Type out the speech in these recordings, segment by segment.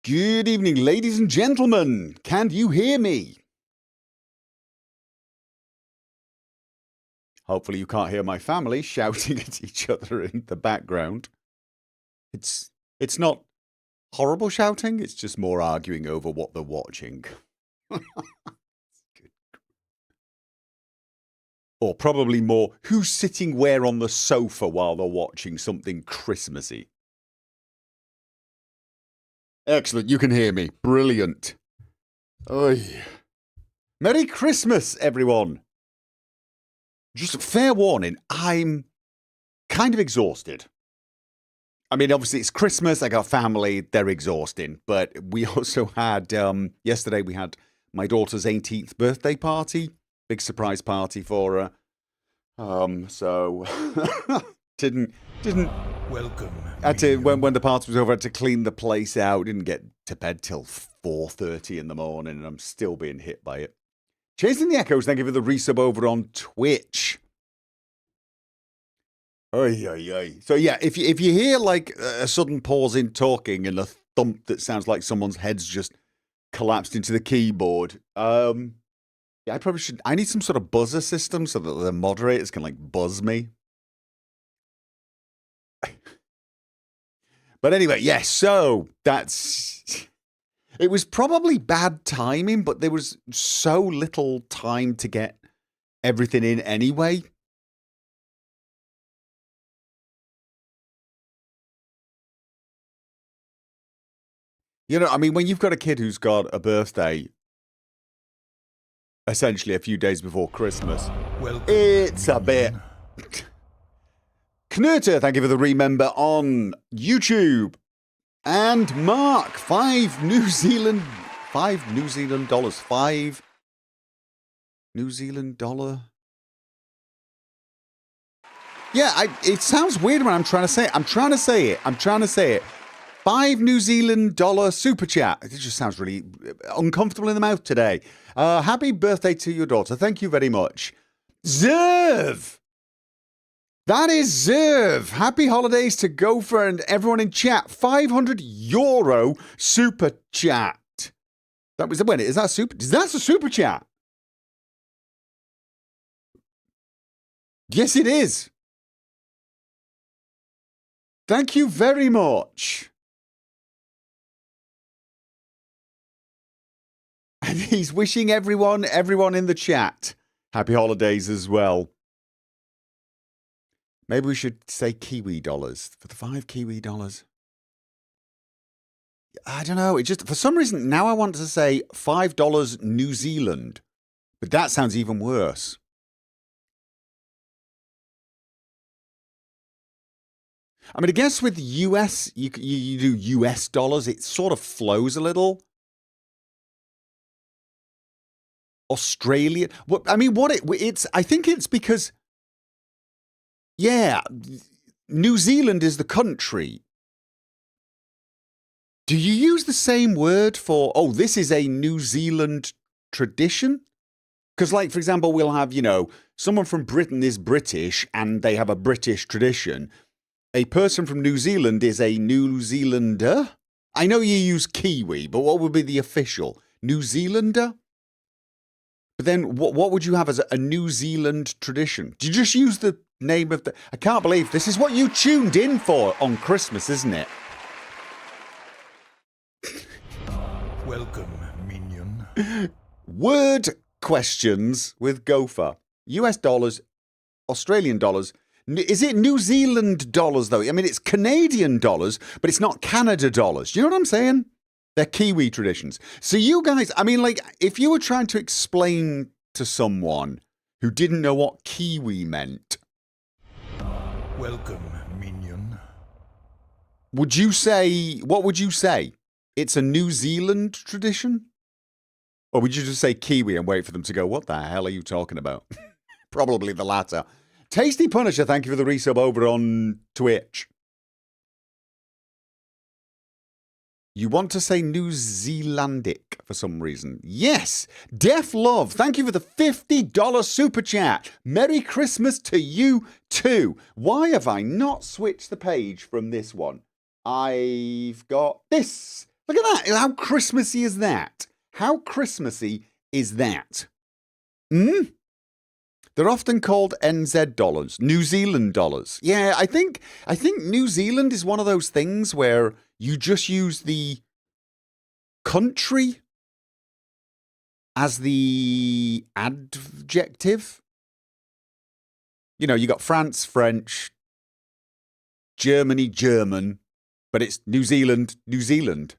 Good evening, ladies and gentlemen. Can you hear me? Hopefully you can't hear my family shouting at each other in the background. It's not horrible shouting, it's just more arguing over what they're watching. Or probably more, who's sitting where on the sofa while they're watching something Christmassy. Excellent, you can hear me. Brilliant. Oy. Merry Christmas, everyone. Just a fair warning, I'm kind of exhausted. I mean, obviously it's Christmas, I got family, they're exhausting. But we also had, yesterday we had my daughter's 18th birthday party. Big surprise party for her. So didn't welcome. Had to when the party was over, I had to clean the place out. Didn't get to bed till 4:30 in the morning, and I'm still being hit by it. Chasing the Echoes, thank you for the resub over on Twitch. Oy, oy, oy. So yeah, if you hear like a sudden pause in talking and a thump that sounds like someone's head's just collapsed into the keyboard, yeah, I probably should. I need some sort of buzzer system so that the moderators can like buzz me. But anyway, yes. So it was probably bad timing, but there was so little time to get everything in anyway. You know, I mean, when you've got a kid who's got a birthday essentially a few days before Christmas, it's a bit. Knuter, thank you for the remember on YouTube. And Mark, $5 New Zealand dollars. $5 New Zealand dollar. Yeah, it sounds weird when I'm trying to say it. I'm trying to say it. $5 New Zealand dollar super chat. It just sounds really uncomfortable in the mouth today. Happy birthday to your daughter. Thank you very much. Zerv. That is Zerv. Happy holidays to Gopher and everyone in chat. €500 super chat. That was when? Is that super? That's a super chat. Yes, it is. Thank you very much. And he's wishing everyone in the chat happy holidays as well. Maybe we should say Kiwi dollars for the 5 Kiwi dollars. I don't know. It just, for some reason, now I want to say $5 New Zealand, but that sounds even worse. I mean, I guess with US, you do US dollars, it sort of flows a little. Australia. I mean, I think it's because, yeah, New Zealand is the country. Do you use the same word for, oh, this is a New Zealand tradition? Because, like, for example, we'll have, someone from Britain is British and they have a British tradition. A person from New Zealand is a New Zealander. I know you use Kiwi, but what would be the official? New Zealander? But then what would you have as a New Zealand tradition? Do you just use the name of the... I can't believe this is what you tuned in for on Christmas, isn't it? Welcome, minion. Word questions with Gopher. US dollars, Australian dollars. Is it New Zealand dollars, though? I mean, it's Canadian dollars, but it's not Canada dollars. Do you know what I'm saying? They're Kiwi traditions. So you guys, I mean, like, if you were trying to explain to someone who didn't know what Kiwi meant... Welcome, minion. What would you say? It's a New Zealand tradition? Or would you just say Kiwi and wait for them to go, what the hell are you talking about? Probably the latter. Tasty Punisher, thank you for the resub over on Twitch. You want to say New Zealandic for some reason. Yes. Def Love, thank you for the $50 super chat. Merry Christmas to you too. Why have I not switched the page from this one? I've got this. Look at that. How Christmassy is that? How Christmassy is that? Hmm? They're often called NZ dollars, New Zealand dollars. Yeah, I think New Zealand is one of those things where you just use the country as the adjective. You know, you got France, French, Germany, German, but it's New Zealand, New Zealand.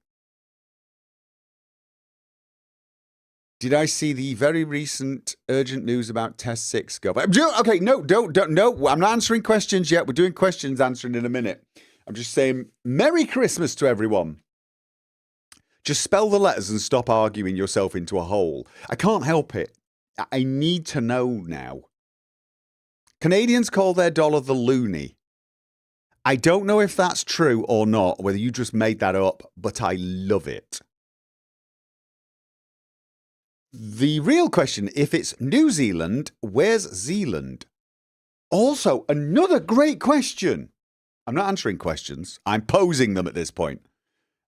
Did I see the very recent urgent news about Test 6 go? Okay, no, don't. I'm not answering questions yet. We're doing questions answering in a minute. I'm just saying Merry Christmas to everyone. Just spell the letters and stop arguing yourself into a hole. I can't help it. I need to know now. Canadians call their dollar the loonie. I don't know if that's true or not, whether you just made that up, but I love it. The real question, if it's New Zealand, where's Zealand? Also, another great question. I'm not answering questions. I'm posing them at this point.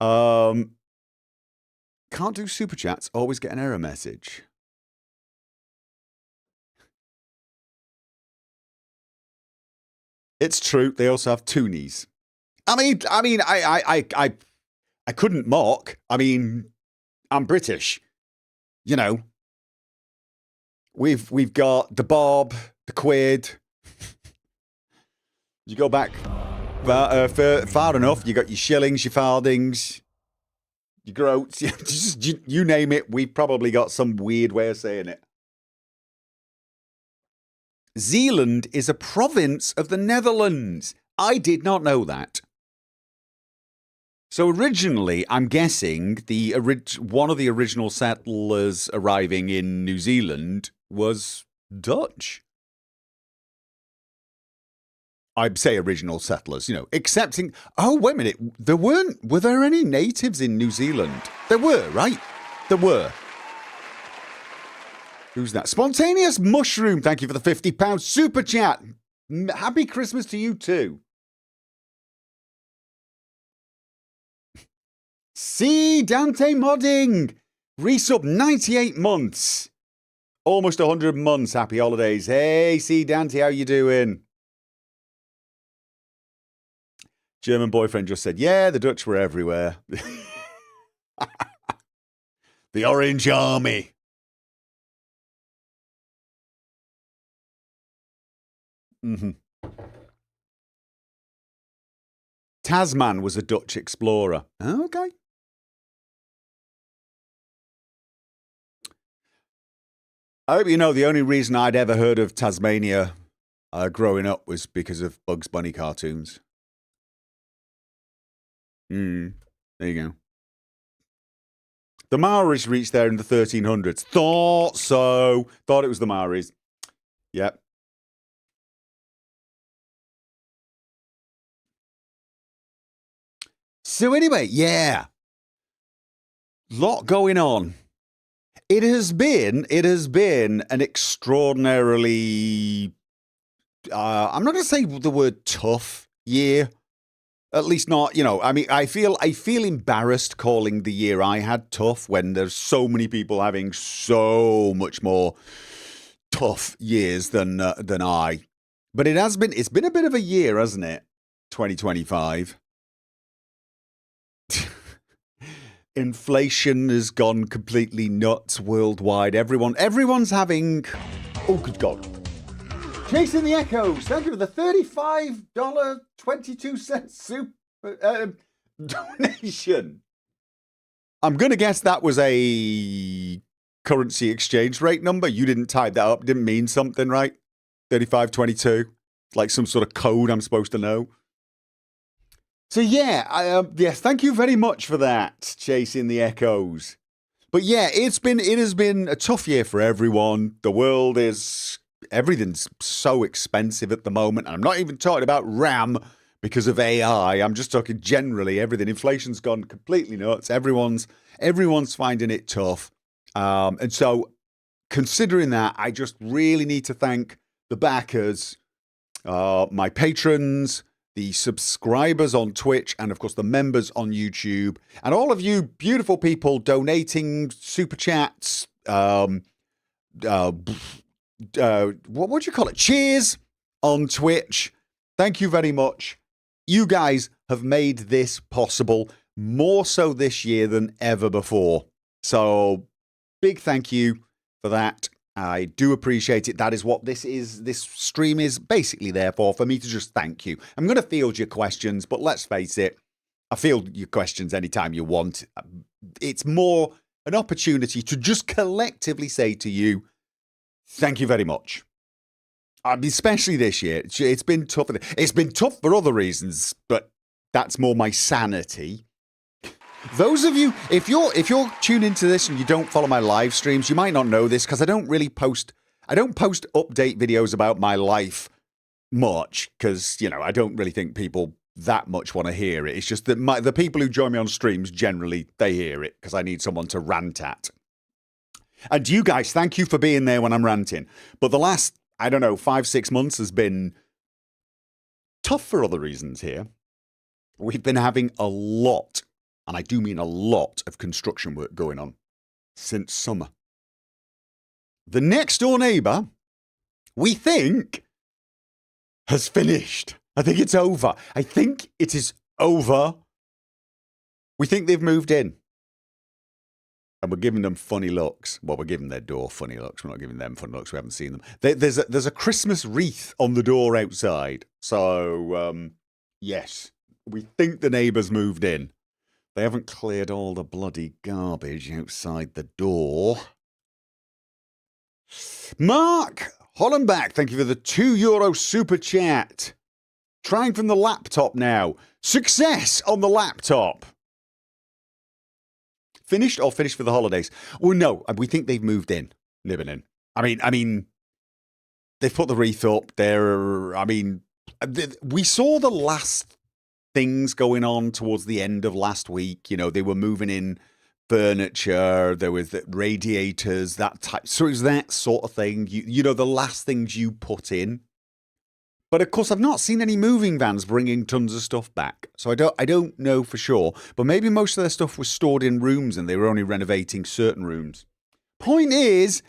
Can't do super chats. Always get an error message. It's true. They also have toonies. I couldn't mock. I mean, I'm British. You know, we've got the bob, the quid. You go back far enough, you got your shillings, your farthings, your groats, you name it. We've probably got some weird way of saying it. Zealand is a province of the Netherlands. I did not know that. So originally, I'm guessing one of the original settlers arriving in New Zealand was Dutch. I'd say original settlers, accepting. Oh, wait a minute. Were there any natives in New Zealand? There were, right? There were. Who's that? Spontaneous Mushroom. Thank you for the £50 super chat. Happy Christmas to you too. See, Dante Modding. Resub 98 months. Almost 100 months. Happy holidays. Hey, see, Dante, how you doing? German boyfriend just said, yeah, the Dutch were everywhere. The Orange Army. Mm-hmm. Tasman was a Dutch explorer. Okay. I hope you know the only reason I'd ever heard of Tasmania growing up was because of Bugs Bunny cartoons. There you go. The Maoris reached there in the 1300s. Thought so. Thought it was the Maoris. Yep. So anyway, yeah. Lot going on. It has been an extraordinarily I'm not going to say the word tough year. At least not, I mean, I feel embarrassed calling the year I had tough when there's so many people having so much more tough years than I. But it's been a bit of a year, hasn't it? 2025. Inflation has gone completely nuts worldwide. Everyone's having, oh good God. Chasing the Echoes, thank you for the $35.22 super donation. I'm going to guess that was a currency exchange rate number. You didn't type that up, didn't mean something, right? 35.22, like some sort of code I'm supposed to know. So yeah, yes, thank you very much for that, Chasing the Echoes. But yeah, it has been a tough year for everyone. The world everything's so expensive at the moment. And I'm not even talking about RAM because of AI. I'm just talking generally everything. Inflation's gone completely nuts. Everyone's finding it tough. And so considering that, I just really need to thank the backers, my patrons, the subscribers on Twitch, and of course the members on YouTube, and all of you beautiful people donating super chats, what would you call it? Cheers on Twitch. Thank you very much. You guys have made this possible, more so this year than ever before. So big thank you for that. I do appreciate it. That is what this stream is basically there for me to just thank you. I'm going to field your questions, but let's face it, I field your questions anytime you want. It's more an opportunity to just collectively say to you, thank you very much. Especially this year. It's been tough. It's been tough for other reasons, but that's more my sanity. Those of you, if you're tuned into this and you don't follow my live streams, you might not know this because I don't post update videos about my life much because, I don't really think people that much want to hear it. It's just that the people who join me on streams, generally, they hear it because I need someone to rant at. And you guys, thank you for being there when I'm ranting. But the last, 5-6 months has been tough for other reasons here. We've been having a lot, and I do mean a lot, of construction work going on since summer. The next door neighbour, we think, has finished. I think it's over. I think it is over. We think they've moved in. And we're giving them funny looks. Well, we're giving their door funny looks. We're not giving them funny looks. We haven't seen them. There's a Christmas wreath on the door outside. So, yes, we think the neighbours moved in. They haven't cleared all the bloody garbage outside the door. Mark Hollenbach, thank you for the €2 super chat. Trying from the laptop now. Success on the laptop. Finished or finished for the holidays? Well, no, we think they've moved in. Living in. I mean, they've put the wreath up there. We saw the last things going on towards the end of last week. They were moving in furniture. There was the radiators, that type. So it was that sort of thing. The last things you put in. But of course, I've not seen any moving vans bringing tons of stuff back. So I don't know for sure. But maybe most of their stuff was stored in rooms and they were only renovating certain rooms. Point is,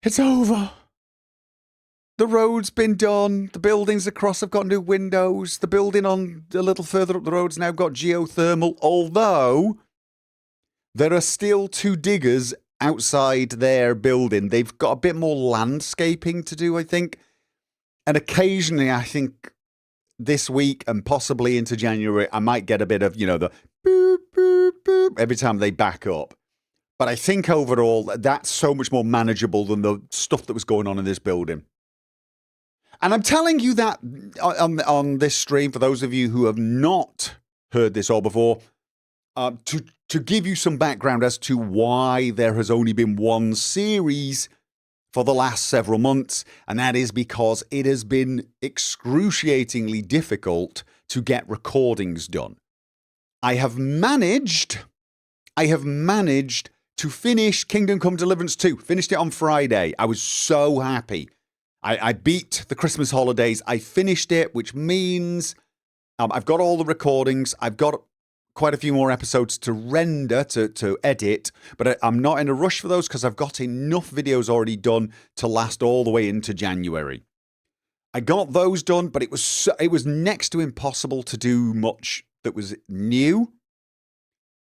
it's over. The road's been done. The buildings across have got new windows. The building on a little further up the road's now got geothermal. Although, there are still 2 diggers outside their building. They've got a bit more landscaping to do, I think. And occasionally, I think this week and possibly into January, I might get a bit of, the boop, boop, boop every time they back up. But I think overall, that's so much more manageable than the stuff that was going on in this building. And I'm telling you that on this stream, for those of you who have not heard this all before, to give you some background as to why there has only been one series for the last several months, and that is because it has been excruciatingly difficult to get recordings done. I have managed to finish Kingdom Come Deliverance 2. Finished it on Friday. I was so happy. I beat the Christmas holidays. I finished it, which means I've got all the recordings. I've got quite a few more episodes to render, to edit, but I'm not in a rush for those because I've got enough videos already done to last all the way into January. I got those done, but it was next to impossible to do much that was new.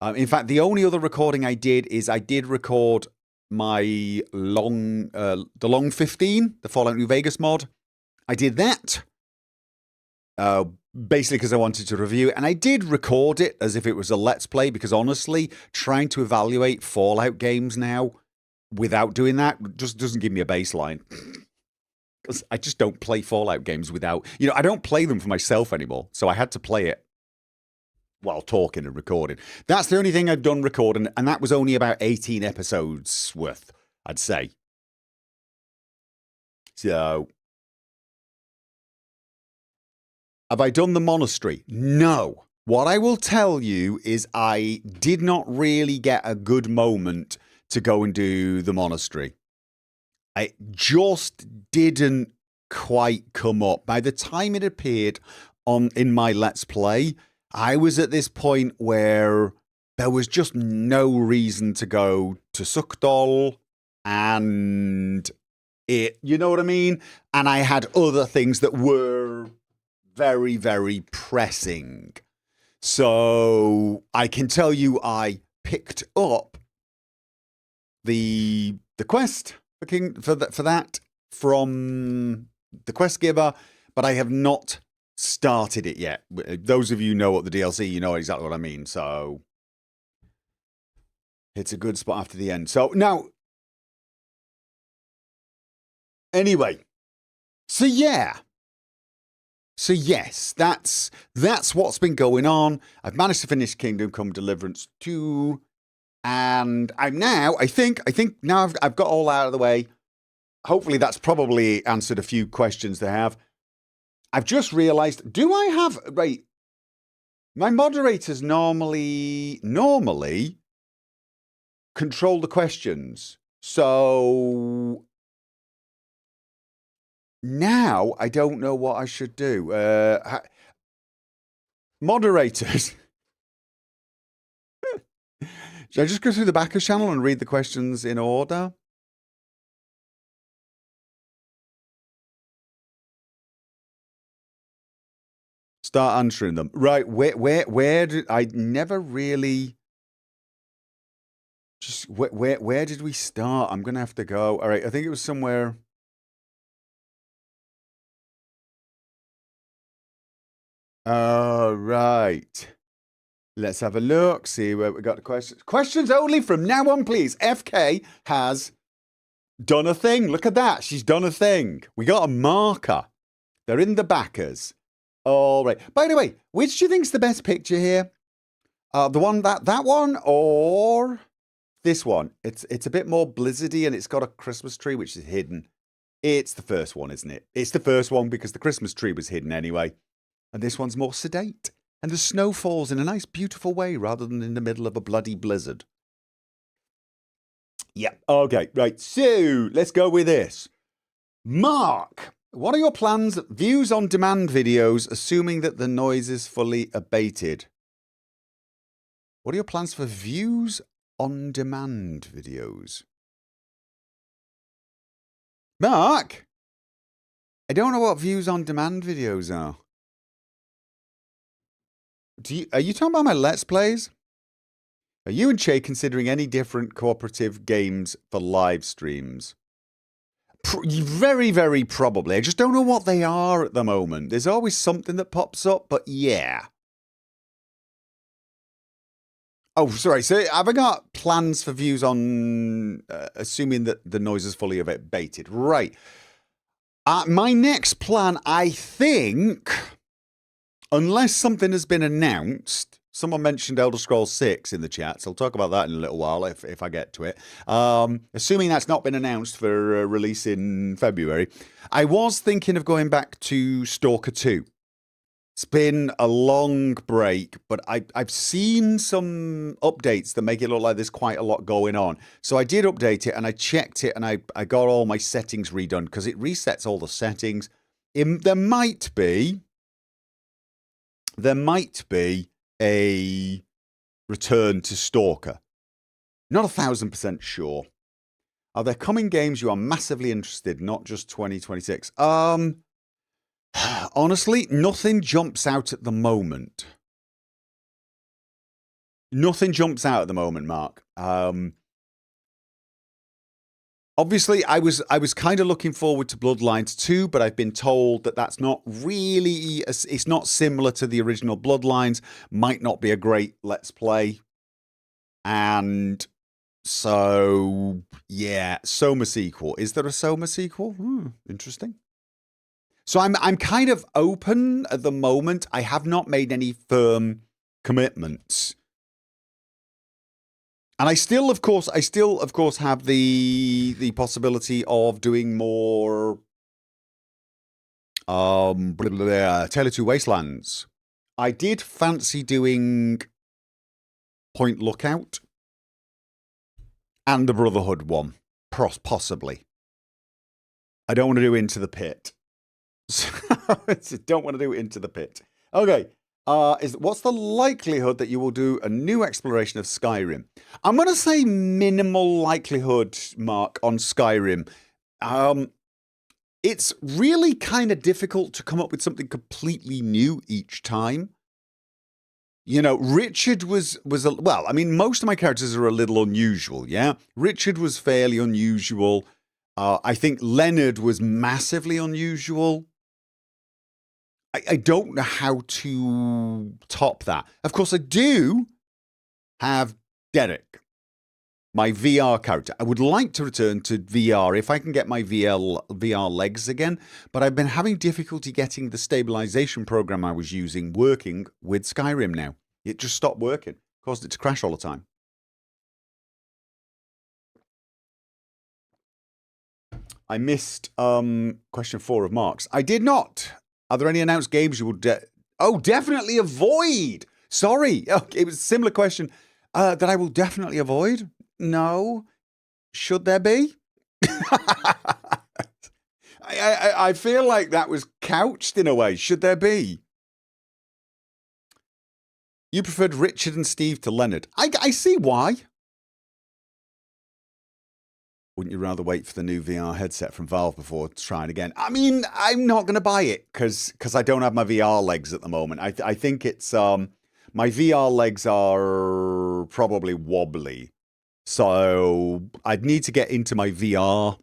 In fact, the only other recording I did record my the Long 15, the Fallout New Vegas mod. I did that. Basically because I wanted to review it, and I did record it as if it was a Let's Play, because honestly, trying to evaluate Fallout games now without doing that just doesn't give me a baseline. Because I just don't play Fallout games without, I don't play them for myself anymore, so I had to play it while talking and recording. That's the only thing I've done recording, and that was only about 18 episodes worth, I'd say. So, have I done the monastery? No. What I will tell you is I did not really get a good moment to go and do the monastery. It just didn't quite come up. By the time it appeared in my Let's Play, I was at this point where there was just no reason to go to Suckdoll and it, you know what I mean? And I had other things that were very, very pressing. So I can tell you I picked up the quest for that from the quest giver, but I have not started it yet. Those of you who know what the DLC, you know exactly what I mean. So it's a good spot after the end. So now, anyway, so yeah. So yes, that's what's been going on. I've managed to finish Kingdom Come Deliverance 2, and I'm now, I think now I've got all out of the way. Hopefully that's probably answered a few questions they have. I've just realized, do I have, right, my moderators normally control the questions. So now I don't know what I should do. Moderators. Should I just go through the backers channel and read the questions in order? Start answering them. Right, where did I never really just where did we start? I'm gonna have to go. All right, I think it was somewhere. All right. Let's have a look, see where we got the questions. Questions only from now on, please. FK has done a thing. Look at that. She's done a thing. We got a marker. They're in the backers. All right. By the way, which do you think's the best picture here? The one that one or this one? It's a bit more blizzardy and it's got a Christmas tree which is hidden. It's the first one, isn't it? It's the first one because the Christmas tree was hidden anyway. And this one's more sedate. And the snow falls in a nice, beautiful way rather than in the middle of a bloody blizzard. Yeah, okay, right. So, let's go with this. Mark, what are your plans, views on demand videos, assuming that the noise is fully abated? What are your plans for views on demand videos? Mark? I don't know what views on demand videos are. Are you talking about my Let's Plays? Are you and Che considering any different cooperative games for live streams? Very, very probably. I just don't know what they are at the moment. There's always something that pops up, but yeah. Oh, sorry. So have I got plans for views on, assuming that the noise is fully abated? Right. My next plan, I think, unless something has been announced, someone mentioned Elder Scrolls 6 in the chat, so I'll talk about that in a little while if I get to it. Assuming that's not been announced for release in February, I was thinking of going back to Stalker 2. It's been a long break, but I've seen some updates that make it look like there's quite a lot going on. So I did update it and I checked it and I got all my settings redone because it resets all the settings. There might be a return to Stalker. Not 1,000% sure. Are there coming games you are massively interested, not just 2026? Honestly, nothing jumps out at the moment. Nothing jumps out at the moment, Mark. Obviously, I was kind of looking forward to Bloodlines 2, but I've been told that that's not really, it's not similar to the original Bloodlines, might not be a great Let's Play. And so, yeah, Soma sequel. Is there a Soma sequel? Interesting. So I'm kind of open at the moment. I have not made any firm commitments. And I still, of course, have the possibility of doing more Tale of Two Wastelands. I did fancy doing Point Lookout and the Brotherhood one, possibly. I don't want to do Into the Pit. So, don't want to do Into the Pit. Okay. What's the likelihood that you will do a new exploration of Skyrim? I'm going to say minimal likelihood, Mark, on Skyrim. It's really kind of difficult to come up with something completely new each time. You know, Richard was well, I mean, most of my characters are a little unusual, yeah? Richard was fairly unusual. I think Leonard was massively unusual. I don't know how to top that. Of course, I do have Derek, my VR character. I would like to return to VR if I can get my VR legs again, but I've been having difficulty getting the stabilization program I was using working with Skyrim now. It just stopped working, caused it to crash all the time. I missed question 4 of Mark's. I did not. Are there any announced games you would definitely avoid? Sorry. It was a similar question. That I will definitely avoid? No. Should there be? I feel like that was couched in a way. Should there be? You preferred Richard and Steve to Leonard. I see why. Wouldn't you rather wait for the new VR headset from Valve before trying again? I mean, I'm not going to buy it because I don't have my VR legs at the moment. I think it's my VR legs are probably wobbly, so I'd need to get into my VR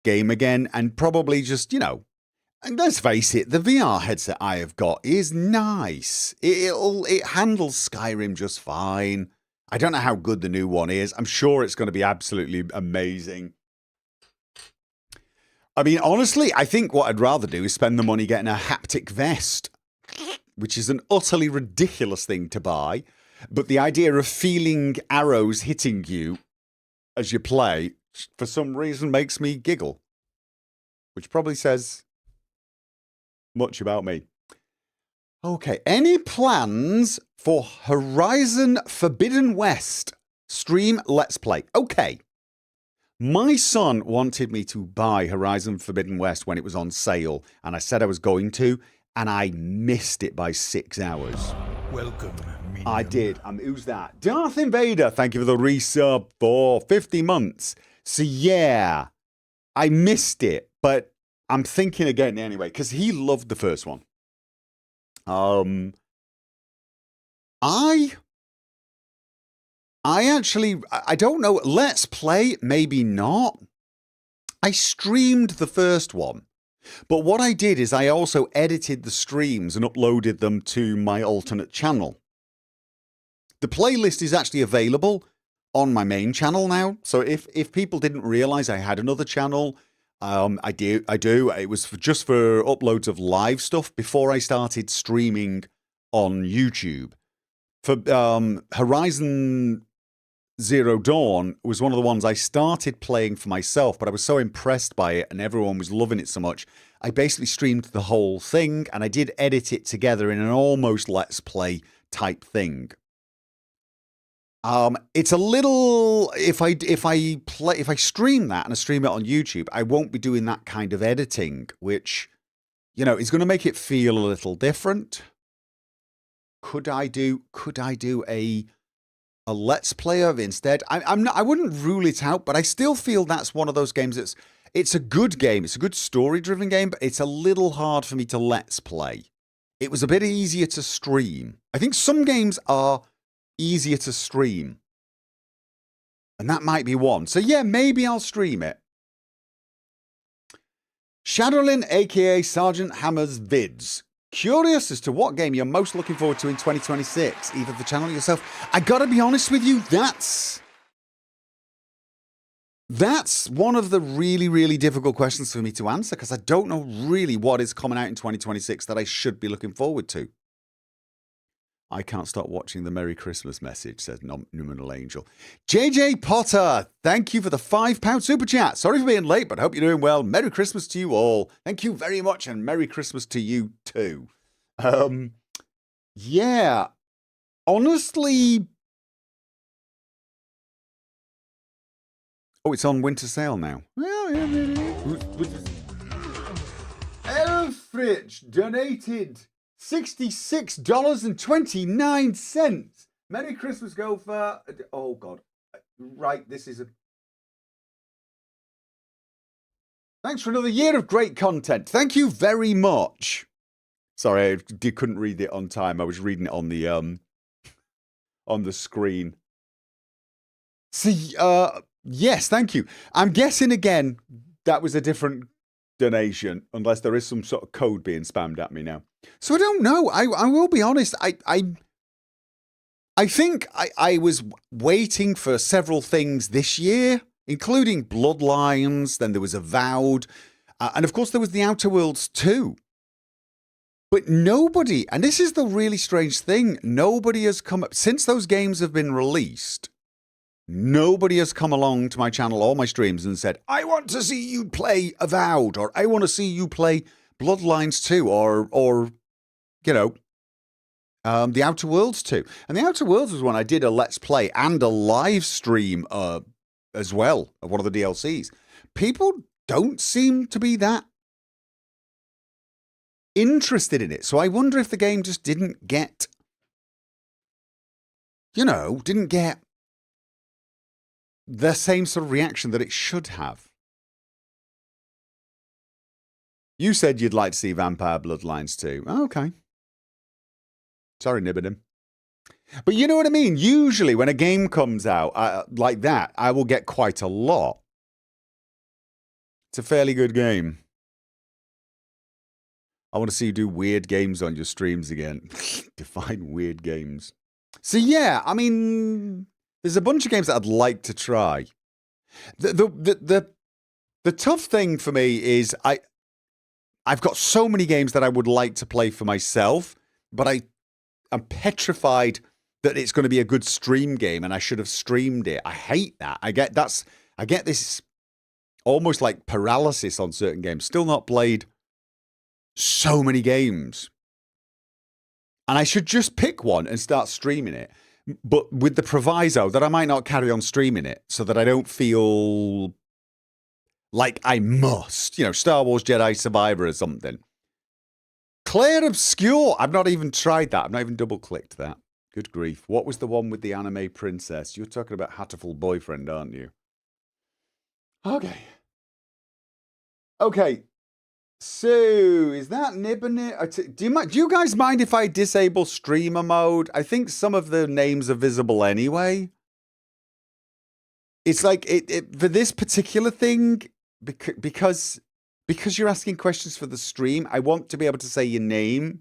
game again and probably just, you know, and let's face it, the VR headset I have got is nice. It handles Skyrim just fine. I don't know how good the new one is. I'm sure it's going to be absolutely amazing. I mean, honestly, I think what I'd rather do is spend the money getting a haptic vest, which is an utterly ridiculous thing to buy. But the idea of feeling arrows hitting you as you play, for some reason, makes me giggle, which probably says much about me. Okay, any plans for Horizon Forbidden West stream Let's Play? Okay. My son wanted me to buy Horizon Forbidden West when it was on sale, and I said I was going to, and I missed it by 6 hours. Welcome, minion. I did. Who's that? Darth Invader, thank you for the resub for 50 months. So yeah, I missed it, but I'm thinking again anyway, because he loved the first one. I actually, I don't know. Let's Play, maybe not. I streamed the first one, but what I did is I also edited the streams and uploaded them to my alternate channel. The playlist is actually available on my main channel now. So if people didn't realize I had another channel, I do. It was just for uploads of live stuff before I started streaming on YouTube. For Horizon Zero Dawn was one of the ones I started playing for myself, but I was so impressed by it and everyone was loving it so much, I basically streamed the whole thing and I did edit it together in an almost Let's Play type thing. It's a little, if I stream that and I stream it on YouTube, I won't be doing that kind of editing, which, you know, is going to make it feel a little different. Could I do a Let's Play of instead? I wouldn't rule it out, but I still feel that's one of those games it's a good game. It's a good story-driven game, but it's a little hard for me to Let's Play. It was a bit easier to stream. I think some games are easier to stream, and that might be one. So yeah, maybe I'll stream it. Shadowlin, aka Sergeant Hammer's Vids. Curious as to what game you're most looking forward to in 2026, either the channel or yourself. I gotta be honest with you, that's one of the really, really difficult questions for me to answer, because I don't know really what is coming out in 2026 that I should be looking forward to. I can't stop watching the Merry Christmas message, says Numinal Angel. JJ Potter, thank you for the £5 super chat. Sorry for being late, but hope you're doing well. Merry Christmas to you all. Thank you very much, and Merry Christmas to you too. Yeah, honestly. Oh, it's on winter sale now. Well, yeah, Elfrich donated $66.29. Merry Christmas, Gopher. Oh, God. Right, this is a... Thanks for another year of great content. Thank you very much. Sorry, I couldn't read it on time. I was reading it on the screen. See, yes, thank you. I'm guessing again that was a different donation, unless there is some sort of code being spammed at me now. So I don't know. I will be honest. I think I was waiting for several things this year, including Bloodlines. Then there was Avowed, and of course there was the Outer Worlds 2. But nobody, and this is the really strange thing, nobody has come up since those games have been released. Nobody has come along to my channel or my streams and said, I want to see you play Avowed, or I want to see you play Bloodlines 2, or you know, the Outer Worlds 2. And the Outer Worlds was one I did a Let's Play and a live stream as well of one of the DLCs. People don't seem to be that interested in it. So I wonder if the game just didn't get, didn't get the same sort of reaction that it should have. You said you'd like to see Vampire Bloodlines 2. Oh, okay. Sorry, Nibbidum. But you know what I mean? Usually when a game comes out like that, I will get quite a lot. It's a fairly good game. I want to see you do weird games on your streams again. Define weird games. So yeah, I mean, there's a bunch of games that I'd like to try. The tough thing for me is I've got so many games that I would like to play for myself, but I'm petrified that it's going to be a good stream game and I should have streamed it. I hate that. I get this almost like paralysis on certain games. Still not played so many games. And I should just pick one and start streaming it. But with the proviso that I might not carry on streaming it so that I don't feel like I must. Star Wars Jedi Survivor or something. Claire Obscure. I've not even tried that. I've not even double-clicked that. Good grief. What was the one with the anime princess? You're talking about Hatterful Boyfriend, aren't you? Okay. So, is that Nibbinit? Do you guys mind if I disable streamer mode? I think some of the names are visible anyway. It's like, for this particular thing, because you're asking questions for the stream, I want to be able to say your name.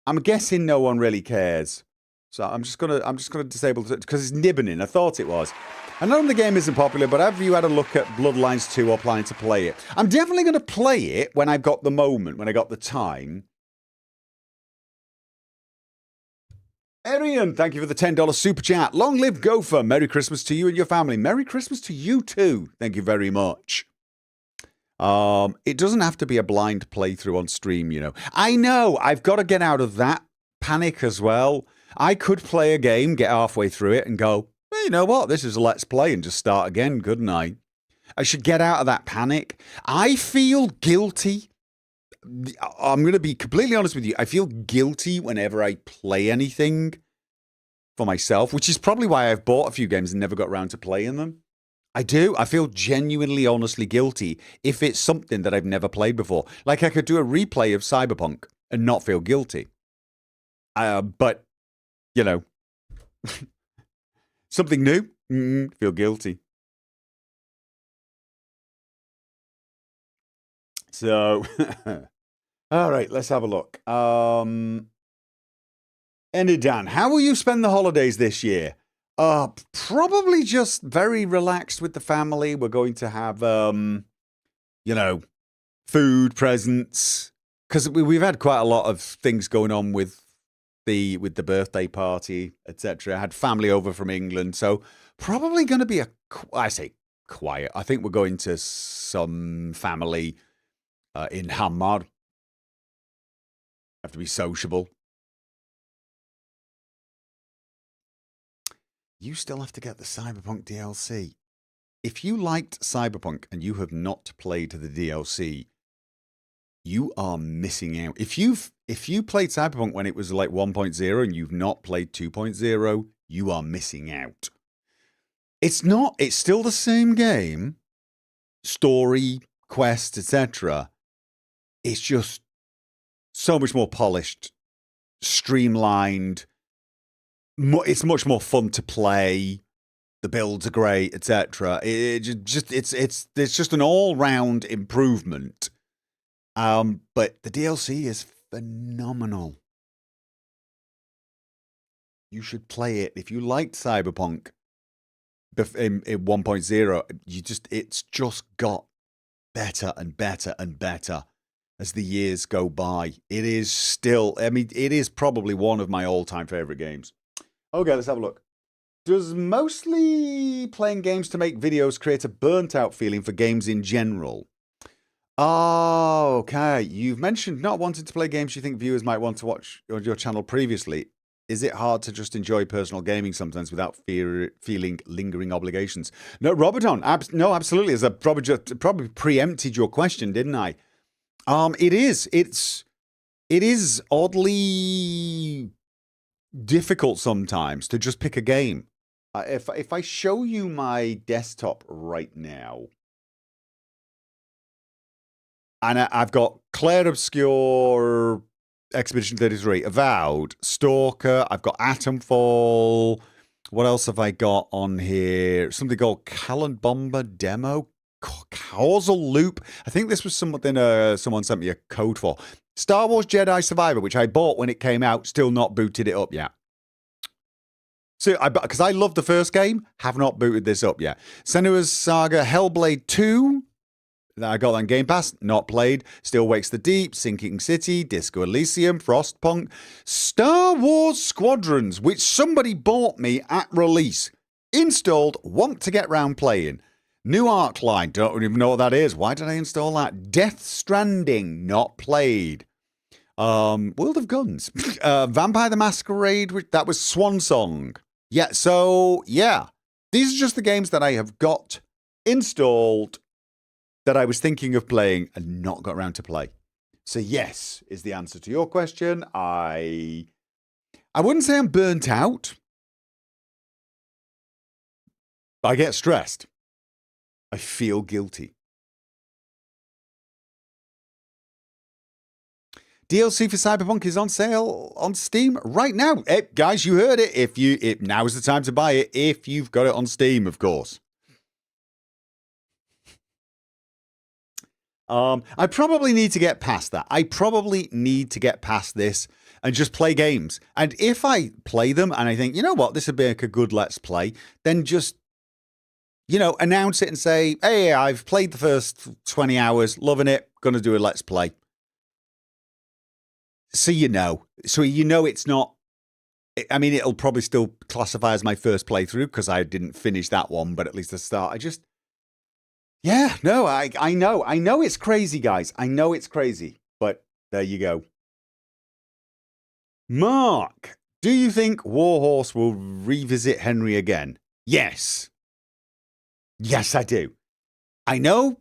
I'm guessing no one really cares. So I'm just gonna disable it because it's Nibbinin. I thought it was. I know the game isn't popular, but have you had a look at Bloodlines 2 or planning to play it? I'm definitely going to play it when I've got the moment, when I got the time. Arian, thank you for the $10 super chat. Long live Gopher. Merry Christmas to you and your family. Merry Christmas to you too. Thank you very much. It doesn't have to be a blind playthrough on stream, I know, I've got to get out of that panic as well. I could play a game, get halfway through it and go, well, you know what? This is a let's play and just start again, couldn't I? I should get out of that panic. I feel guilty. I'm going to be completely honest with you. I feel guilty whenever I play anything for myself, which is probably why I've bought a few games and never got around to playing them. I do. I feel genuinely, honestly guilty if it's something that I've never played before. Like I could do a replay of Cyberpunk and not feel guilty. But, something new, feel guilty. So, all right, let's have a look. Enidan, how will you spend the holidays this year? Probably just very relaxed with the family. We're going to have, food, presents, because we've had quite a lot of things going on with the birthday party, etc. I had family over from England, so probably going to be I say quiet. I think we're going to some family in Hamar. Have to be sociable. You still have to get the Cyberpunk DLC. If you liked Cyberpunk and you have not played the DLC, you are missing out. If you played Cyberpunk when it was like 1.0 and you've not played 2.0, you are missing out. It's still the same game, story, quest, etc. It's just so much more polished, streamlined. It's much more fun to play. The builds are great, etc. It's just an all-round improvement. But the DLC is phenomenal. You should play it if you liked Cyberpunk in 1.0. It's just got better and better and better as the years go by. It is still, it is probably one of my all-time favorite games. Okay, let's have a look. Does mostly playing games to make videos create a burnt-out feeling for games in general? Oh, okay. You've mentioned not wanting to play games you think viewers might want to watch on your channel previously. Is it hard to just enjoy personal gaming sometimes without feeling lingering obligations? No, Roberton. No, absolutely. As I probably preempted your question, didn't I? It is. It is oddly difficult sometimes to just pick a game. If I show you my desktop right now, and I've got Claire Obscure, Expedition 33, Avowed, Stalker, I've got Atomfall. What else have I got on here? Something called Callan Bomber Demo, Causal Loop. I think this was something someone sent me a code for. Star Wars Jedi Survivor, which I bought when it came out, still not booted it up yet. So, because I love the first game, have not booted this up yet. Senua's Saga, Hellblade 2. I got that on Game Pass, not played. Still Wakes the Deep, Sinking City, Disco Elysium, Frostpunk, Star Wars Squadrons, which somebody bought me at release. Installed, want to get round playing. New Arcline, don't even know what that is. Why did I install that? Death Stranding, not played. World of Guns, Vampire the Masquerade, that was Swan Song. Yeah, so, yeah. These are just the games that I have got installed that I was thinking of playing and not got around to play. So yes, is the answer to your question. I wouldn't say I'm burnt out. I get stressed. I feel guilty. DLC for Cyberpunk is on sale on Steam right now. Guys, you heard it. Now is the time to buy it if you've got it on Steam, of course. I probably need to get past that. I probably need to get past this and just play games. And if I play them and I think, you know what, this would be like a good let's play, then just, announce it and say, hey, I've played the first 20 hours, loving it, gonna do a let's play. So it's not, it'll probably still classify as my first playthrough because I didn't finish that one, but at least the start, I know it's crazy, guys. I know it's crazy, but there you go. Mark, do you think Warhorse will revisit Henry again? Yes. Yes, I do. I know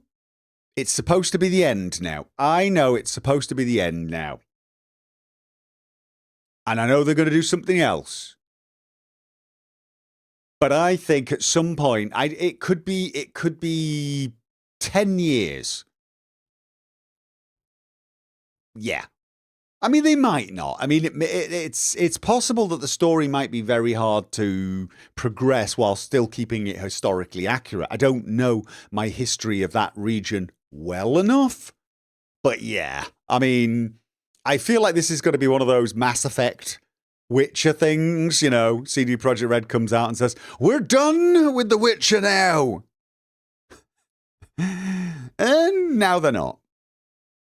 it's supposed to be the end now. And I know they're going to do something else. But I think at some point, it could be 10 years. Yeah. They might not. It's possible that the story might be very hard to progress while still keeping it historically accurate. I don't know my history of that region well enough. But yeah, I feel like this is going to be one of those Mass Effect Witcher things, CD Projekt Red comes out and says, we're done with The Witcher now. And now they're not.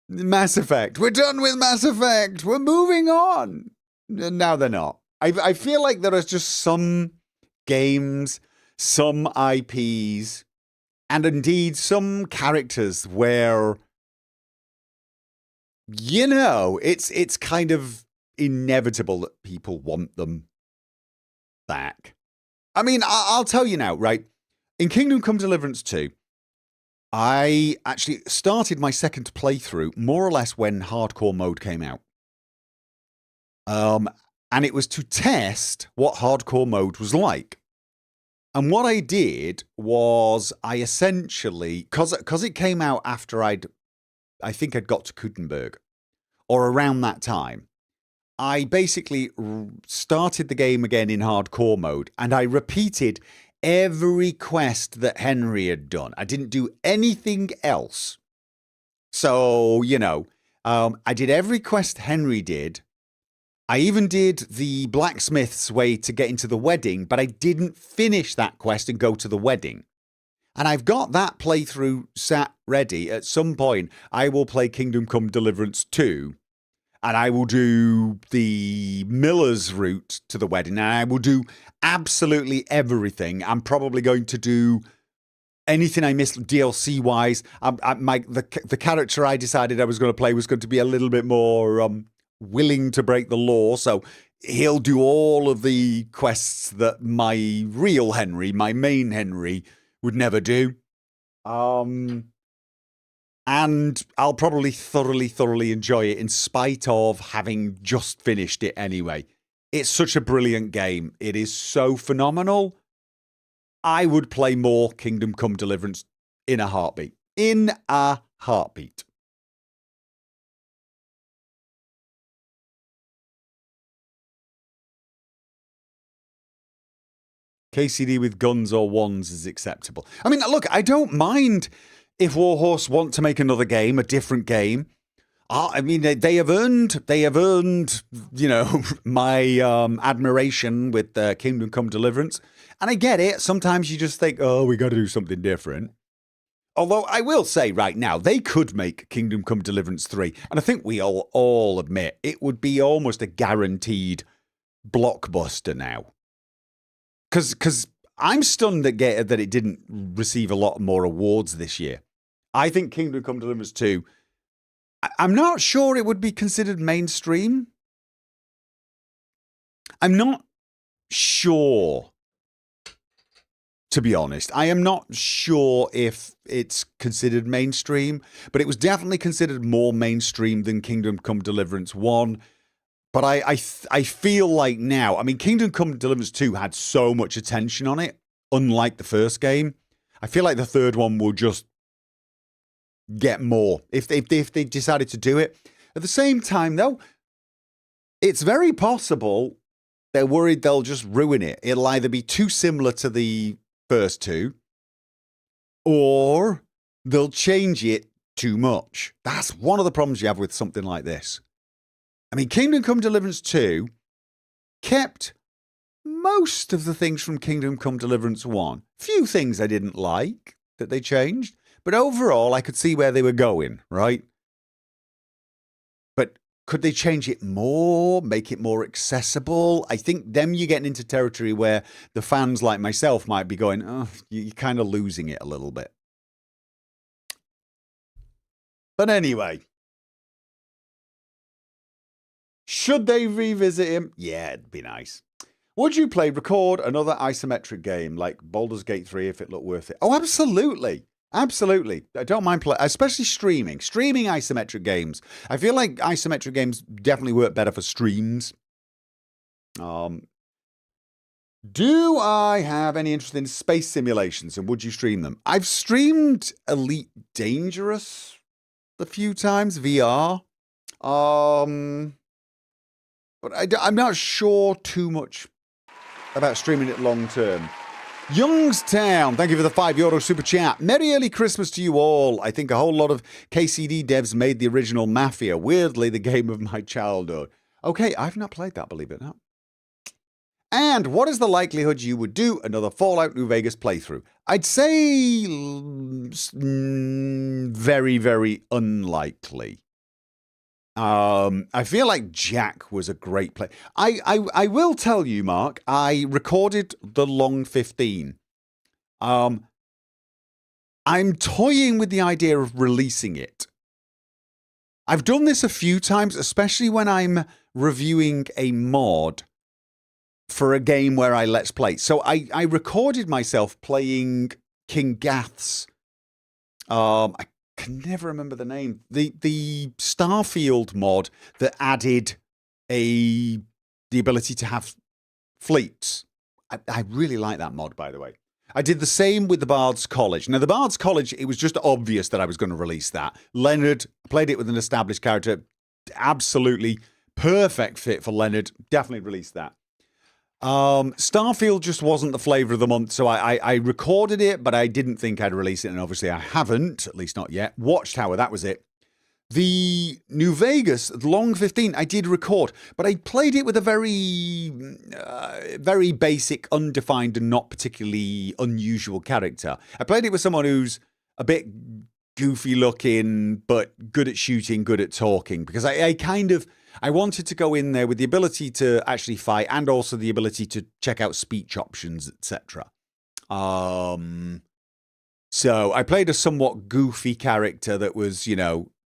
Mass Effect. We're done with Mass Effect. We're moving on. And now they're not. I feel like there are just some games, some IPs, and indeed some characters where, it's kind of inevitable that people want them back. I'll tell you now, right? In Kingdom Come Deliverance 2, I actually started my second playthrough more or less when hardcore mode came out. And it was to test what hardcore mode was like. And what I did was I essentially, because it came out after I think I'd got to Kutenberg, or around that time, I basically started the game again in hardcore mode, and I repeated every quest that Henry had done. I didn't do anything else. So, I did every quest Henry did. I even did the blacksmith's way to get into the wedding, but I didn't finish that quest and go to the wedding. And I've got that playthrough sat ready. At some point, I will play Kingdom Come Deliverance 2, and I will do the Miller's route to the wedding, and I will do absolutely everything. I'm probably going to do anything I missed DLC-wise. The character I decided I was going to play was going to be a little bit more willing to break the law, so he'll do all of the quests that my real Henry, my main Henry, would never do. And I'll probably thoroughly enjoy it in spite of having just finished it anyway. It's such a brilliant game. It is so phenomenal. I would play more Kingdom Come Deliverance in a heartbeat. In a heartbeat. KCD with guns or wands is acceptable. I mean, look, I don't mind if Warhorse want to make another game, a different game. I mean, they have earned, my admiration with Kingdom Come Deliverance. And I get it. Sometimes you just think, oh, we got to do something different. Although I will say right now, they could make Kingdom Come Deliverance 3. And I think we all admit it would be almost a guaranteed blockbuster now. Because I'm stunned that it didn't receive a lot more awards this year. I think Kingdom Come Deliverance 2, I'm not sure it would be considered mainstream. I'm not sure, to be honest. I am not sure if it's considered mainstream, but it was definitely considered more mainstream than Kingdom Come Deliverance 1. But I feel like now, I mean, Kingdom Come Deliverance 2 had so much attention on it, unlike the first game. I feel like the third one will just get more if they decided to do it. At the same time, though, it's very possible they're worried they'll just ruin it. It'll either be too similar to the first two, or they'll change it too much. That's one of the problems you have with something like this. I mean, Kingdom Come Deliverance 2 kept most of the things from Kingdom Come Deliverance 1. Few things I didn't like that they changed, but overall I could see where they were going, right? But could they change it more, make it more accessible? I think then you're getting into territory where the fans like myself might be going, oh, you're kind of losing it a little bit. But anyway, should they revisit him? Yeah, it'd be nice. Would you record another isometric game like Baldur's Gate 3 if it looked worth it? Oh, absolutely. Absolutely. I don't mind playing, especially streaming isometric games. I feel like isometric games definitely work better for streams. Do I have any interest in space simulations, and would you stream them? I've streamed Elite Dangerous a few times, VR. But I'm not sure too much about streaming it long term. Youngstown, thank you for the €5 super chat. Merry early Christmas to you all. I think a whole lot of KCD devs made the original Mafia. Weirdly, the game of my childhood. Okay, I've not played that, believe it or not. And what is the likelihood you would do another Fallout New Vegas playthrough? I'd say very, very unlikely. I feel like Jack was a great play. I will tell you, Mark, I recorded the Long 15. I'm toying with the idea of releasing it. I've done this a few times, especially when I'm reviewing a mod for a game where I Let's Play. So I recorded myself playing King Gath's I can never remember the name. The Starfield mod that added the ability to have fleets. I really like that mod, by the way. I did the same with the Bard's College. Now, the Bard's College, it was just obvious that I was going to release that. Leonard played it with an established character. Absolutely perfect fit for Leonard. Definitely released that. Starfield just wasn't the flavor of the month, so I recorded it, but I didn't think I'd release it, and obviously I haven't, at least not yet. Watchtower, that was it. The New Vegas, the Long 15, I did record, but I played it with a very basic, undefined, and not particularly unusual character. I played it with someone who's a bit goofy looking, but good at shooting, good at talking, because I wanted to go in there with the ability to actually fight and also the ability to check out speech options, etc. So I played a somewhat goofy character that was,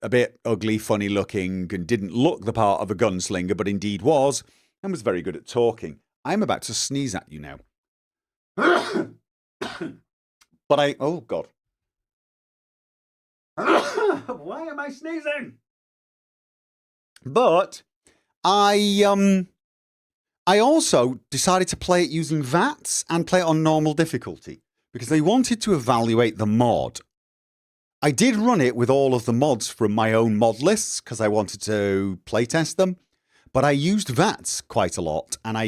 a bit ugly, funny looking, and didn't look the part of a gunslinger, but indeed was, and was very good at talking. I'm about to sneeze at you now. But oh God. Why am I sneezing? But I also decided to play it using VATS and play it on normal difficulty because I wanted to evaluate the mod. I did run it with all of the mods from my own mod lists because I wanted to playtest them, but I used VATS quite a lot, and I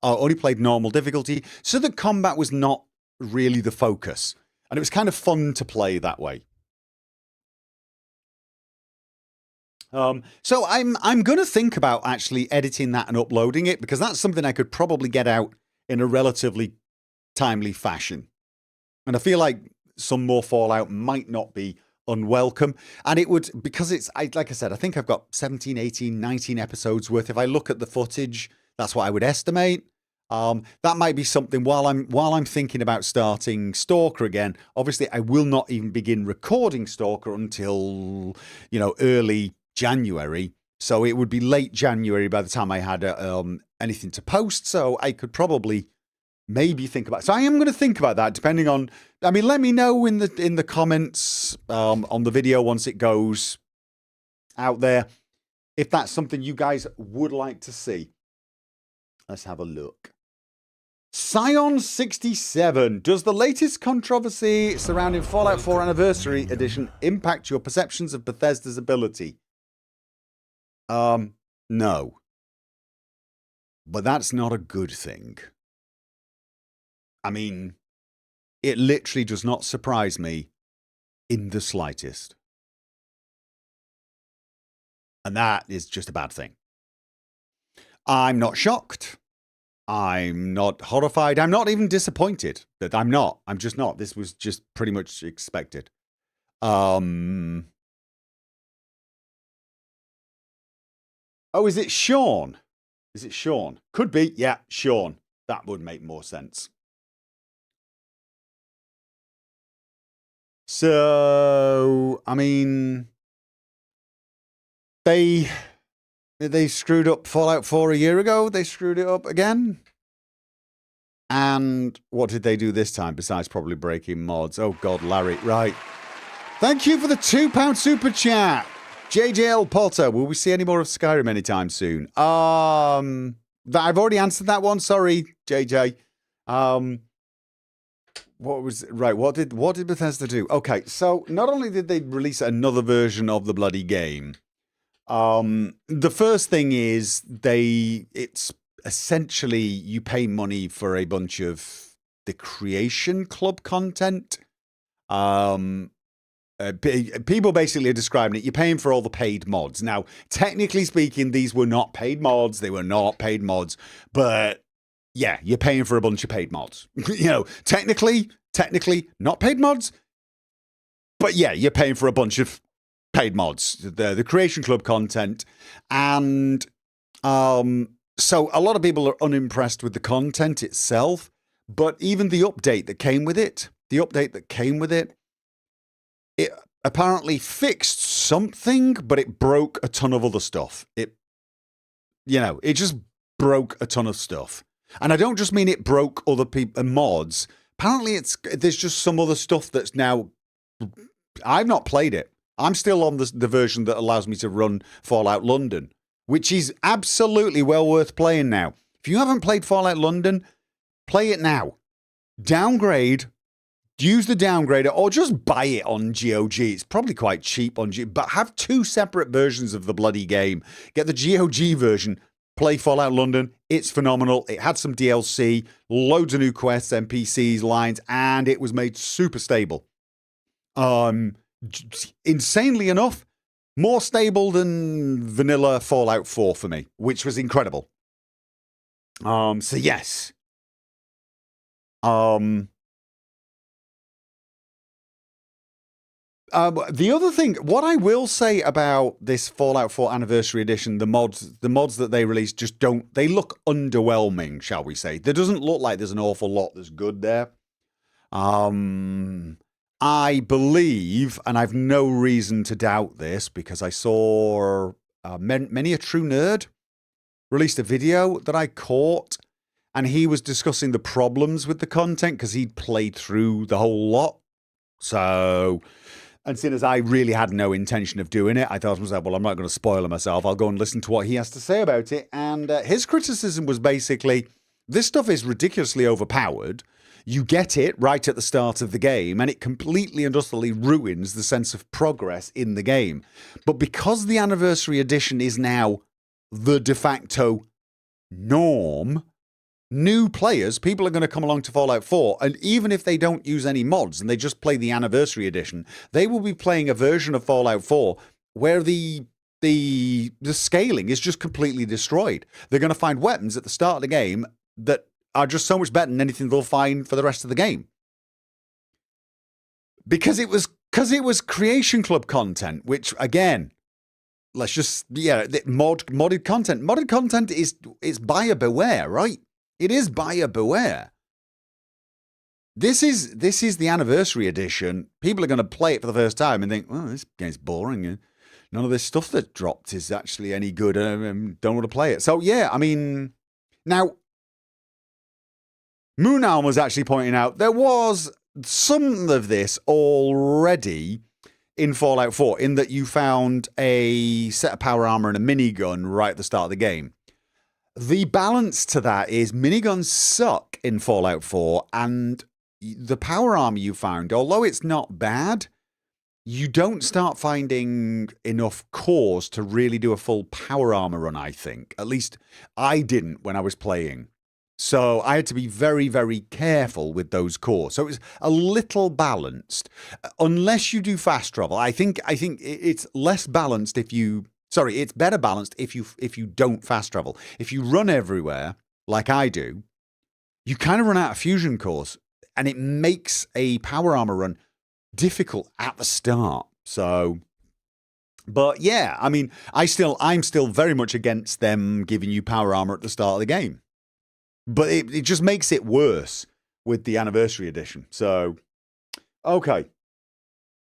only played normal difficulty, so the combat was not really the focus, and it was kind of fun to play that way. So I'm going to think about actually editing that and uploading it because that's something I could probably get out in a relatively timely fashion, and I feel like some more Fallout might not be unwelcome. And it would, because like I said, I think I've got 17, 18, 19 episodes worth. If I look at the footage, that's what I would estimate. That might be something while I'm thinking about starting Stalker again. Obviously, I will not even begin recording Stalker until, early January. So it would be late January by the time I had anything to post. So I could probably maybe think about. So I am going to think about that, depending on. I mean, let me know in the comments on the video once it goes out there if that's something you guys would like to see. Let's have a look. Scion67. Does the latest controversy surrounding Fallout 4 Anniversary Edition impact your perceptions of Bethesda's ability? No. But that's not a good thing. I mean, it literally does not surprise me in the slightest. And that is just a bad thing. I'm not shocked. I'm not horrified. I'm not even disappointed. That I'm not. I'm just not. This was just pretty much expected. Oh, is it Sean? Is it Sean? Could be. Yeah, Sean. That would make more sense. So, I mean, they screwed up Fallout 4 a year ago. They screwed it up again. And what did they do this time besides probably breaking mods? Oh, God, Larry. Right. Thank you for the £2 super chat. JJL Potter. Will we see any more of Skyrim anytime soon? I've already answered that one. Sorry, JJ. What did Bethesda do? Okay, so not only did they release another version of the bloody game, the first thing is it's essentially you pay money for a bunch of the Creation Club content. People basically are describing it. You're paying for all the paid mods. Now, technically speaking, these were not paid mods. They were not paid mods, but yeah, you're paying for a bunch of paid mods. Technically not paid mods, but yeah, you're paying for a bunch of paid mods, the Creation Club content. And so a lot of people are unimpressed with the content itself, but even the update that came with it, it apparently fixed something, but it broke a ton of other stuff. It just broke a ton of stuff. And I don't just mean it broke other people mods, Apparently, there's just some other stuff that's now. I've not played it. I'm still on the version that allows me to run Fallout London, which is absolutely well worth playing now. If you haven't played Fallout London, play it now. Downgrade, use the downgrader, or just buy it on GOG. It's probably quite cheap on GOG, but have two separate versions of the bloody game. Get the GOG version, play Fallout London. It's phenomenal. It had some DLC, loads of new quests, NPCs, lines, and it was made super stable. Insanely enough, more stable than vanilla Fallout 4 for me, which was incredible. So yes. The other thing, what I will say about this Fallout 4 Anniversary Edition, the mods that they released just they look underwhelming, shall we say. There doesn't look like there's an awful lot that's good there. I believe, and I've no reason to doubt this, because I saw Many a True Nerd released a video that I caught, and he was discussing the problems with the content because he'd played through the whole lot. So, and seeing as I really had no intention of doing it, I thought to myself, well, I'm not going to spoil it myself. I'll go and listen to what he has to say about it. And his criticism was basically, this stuff is ridiculously overpowered. You get it right at the start of the game, and it completely and utterly ruins the sense of progress in the game. But because the Anniversary Edition is now the de facto norm, new players, people are going to come along to Fallout 4, and even if they don't use any mods and they just play the Anniversary Edition, they will be playing a version of Fallout 4 where the scaling is just completely destroyed. They're going to find weapons at the start of the game that are just so much better than anything they'll find for the rest of the game. Because it was Creation Club content, which again, let's just modded content. Modded content is buyer beware, right? It is buyer beware. This is the Anniversary Edition. People are going to play it for the first time and think, "Oh, this game's boring. None of this stuff that dropped is actually any good. Don't want to play it." So yeah, I mean, now Moonarm was actually pointing out there was some of this already in Fallout 4, in that you found a set of power armor and a minigun right at the start of the game. The balance to that is miniguns suck in Fallout 4, and the power armor you found, although it's not bad, you don't start finding enough cores to really do a full power armor run, I think. At least I didn't when I was playing. So I had to be very, very careful with those cores. So it was a little balanced, unless you do fast travel. I think it's less balanced if you. Sorry, it's better balanced if you don't fast travel. If you run everywhere like I do, you kind of run out of fusion cores, and it makes a power armor run difficult at the start. So, but yeah, I mean, I'm still very much against them giving you power armor at the start of the game. But it just makes it worse with the Anniversary Edition. So, okay.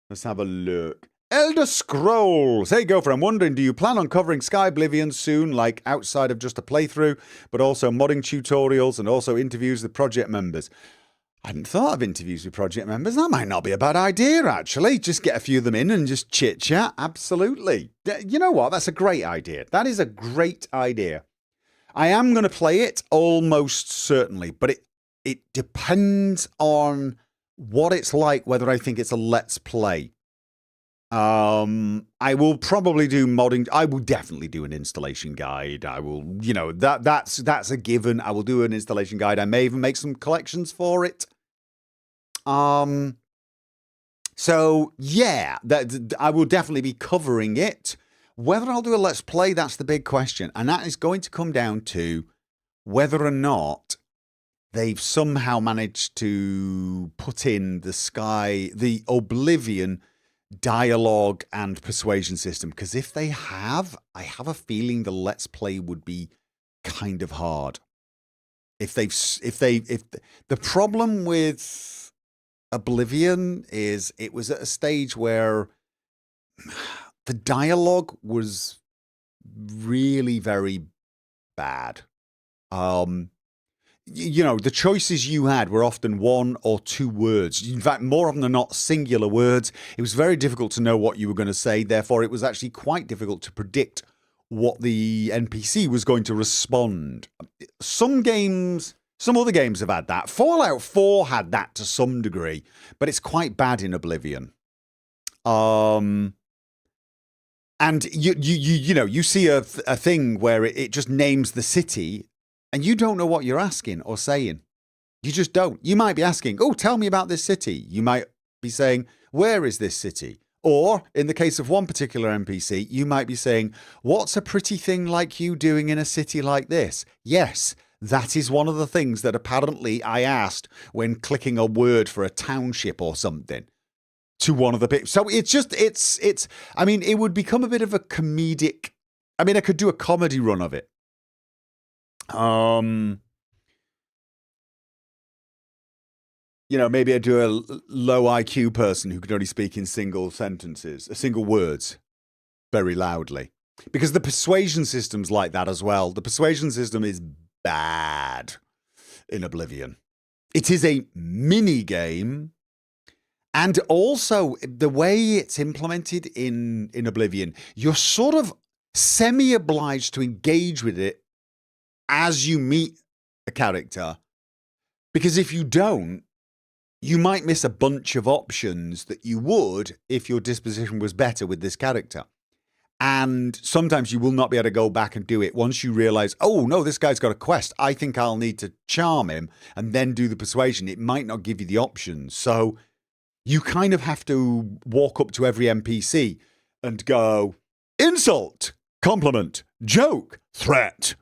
Let's have a look. Elder Scrolls. Hey, Gopher, I'm wondering, do you plan on covering Sky Oblivion soon, like outside of just a playthrough, but also modding tutorials and also interviews with project members? I hadn't thought of interviews with project members. That might not be a bad idea, actually. Just get a few of them in and just chit-chat. Absolutely. You know what? That's a great idea. That is a great idea. I am going to play it almost certainly, but it depends on what it's like, whether I think it's a let's play. I will probably do modding. I will definitely do an installation guide. I will, that's a given. I will do an installation guide. I may even make some collections for it. So yeah, I will definitely be covering it. Whether I'll do a let's play, that's the big question. And that is going to come down to whether or not they've somehow managed to put in the Oblivion dialogue and persuasion system. Because if they have, I have a feeling the let's play would be kind of hard. If the problem with Oblivion is it was at a stage where the dialogue was really very bad. the choices you had were often one or two words. In fact, more often than not, singular words. It was very difficult to know what you were going to say. Therefore, it was actually quite difficult to predict what the NPC was going to respond. Some other games have had that. Fallout 4 had that to some degree, but it's quite bad in Oblivion. And you see a thing where it just names the city, and you don't know what you're asking or saying. You just don't. You might be asking, "Oh, tell me about this city." You might be saying, "Where is this city?" Or, in the case of one particular NPC, you might be saying, "What's a pretty thing like you doing in a city like this?" Yes, that is one of the things that apparently I asked when clicking a word for a township or something to one of the people. So it would become a bit of a comedic. I mean, I could do a comedy run of it. Maybe I'd do a low IQ person who could only speak in single words very loudly. Because the persuasion system's like that as well. The persuasion system is bad in Oblivion. It is a mini game. And also, the way it's implemented in Oblivion, you're sort of semi-obliged to engage with it as you meet a character. Because if you don't, you might miss a bunch of options that you would if your disposition was better with this character. And sometimes you will not be able to go back and do it once you realize, oh, no, this guy's got a quest. I think I'll need to charm him and then do the persuasion. It might not give you the options. So you kind of have to walk up to every NPC and go, insult, compliment, joke, threat.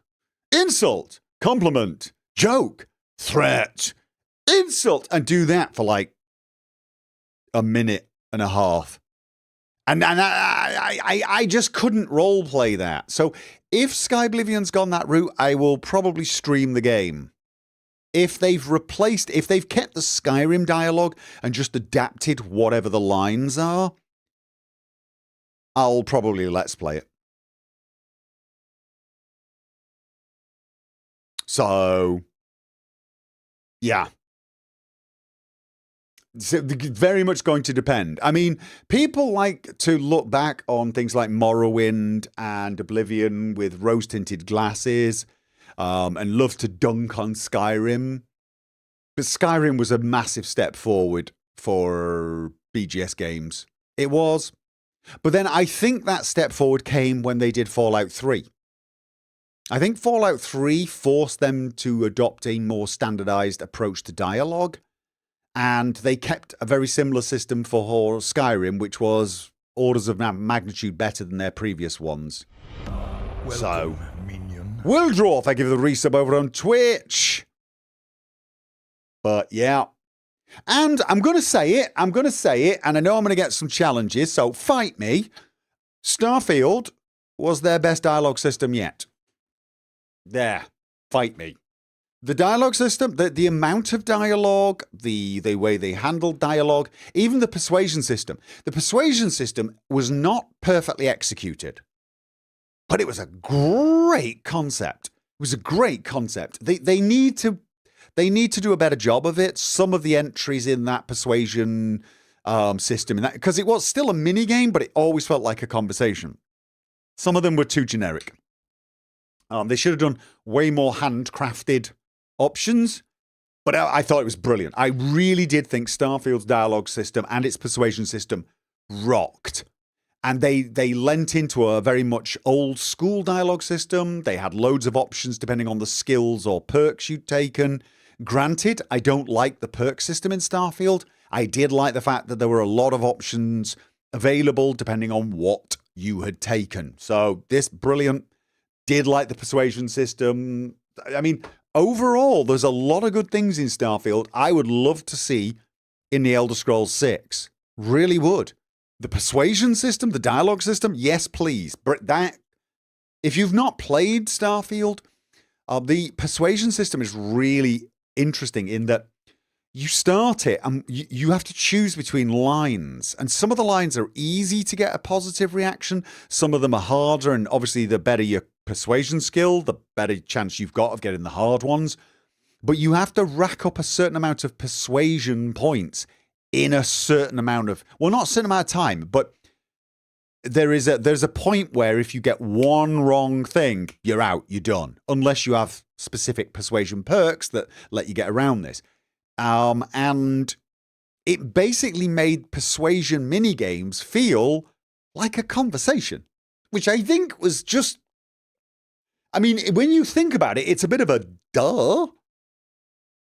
Insult, compliment, joke, threat, insult, and do that for like a minute and a half. And I just couldn't role play that. So if Skyblivion's gone that route, I will probably stream the game. If they've kept the Skyrim dialogue and just adapted whatever the lines are, I'll probably let's play it. So, yeah. So very much going to depend. I mean, people like to look back on things like Morrowind and Oblivion with rose-tinted glasses, and love to dunk on Skyrim. But Skyrim was a massive step forward for BGS games. It was. But then I think that step forward came when they did Fallout 3. I think Fallout 3 forced them to adopt a more standardized approach to dialogue. And they kept a very similar system for Skyrim, which was orders of magnitude better than their previous ones. Welcome, minion. Wildroth, I give the resub over on Twitch. But yeah. And I'm going to say it, and I know I'm going to get some challenges, so fight me. Starfield was their best dialogue system yet. There, fight me. The dialogue system, the amount of dialogue, the way they handled dialogue, even the persuasion system. The persuasion system was not perfectly executed, but it was a great concept. It was a great concept. They need to do a better job of it. Some of the entries in that persuasion system, because it was still a mini game, but it always felt like a conversation. Some of them were too generic. They should have done way more handcrafted options, but I thought it was brilliant. I really did think Starfield's dialogue system and its persuasion system rocked. And they lent into a very much old school dialogue system. They had loads of options depending on the skills or perks you'd taken. Granted, I don't like the perk system in Starfield. I did like the fact that there were a lot of options available depending on what you had taken. So this brilliant. Did like the persuasion system. I mean, overall, there's a lot of good things in Starfield I would love to see in the Elder Scrolls 6. Really would. The persuasion system, the dialogue system, yes, please. But that, if you've not played Starfield, the persuasion system is really interesting in that you start it and you have to choose between lines. And some of the lines are easy to get a positive reaction. Some of them are harder. And obviously, the better your persuasion skill, the better chance you've got of getting the hard ones. but you have to rack up a certain amount of persuasion points in a certain amount of, well, not a certain amount of time, but there's a point where if you get one wrong thing, you're out, you're done, unless you have specific persuasion perks that let you get around this. And it basically made persuasion minigames feel like a conversation, which I think was just, I mean, when you think about it, it's a bit of a duh.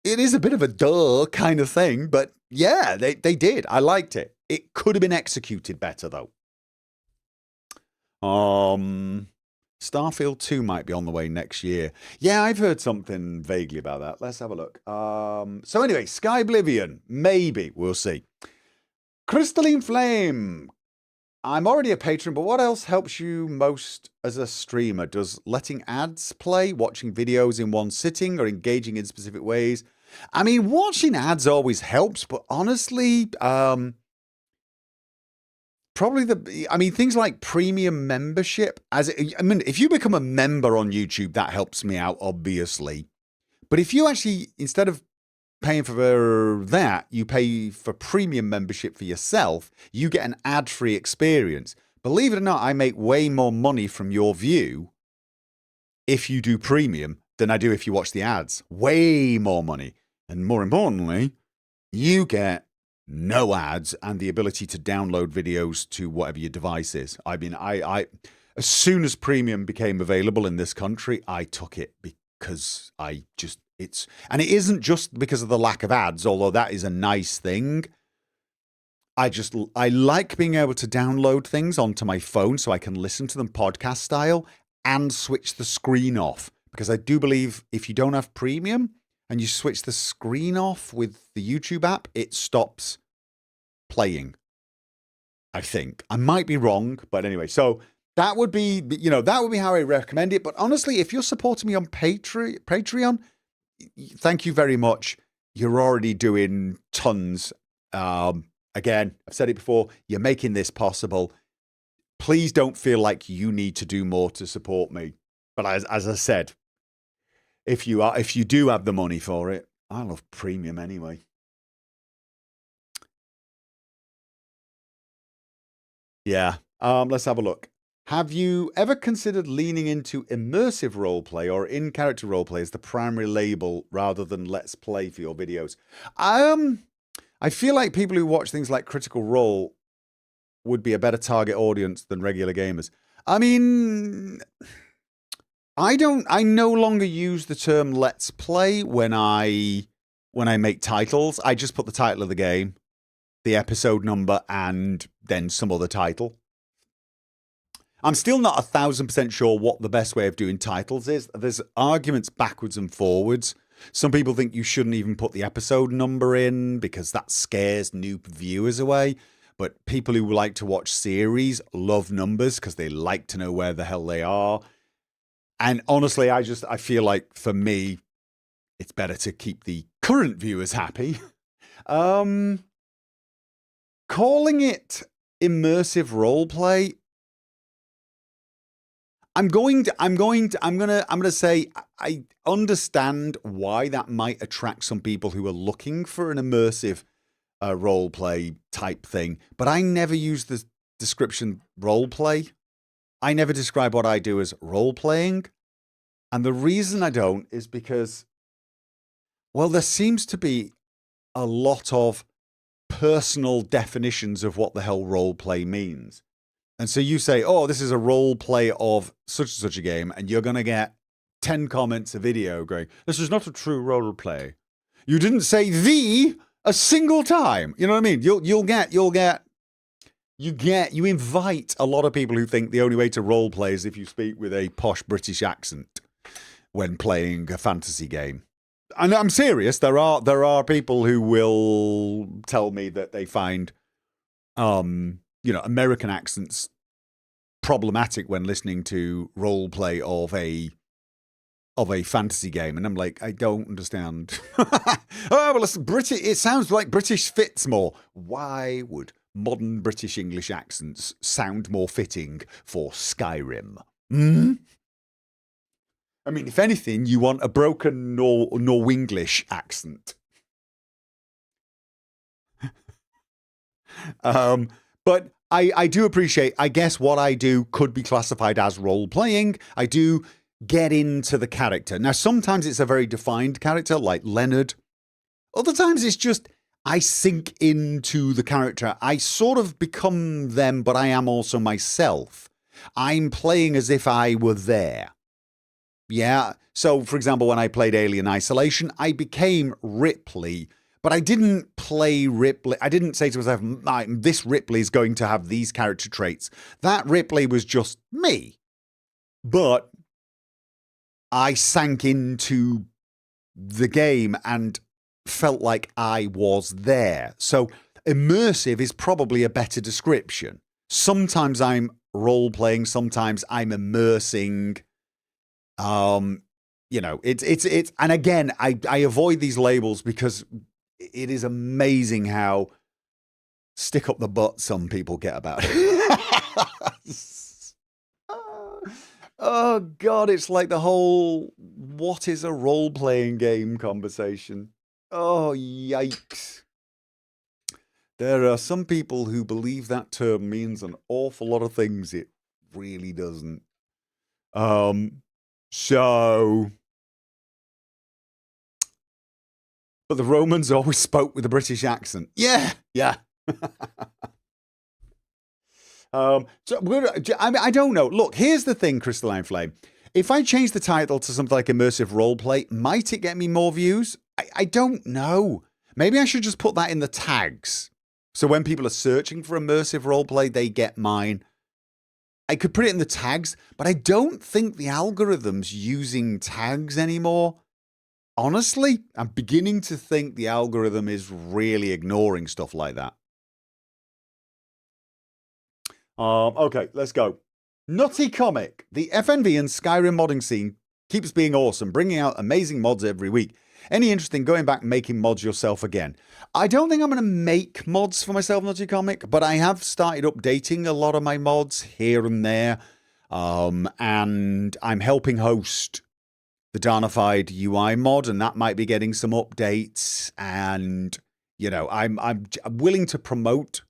It is a bit of a duh kind of thing, but yeah, they did. I liked it. It could have been executed better, though. Starfield 2 might be on the way next year. Yeah, I've heard something vaguely about that. Let's have a look. So anyway, Skyblivion, maybe. We'll see. Crystalline Flame. I'm already a patron, but what else helps you most as a streamer? Does letting ads play, watching videos in one sitting, or engaging in specific ways? I mean, watching ads always helps, but honestly, probably things like premium membership. If you become a member on YouTube, that helps me out, obviously. But if you actually, instead of paying for that, you pay for premium membership for yourself, you get an ad-free experience. Believe it or not, I make way more money from your view if you do premium than I do if you watch the ads. Way more money. And more importantly, you get no ads and the ability to download videos to whatever your device is. I mean, I as soon as premium became available in this country, I took it because it isn't just because of the lack of ads, although that is a nice thing. I like being able to download things onto my phone so I can listen to them podcast style and switch the screen off, because I do believe if you don't have premium and you switch the screen off with the YouTube app, it stops playing. I think. I might be wrong, but anyway, so that would be how I recommend it. But honestly, if you're supporting me on Patreon, thank you very much. You're already doing tons. Again, I've said it before, you're making this possible. Please don't feel like you need to do more to support me. But as I said, if you do have the money for it, I love premium anyway. Yeah. Let's have a look. Have you ever considered leaning into immersive roleplay or in-character roleplay as the primary label rather than let's play for your videos? I feel like people who watch things like Critical Role would be a better target audience than regular gamers. I mean, I no longer use the term let's play when I make titles. I just put the title of the game, the episode number, and then some other title. I'm still not 1,000% sure what the best way of doing titles is. There's arguments backwards and forwards. Some people think you shouldn't even put the episode number in because that scares new viewers away. But people who like to watch series love numbers because they like to know where the hell they are. And honestly, I feel like for me, it's better to keep the current viewers happy. Calling it immersive roleplay, I'm going to say I understand why that might attract some people who are looking for an immersive roleplay type thing, but I never use the description roleplay. I never describe what I do as role-playing. And the reason I don't is because, well, there seems to be a lot of personal definitions of what the hell role-play means. And so you say, oh, this is a role-play of such and such a game, and you're going to get 10 comments a video going, this is not a true role-play. You didn't say the a single time. You know what I mean? You invite a lot of people who think the only way to role play is if you speak with a posh British accent when playing a fantasy game. And I'm serious. There are people who will tell me that they find, American accents problematic when listening to role play of a fantasy game, and I'm like, I don't understand. Oh, well, it's British. It sounds like British fits more. Why would modern British English accents sound more fitting for Skyrim? I mean, if anything, you want a broken Norwenglish accent. But I do appreciate, I guess what I do could be classified as role playing. I do get into the character. Now, sometimes it's a very defined character like Leonard. Other times it's just I sink into the character. I sort of become them, but I am also myself. I'm playing as if I were there. Yeah. So, for example, when I played Alien Isolation, I became Ripley, but I didn't play Ripley. I didn't say to myself, this Ripley is going to have these character traits. That Ripley was just me. But I sank into the game and felt like I was there. So immersive is probably a better description. Sometimes I'm role playing, sometimes I'm immersing. It's and again, I avoid these labels because it is amazing how stick up the butt some people get about it. Oh God, it's like the whole what is a role-playing game conversation. Oh, yikes. There are some people who believe that term means an awful lot of things it really doesn't. But the Romans always spoke with a British accent. Yeah. I don't know. Look, here's the thing, Crystalline Flame. If I change the title to something like immersive roleplay, might it get me more views? I don't know. Maybe I should just put that in the tags. So when people are searching for immersive roleplay, they get mine. I could put it in the tags, but I don't think the algorithm's using tags anymore. Honestly, I'm beginning to think the algorithm is really ignoring stuff like that. Okay, let's go. Nutty Comic. The FNV and Skyrim modding scene keeps being awesome, bringing out amazing mods every week. Any interest in going back and making mods yourself again? I don't think I'm going to make mods for myself, Nutty Comic, but I have started updating a lot of my mods here and there. And I'm helping host the Darnified UI mod, and that might be getting some updates. And, I'm willing to promote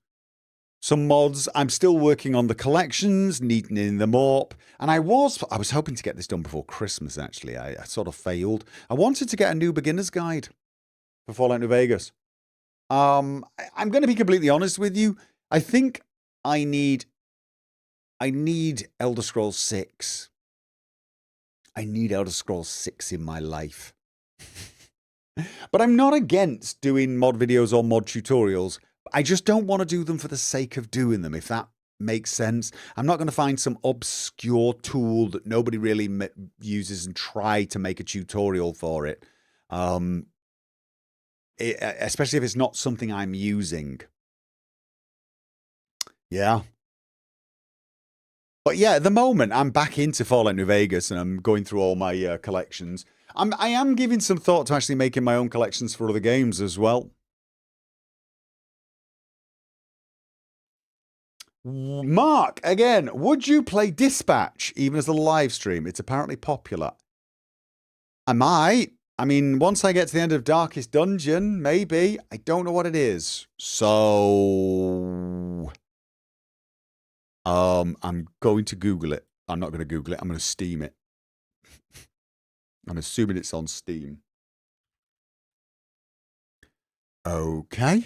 some mods. I'm still working on the collections, neatening them up. And I was hoping to get this done before Christmas, actually. I sort of failed. I wanted to get a new beginner's guide for Fallout New Vegas. I'm going to be completely honest with you. I think I need Elder Scrolls 6. I need Elder Scrolls 6 in my life. But I'm not against doing mod videos or mod tutorials. I just don't want to do them for the sake of doing them, if that makes sense. I'm not going to find some obscure tool that nobody really uses and try to make a tutorial for it. Especially if it's not something I'm using. Yeah. But yeah, at the moment, I'm back into Fallout New Vegas and I'm going through all my collections. I am giving some thought to actually making my own collections for other games as well. Mark, again, would you play Dispatch even as a live stream? It's apparently popular. I might. I mean, once I get to the end of Darkest Dungeon, maybe. I don't know what it is. So, I'm going to Google it. I'm not going to Google it. I'm going to Steam it. I'm assuming it's on Steam. Okay.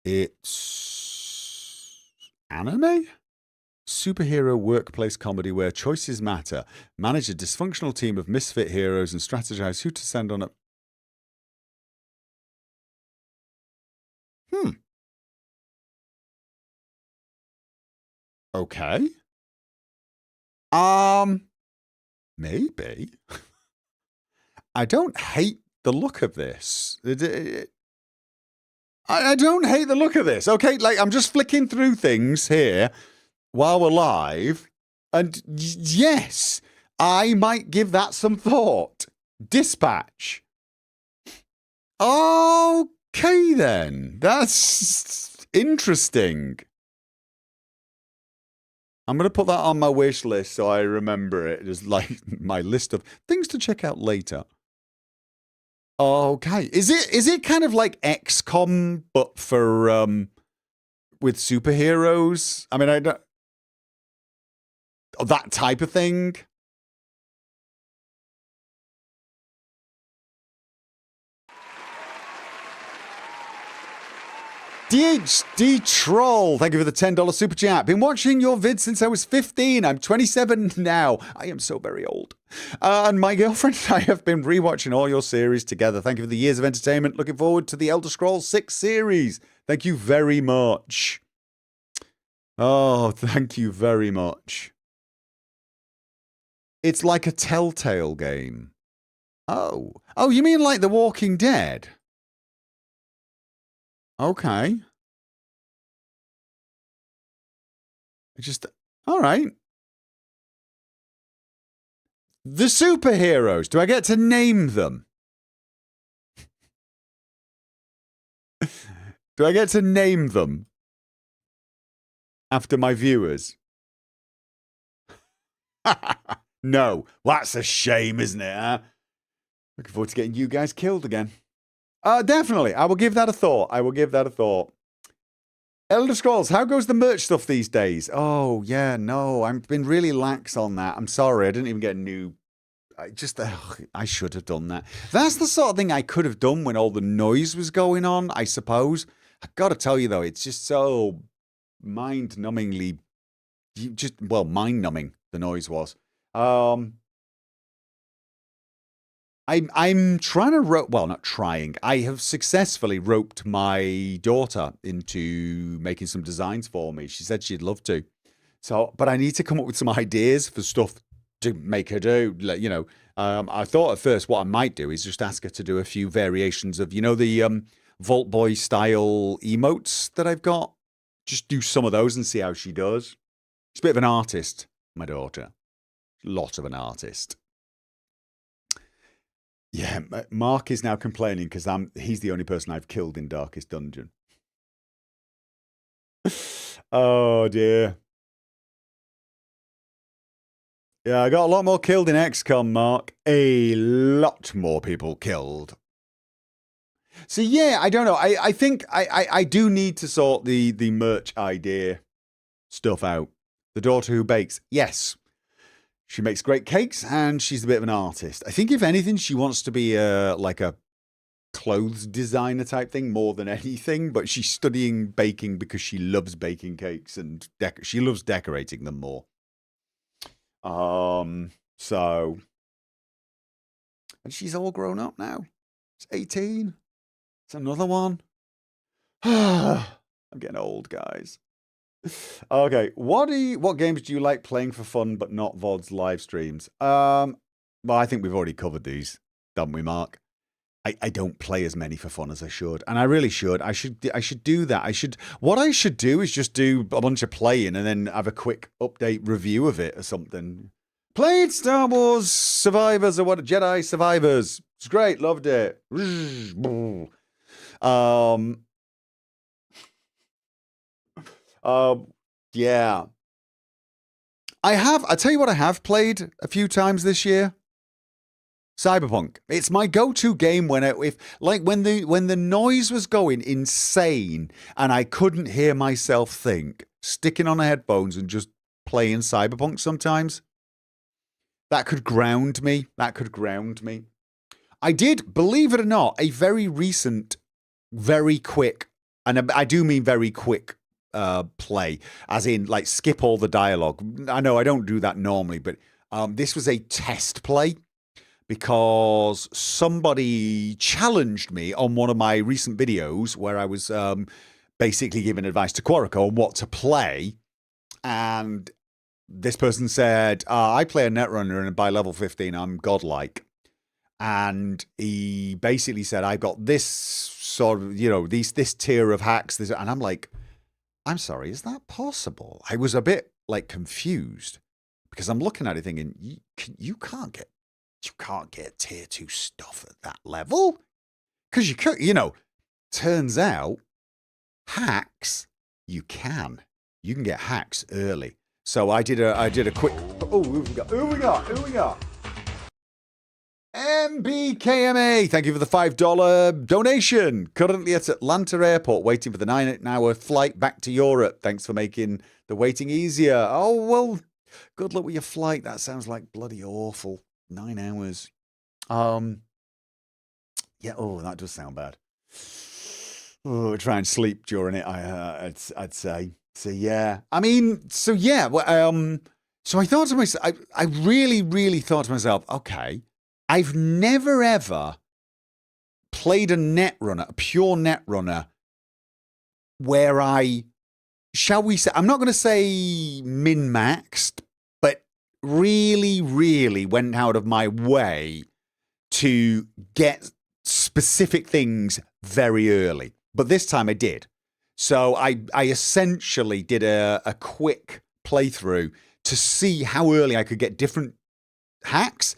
It's anime? Superhero workplace comedy where choices matter. Manage a dysfunctional team of misfit heroes and strategize who to send on a... Okay. Maybe. I don't hate the look of this. I don't hate the look of this. Okay, like I'm just flicking through things here while we're live. And yes, I might give that some thought. Dispatch. Okay, then. That's interesting. I'm going to put that on my wish list so I remember it. It's like my list of things to check out later. Okay. Is it kind of like XCOM but for with superheroes? I mean, I don't that type of thing. DHD Troll, thank you for the $10 super chat. Been watching your vids since I was 15. I'm 27 now. I am so very old. And my girlfriend and I have been rewatching all your series together. Thank you for the years of entertainment. Looking forward to the Elder Scrolls 6 series. Thank you very much. Oh, thank you very much. It's like a Telltale game. Oh, you mean like The Walking Dead? Okay. All right. The superheroes. Do I get to name them? Do I get to name them after my viewers? No. That's a shame, isn't it? Huh? Looking forward to getting you guys killed again. Definitely. I will give that a thought. Elder Scrolls, how goes the merch stuff these days? Oh, yeah, no. I've been really lax on that. I'm sorry. I didn't even get a new... I should have done that. That's the sort of thing I could have done when all the noise was going on, I suppose. I've got to tell you, though, it's just so mind-numbingly... mind-numbing, the noise was. I'm trying to not trying. I have successfully roped my daughter into making some designs for me. She said she'd love to. So, but I need to come up with some ideas for stuff to make her do. You know, I thought at first what I might do is just ask her to do a few variations of, you know, the Vault Boy style emotes that I've got. Just do some of those and see how she does. She's a bit of an artist, my daughter. A lot of an artist. Yeah, Mark is now complaining because he's the only person I've killed in Darkest Dungeon. Oh dear. Yeah, I got a lot more killed in XCOM, Mark. A lot more people killed. So yeah, I don't know. I think I do need to sort the merch idea stuff out. The daughter who bakes. Yes. She makes great cakes, and she's a bit of an artist. I think, if anything, she wants to be like a clothes designer type thing more than anything. But she's studying baking because she loves baking cakes, and she loves decorating them more. So, and she's all grown up now. It's 18. It's another one. I'm getting old, guys. Okay, what games do you like playing for fun but not VODs live streams? Well, I think we've already covered these, haven't we, Mark? I don't play as many for fun as I should, and I really should. I should do that. What I should do is just do a bunch of playing and then have a quick update review of it or something. Played Star Wars Survivors or what? Jedi Survivors. It's great, loved it. Yeah. I tell you what I have played a few times this year. Cyberpunk. It's my go-to game when the noise was going insane and I couldn't hear myself think, sticking on the headphones and just playing Cyberpunk sometimes. That could ground me. I did, believe it or not, a very recent, very quick, and I do mean very quick, play, as in like skip all the dialogue. I know I don't do that normally, but this was a test play because somebody challenged me on one of my recent videos where I was basically giving advice to Quorico on what to play, and this person said, I play a Netrunner and by level 15 I'm godlike. And he basically said, I've got this sort of, this tier of hacks. And I'm like, I'm sorry, is that possible? I was a bit like confused because I'm looking at it thinking, you can't get tier 2 stuff at that level. Because you could, turns out hacks, you can get hacks early. So I did a quick. Oh, who we got? Who we got? Who we got? MBKMA, thank you for the $5 donation. Currently at Atlanta Airport, waiting for the 9-hour flight back to Europe. Thanks for making the waiting easier. Oh, well, good luck with your flight. That sounds like bloody awful. 9 hours. Yeah, oh, that does sound bad. Oh, try and sleep during it, I'd say. So, yeah. I mean, so, yeah. So I thought to myself, I really, really thought to myself, okay, I've never ever played a netrunner, a pure netrunner, where shall we say, I'm not going to say min-maxed, but really, really went out of my way to get specific things very early. But this time I did. So I essentially did a quick playthrough to see how early I could get different hacks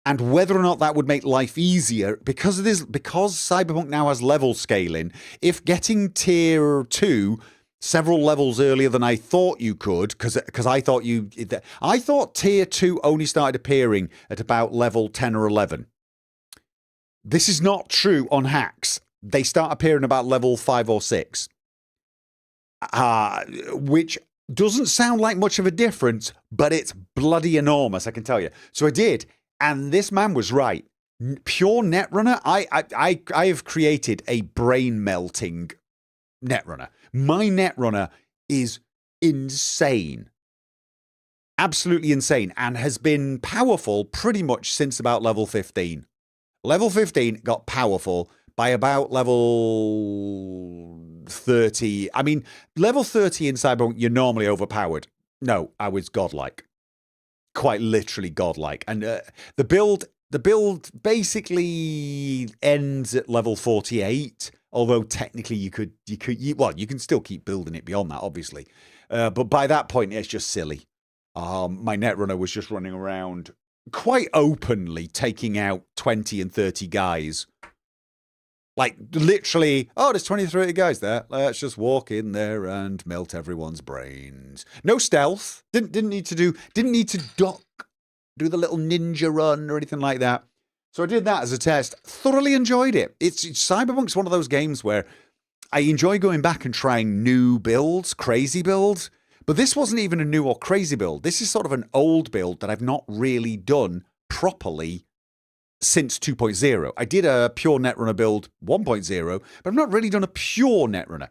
and whether or not that would make life easier because Cyberpunk now has level scaling. If getting tier 2 several levels earlier than I thought you could, because I thought tier 2 only started appearing at about level 10 or 11. This is not true on hacks. They start appearing about level 5 or 6, which doesn't sound like much of a difference, but it's bloody enormous, I can tell you. So I did. And this man was right. Pure Netrunner, I have created a brain-melting Netrunner. My Netrunner is insane. Absolutely insane. And has been powerful pretty much since about level 15. Level 15 got powerful by about level 30. I mean, level 30 in Cyberpunk, you're normally overpowered. No, I was godlike. Quite literally godlike, and the build basically ends at level 48. Although technically you can still keep building it beyond that, obviously, but by that point it's just silly. My Netrunner was just running around quite openly, taking out 20 and 30 guys. Like literally, there's 20 or 30 guys there. Let's just walk in there and melt everyone's brains. No stealth. Didn't need to duck, do the little ninja run or anything like that. So I did that as a test. Thoroughly enjoyed it. Cyberpunk's one of those games where I enjoy going back and trying new builds, crazy builds. But this wasn't even a new or crazy build. This is sort of an old build that I've not really done properly since 2.0. I did a pure Netrunner build 1.0, but I've not really done a pure Netrunner.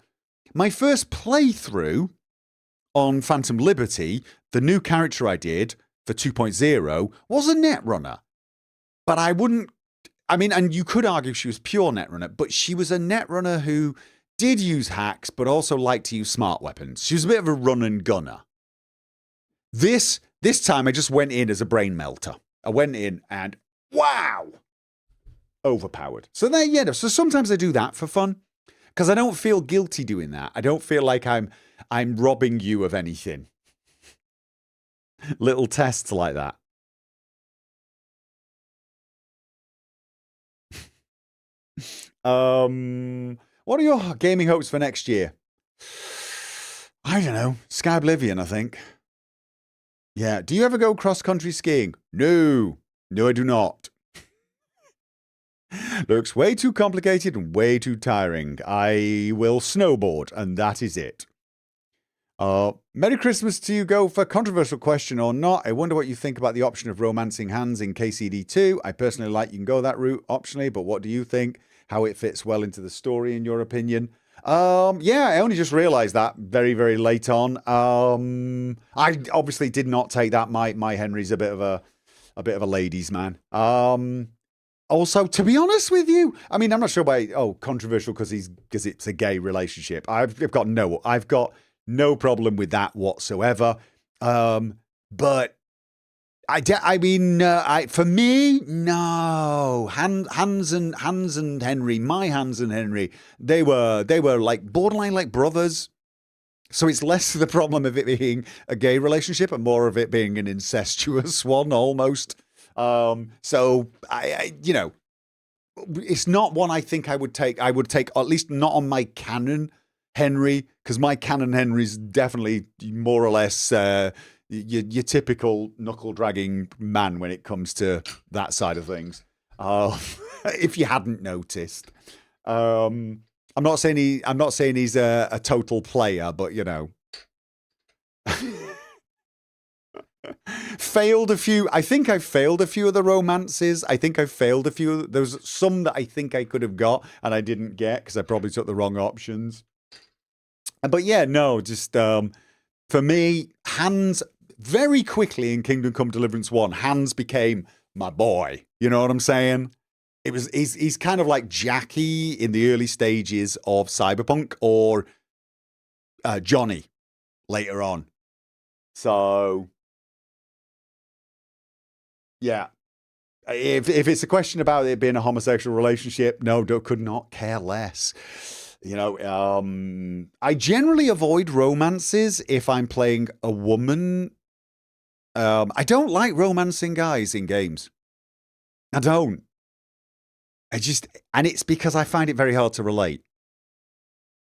My first playthrough on Phantom Liberty, the new character I did for 2.0, was a Netrunner. But and you could argue she was pure Netrunner, but she was a Netrunner who did use hacks, but also liked to use smart weapons. She was a bit of a run and gunner. This time I just went in as a brain melter. I went in and wow! Overpowered. So so sometimes I do that for fun because I don't feel guilty doing that. I don't feel like I'm robbing you of anything. Little tests like that. What are your gaming hopes for next year? I don't know. Sky Oblivion, I think. Yeah. Do you ever go cross-country skiing? No. No, I do not. Looks way too complicated and way too tiring. I will snowboard, and that is it. Merry Christmas to you, Gopher. Controversial question or not, I wonder what you think about the option of romancing hands in KCD2. I personally like you can go that route optionally, but what do you think? How it fits well into the story, in your opinion? Yeah, I only just realised that very, very late on. I obviously did not take that. My Henry's a bit of a ladies' man. Also, to be honest with you, I mean, I'm not sure why. Controversial because it's a gay relationship. I've got no problem with that whatsoever. But for me, no. Hans and Henry, my Hans and Henry, they were like borderline like brothers. So it's less the problem of it being a gay relationship and more of it being an incestuous one almost. So it's not one I think I would take. I would take, at least not on my canon Henry, because my canon Henry's definitely more or less your typical knuckle dragging man when it comes to that side of things. If you hadn't noticed, I'm not saying he's a total player, but you know. Failed a few. I think I failed a few of the romances. I think I failed a few. There's some that I think I could have got and I didn't get because I probably took the wrong options. But yeah, no, just for me, Hans very quickly in Kingdom Come Deliverance 1, Hans became my boy. You know what I'm saying? He's kind of like Jackie in the early stages of Cyberpunk or Johnny later on. So yeah. If it's a question about it being a homosexual relationship, no, could not care less. You know, I generally avoid romances if I'm playing a woman. I don't like romancing guys in games. I don't. And it's because I find it very hard to relate.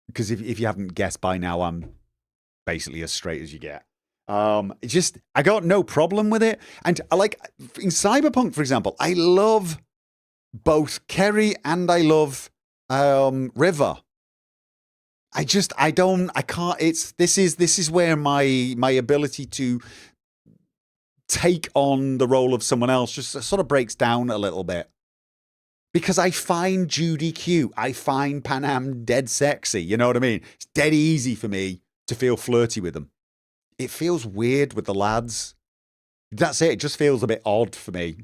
Because if you haven't guessed by now, I'm basically as straight as you get. I got no problem with it. And I like in Cyberpunk, for example, I love both Kerry and I love River. I can't. This is where my ability to take on the role of someone else just sort of breaks down a little bit. Because I find Judy cute. I find Panam dead sexy. You know what I mean? It's dead easy for me to feel flirty with them. It feels weird with the lads. That's it. It just feels a bit odd for me.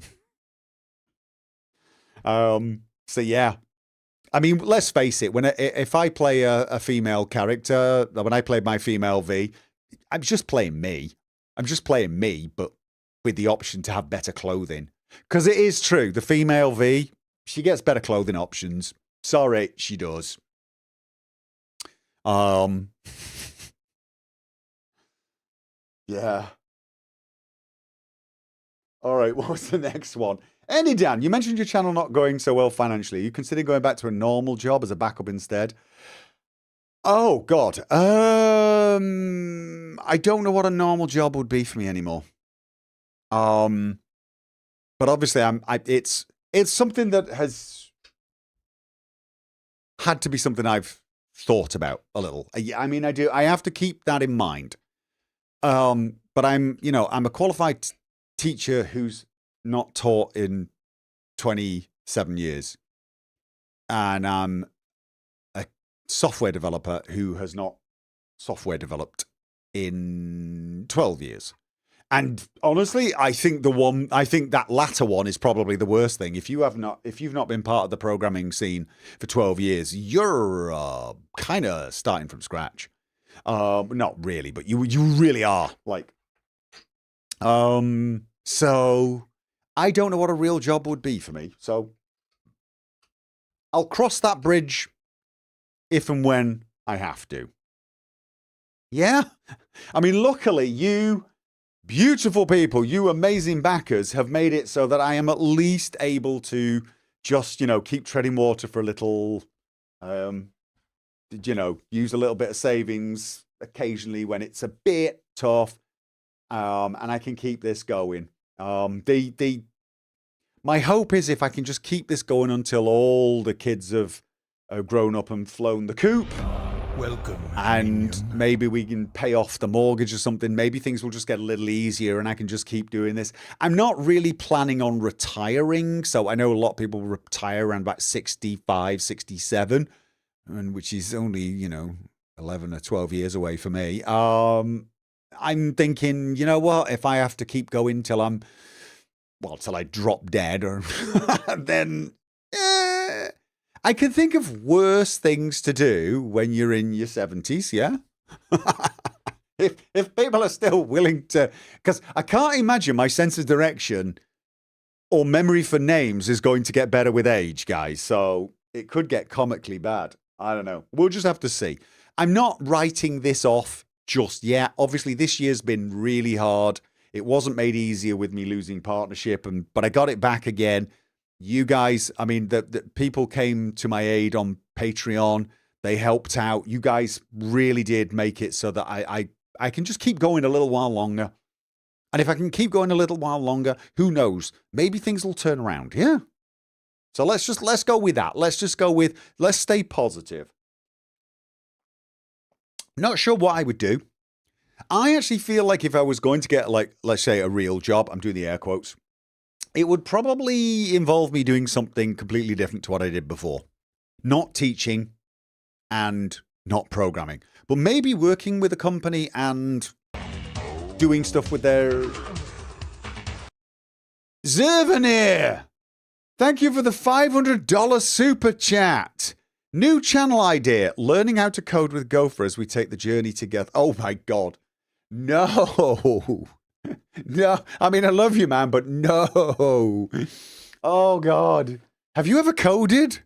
So yeah. I mean, let's face it. If I play a female character, when I played my female V, I'm just playing me. I'm just playing me, but with the option to have better clothing. Because it is true. The female V, she gets better clothing options. Sorry, she does. Yeah. All right, what was the next one? Andy Dan, you mentioned your channel not going so well financially. You consider going back to a normal job as a backup instead? Oh God. I don't know what a normal job would be for me anymore. But obviously it's something that has had to be something I've thought about a little. I mean, I have to keep that in mind. But I'm a qualified teacher who's not taught in 27 years. And I'm a software developer who has not software developed in 12 years. And honestly, I think that latter one is probably the worst thing. If you've not been part of the programming scene for 12 years, you're kind of starting from scratch. Not really, but you really are. Like, so I don't know what a real job would be for me. So I'll cross that bridge if and when I have to. Yeah. I mean, luckily you beautiful people, you amazing backers have made it so that I am at least able to just, keep treading water for a little, use a little bit of savings occasionally when it's a bit tough. And I can keep this going. My hope is if I can just keep this going until all the kids have grown up and flown the coop. Welcome. And minion. maybe we can pay off the mortgage or something. Maybe things will just get a little easier and I can just keep doing this. I'm not really planning on retiring. So I know a lot of people retire around about 65, 67, and which is only, 11 or 12 years away for me. I'm thinking, you know what, if I have to keep going till I drop dead or then I can think of worse things to do when you're in your 70s, yeah? If people are still willing to, because I can't imagine my sense of direction or memory for names is going to get better with age, guys. So it could get comically bad. I don't know. We'll just have to see. I'm not writing this off just yet. Obviously, this year's been really hard. It wasn't made easier with me losing partnership, but I got it back again. You guys, I mean, the people came to my aid on Patreon. They helped out. You guys really did make it so that I can just keep going a little while longer. And if I can keep going a little while longer, who knows? Maybe things will turn around. Yeah. So let's go with that. Let's stay positive. Not sure what I would do. I actually feel like if I was going to get, like, let's say a real job, I'm doing the air quotes, it would probably involve me doing something completely different to what I did before. Not teaching and not programming, but maybe working with a company and doing stuff with their... Zervanir! Thank you for the $500 super chat. New channel idea, learning how to code with Gopher as we take the journey together. Oh my God. No. No. I mean, I love you, man, but no. Oh God. Have you ever coded?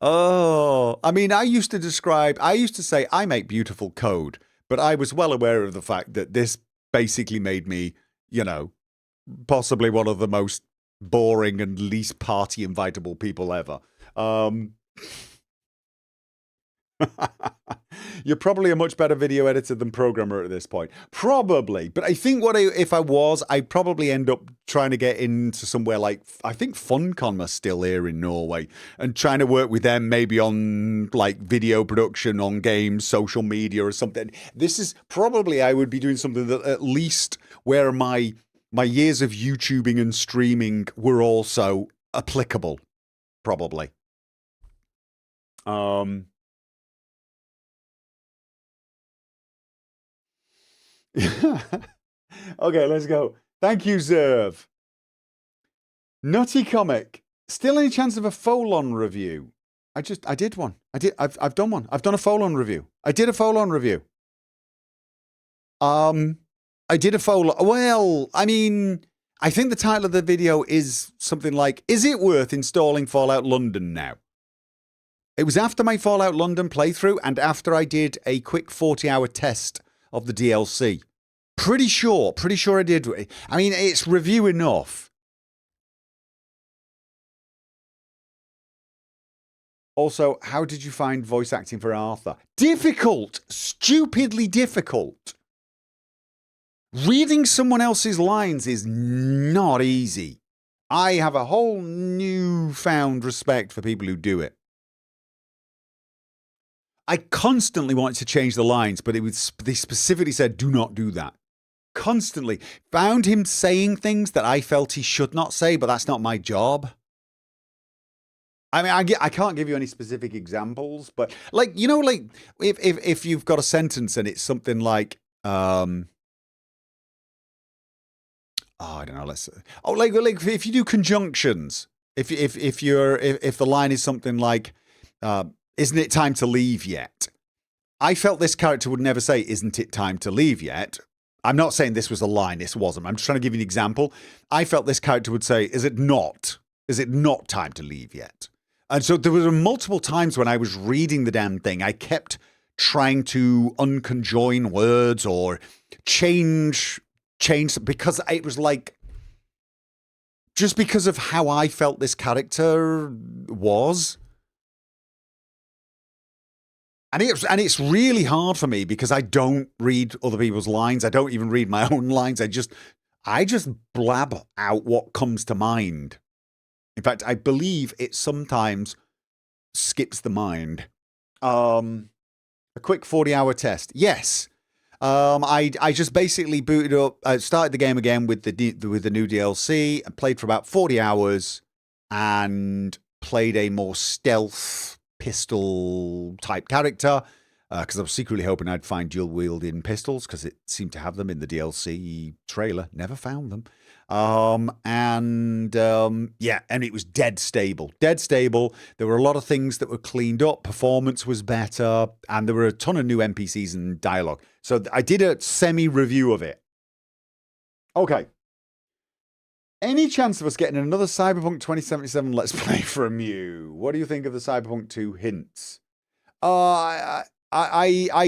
Oh, I mean, I used to say I make beautiful code, but I was well aware of the fact that this basically made me, possibly one of the most boring and least party invitable people ever. You're probably a much better video editor than programmer at this point. Probably. But I think if I was, I'd probably end up trying to get into somewhere like, I think FunCon are still here in Norway, and trying to work with them maybe on like video production on games, social media or something. This is probably, I would be doing something that at least where my years of YouTubing and streaming were also applicable. Probably. Okay, let's go. Thank you, Zerv. Nutty Comic. Still any chance of a Folon review? I did one. I've done one. I've done a Folon review. I did a Folon review. I did a Folon. Well, I mean, I think the title of the video is something like, is it worth installing Fallout London now? It was after my Fallout London playthrough and after I did a quick 40-hour test of the DLC. Pretty sure I did. I mean, it's review enough. Also, how did you find voice acting for Arthur? Difficult. Stupidly difficult. Reading someone else's lines is not easy. I have a whole newfound respect for people who do it. I constantly wanted to change the lines, but they specifically said, do not do that. Constantly. Found him saying things that I felt he should not say, but that's not my job. I mean, I can't give you any specific examples, but like, if you've got a sentence and it's something like, I don't know, like if you do conjunctions, if the line is something like, isn't it time to leave yet? I felt this character would never say, isn't it time to leave yet? I'm not saying this was a line, this wasn't. I'm just trying to give you an example. I felt this character would say, is it not time to leave yet? And so there were multiple times when I was reading the damn thing, I kept trying to unconjoin words or change, because it was like, just because of how I felt this character was. And it's really hard for me because I don't read other people's lines. I don't even read my own lines. I just blab out what comes to mind. In fact, I believe it sometimes skips the mind. A quick 40-hour test. Yes. I just basically booted up, started the game again with the new DLC, and played for about 40 hours and played a more stealth pistol type character because I was secretly hoping I'd find dual wielding pistols because it seemed to have them in the DLC trailer. Never found them. And it was dead stable. There were a lot of things that were cleaned up. Performance was better, and there were a ton of new NPCs and dialogue. So I did a semi-review of it. Okay. Any chance of us getting another Cyberpunk 2077 Let's Play from you? What do you think of the Cyberpunk 2 hints? I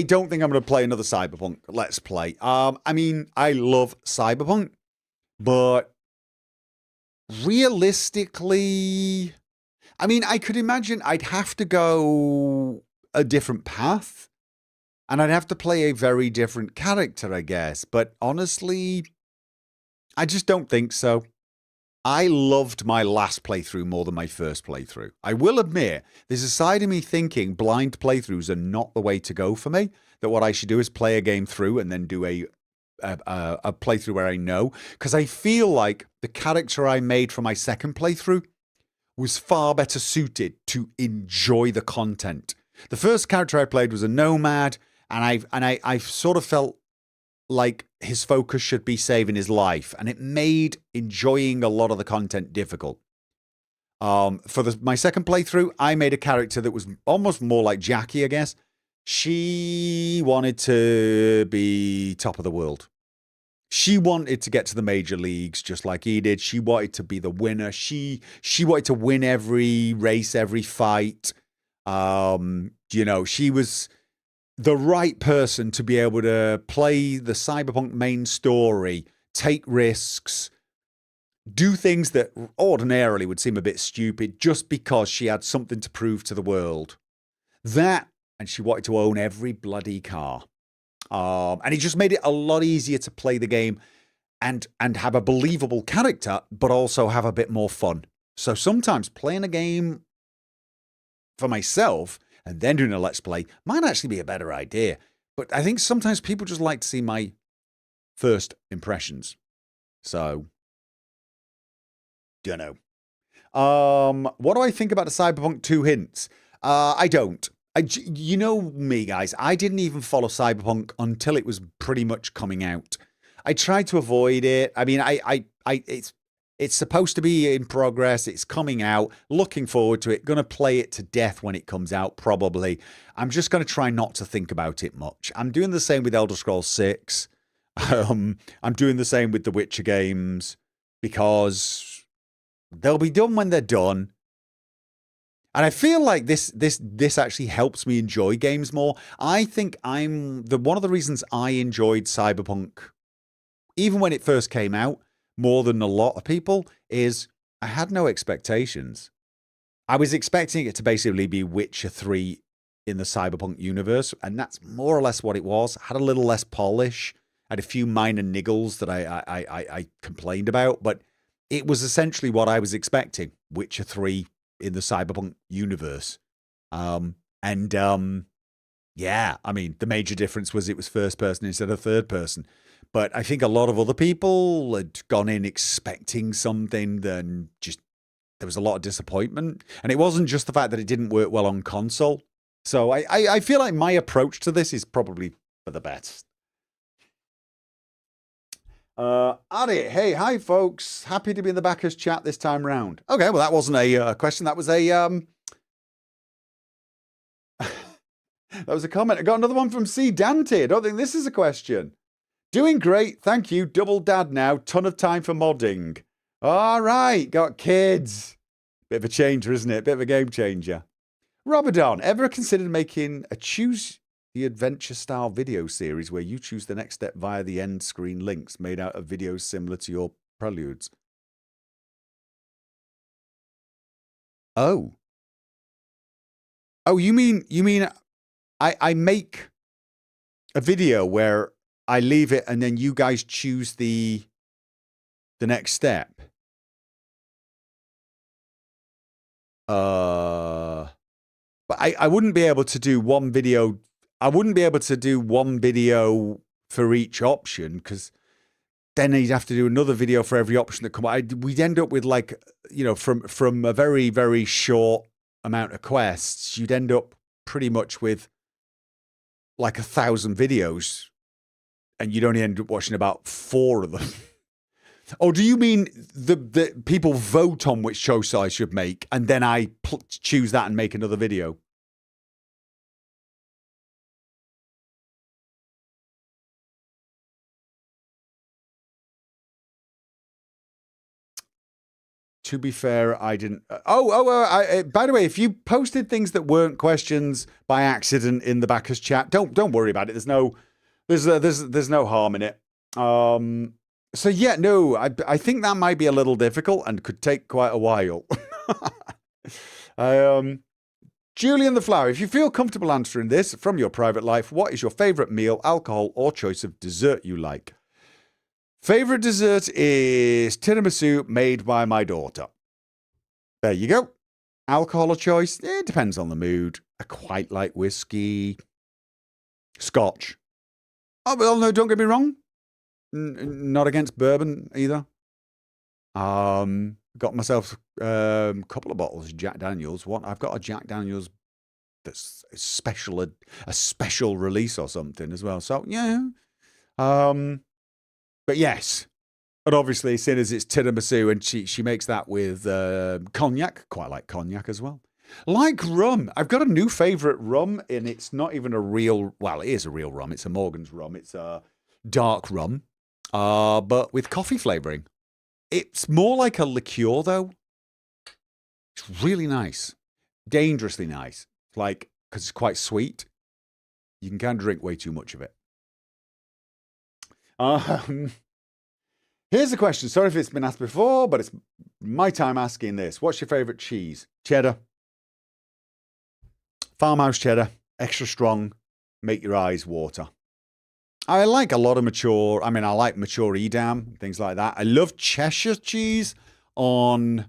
don't think I'm going to play another Cyberpunk Let's Play. I mean, I love Cyberpunk, but realistically, I mean, I could imagine I'd have to go a different path. And I'd have to play a very different character, I guess. But honestly, I just don't think so. I loved my last playthrough more than my first playthrough. I will admit, there's a side of me thinking blind playthroughs are not the way to go for me. That what I should do is play a game through and then do a playthrough where I know. Because I feel like the character I made for my second playthrough was far better suited to enjoy the content. The first character I played was a nomad, and I've sort of felt like his focus should be saving his life, and it made enjoying a lot of the content difficult. For my second playthrough, I made a character that was almost more like Jackie, I guess. She wanted to be top of the world. She wanted to get to the major leagues just like he did. She wanted to be the winner. She wanted to win every race, every fight. She was the right person to be able to play the Cyberpunk main story, take risks, do things that ordinarily would seem a bit stupid just because she had something to prove to the world. That, and she wanted to own every bloody car. And it just made it a lot easier to play the game and have a believable character, but also have a bit more fun. So sometimes playing a game for myself and then doing a Let's Play might actually be a better idea. But I think sometimes people just like to see my first impressions. So, don't know. What do I think about the Cyberpunk 2 hints? I don't. You know me, guys. I didn't even follow Cyberpunk until it was pretty much coming out. I tried to avoid it. I mean, it's supposed to be in progress. It's coming out. Looking forward to it. Going to play it to death when it comes out, probably. I'm just going to try not to think about it much. I'm doing the same with Elder Scrolls 6. I'm doing the same with the Witcher games because they'll be done when they're done. And I feel like this actually helps me enjoy games more. I think one of the reasons I enjoyed Cyberpunk, even when it first came out, more than a lot of people, is I had no expectations. I was expecting it to basically be Witcher 3 in the Cyberpunk universe, and that's more or less what it was. Had a little less polish, had a few minor niggles that I complained about, but it was essentially what I was expecting. Witcher 3 in the Cyberpunk universe. Yeah, I mean, the major difference was it was first person instead of third person. But I think a lot of other people had gone in expecting something, then just there was a lot of disappointment. And it wasn't just the fact that it didn't work well on console. So I feel like my approach to this is probably for the best. Adi, hey, hi folks. Happy to be in the backers chat this time round. Okay, well that wasn't a question. That was a that was a comment. I got another one from C Dante. I don't think this is a question. Doing great, thank you. Double dad now. Ton of time for modding. All right, got kids. Bit of a changer, isn't it? Bit of a game changer. Robadon, ever considered making a choose the adventure style video series where you choose the next step via the end screen links made out of videos similar to your preludes? Oh, you mean I make a video where I leave it and then you guys choose the next step? But I wouldn't be able to do one video. I wouldn't be able to do one video for each option because then you'd have to do another video for every option that come out. We'd end up with like, from a very, very short amount of quests, you'd end up pretty much with like 1,000 videos and you'd only end up watching about 4 of them. Oh, do you mean the people vote on which choice I should make and then I choose that and make another video? To be fair, I didn't. By the way, if you posted things that weren't questions by accident in the backers chat, don't worry about it. There's no harm in it. So yeah, no, I think that might be a little difficult and could take quite a while. Julian the Flower, if you feel comfortable answering this from your private life, what is your favourite meal, alcohol, or choice of dessert you like? Favourite dessert is tiramisu made by my daughter. There you go. Alcohol or choice? It depends on the mood. I quite like whiskey. Scotch. Oh, well, no, don't get me wrong. Not against bourbon either. Got myself a couple of bottles of Jack Daniels. I've got a Jack Daniels that's a special release or something as well. So yeah. But yes. And obviously, seeing as it's tiramisu and she makes that with cognac. Quite like cognac as well. Like rum. I've got a new favourite rum, and it's not even a real... Well, it is a real rum. It's a Morgan's rum. It's a dark rum, but with coffee flavouring. It's more like a liqueur, though. It's really nice. Dangerously nice. Like, because it's quite sweet. You can kind of drink way too much of it. Here's a question. Sorry if it's been asked before, but it's my time asking this. What's your favourite cheese? Cheddar. Farmhouse cheddar. Extra strong. Make your eyes water. I like a lot of mature. I like mature Edam, things like that. I love Cheshire cheese on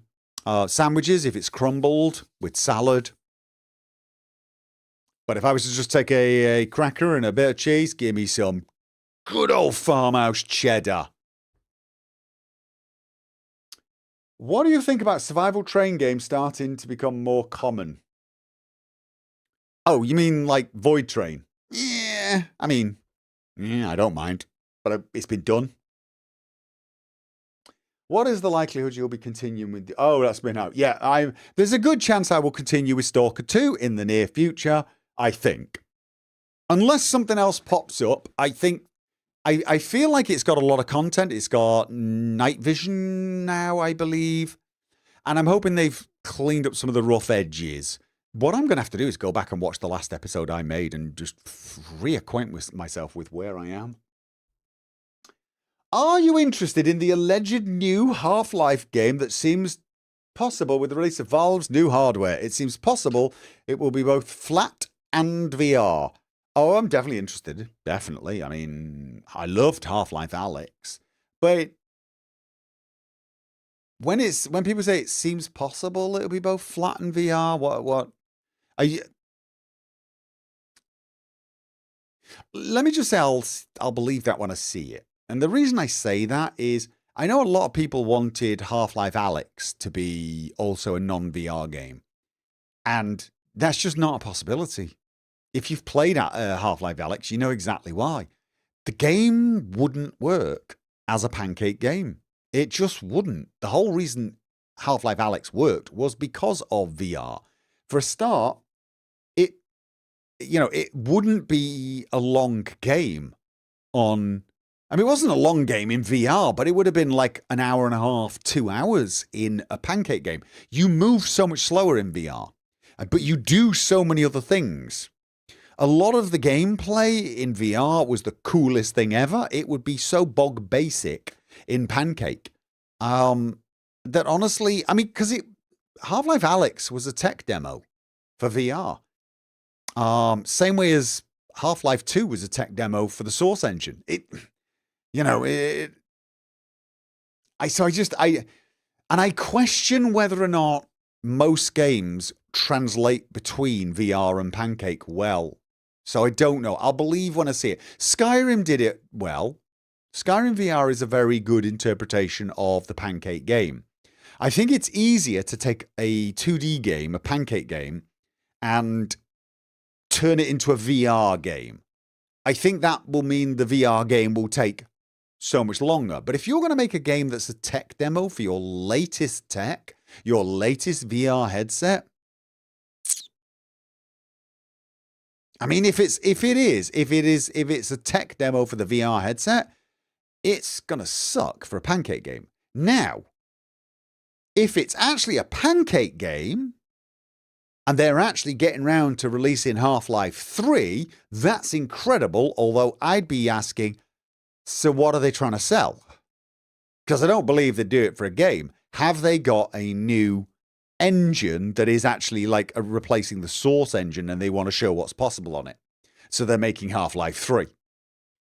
sandwiches if it's crumbled with salad. But if I was to just take a cracker and a bit of cheese, give me some good old farmhouse cheddar. What do you think about survival train games starting to become more common? Oh, you mean like Void Train? Yeah, I don't mind, but it's been done. What is the likelihood you'll be continuing with... Oh, that's been out. Yeah, there's a good chance I will continue with Stalker 2 in the near future, I think. Unless something else pops up, I think... I feel like it's got a lot of content. It's got night vision now, I believe. And I'm hoping they've cleaned up some of the rough edges. What I'm going to have to do is go back and watch the last episode I made and just reacquaint myself with where I am. Are you interested in the alleged new Half-Life game that seems possible with the release of Valve's new hardware? It seems possible it will be both flat and VR. Oh, I'm definitely interested. Definitely. I loved Half-Life Alyx. But when people say it seems possible it'll be both flat and VR, what let me just say I'll believe that when I see it. And the reason I say that is I know a lot of people wanted Half-Life Alyx to be also a non-VR game. And that's just not a possibility. If you've played Half-Life Alyx, you know exactly why. The game wouldn't work as a pancake game. It just wouldn't. The whole reason Half-Life Alyx worked was because of VR. For a start, it wouldn't be a long game on... it wasn't a long game in VR, but it would have been like an hour and a half, 2 hours in a pancake game. You move so much slower in VR, but you do so many other things. A lot of the gameplay in VR was the coolest thing ever. It would be so bog basic in Pancake that honestly, because Half-Life Alyx was a tech demo for VR. Same way as Half-Life 2 was a tech demo for the Source engine. I question whether or not most games translate between VR and Pancake well. So I don't know. I'll believe when I see it. Skyrim did it well. Skyrim VR is a very good interpretation of the Pancake game. I think it's easier to take a 2D game, a Pancake game, and turn it into a VR game. I think that will mean the VR game will take so much longer. But if you're going to make a game that's a tech demo for your latest tech, your latest VR headset, if it's a tech demo for the VR headset, it's going to suck for a Pancake game. Now, if it's actually a Pancake game, and they're actually getting round to releasing Half-Life 3, that's incredible, although I'd be asking, so what are they trying to sell? Because I don't believe they do it for a game. Have they got a new engine that is actually like replacing the Source engine, and they want to show what's possible on it. So they're making Half-Life 3.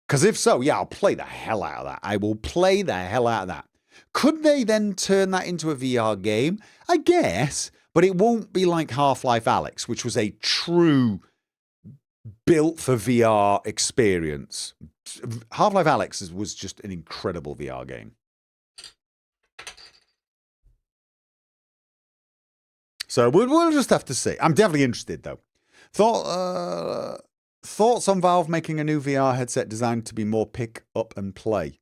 Because if so, yeah, I'll play the hell out of that. I will play the hell out of that. Could they then turn that into a VR game? I guess, but it won't be like Half-Life Alyx, which was a true built for VR experience. Half-Life Alyx was just an incredible VR game. So we'll just have to see. I'm definitely interested, though. Thoughts on Valve making a new VR headset designed to be more pick up and play?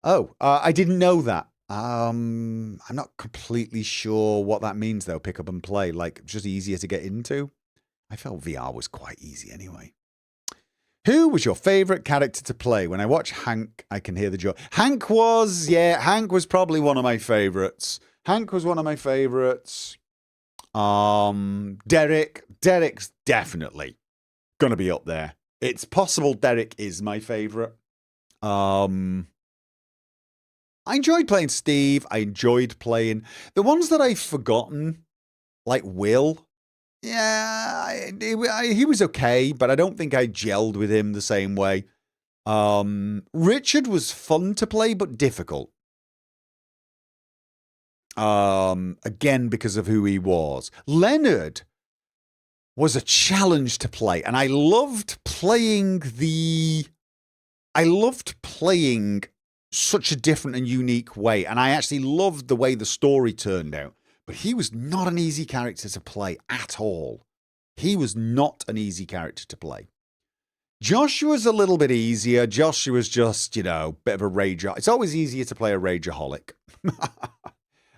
Oh, I didn't know that. I'm not completely sure what that means, though. Pick up and play, like just easier to get into. I felt VR was quite easy anyway. Who was your favorite character to play? When I watch Hank, I can hear the joy. Hank was probably one of my favorites. Derek's definitely gonna be up there. It's possible Derek is my favorite. I enjoyed playing Steve. I enjoyed playing the ones that I've forgotten, like Will. Yeah, he was okay, but I don't think I gelled with him the same way. Richard was fun to play, but difficult. Again, because of who he was. Leonard was a challenge to play, and I loved playing such a different and unique way, and I actually loved the way the story turned out. But he was not an easy character to play at all. He was not an easy character to play. Joshua's a little bit easier. Joshua's just, bit of a rager. It's always easier to play a rageaholic.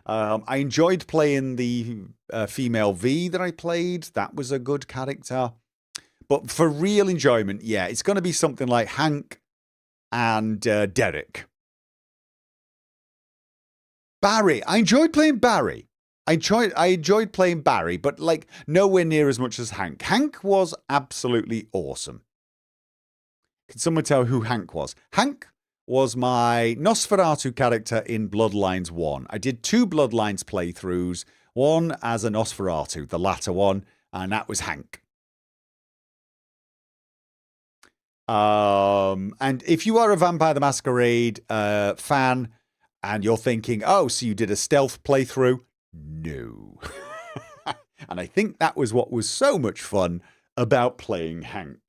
I enjoyed playing the female V that I played. That was a good character. But for real enjoyment, yeah, it's going to be something like Hank and Derek. Barry. I enjoyed playing Barry. I enjoyed playing Barry, but like nowhere near as much as Hank. Hank was absolutely awesome. Can someone tell who Hank was? Hank was my Nosferatu character in Bloodlines 1. I did 2 Bloodlines playthroughs, one as a Nosferatu, the latter one, and that was Hank. And if you are a Vampire the Masquerade fan and you're thinking, oh, so you did a stealth playthrough? No. And I think that was what was so much fun about playing Hank.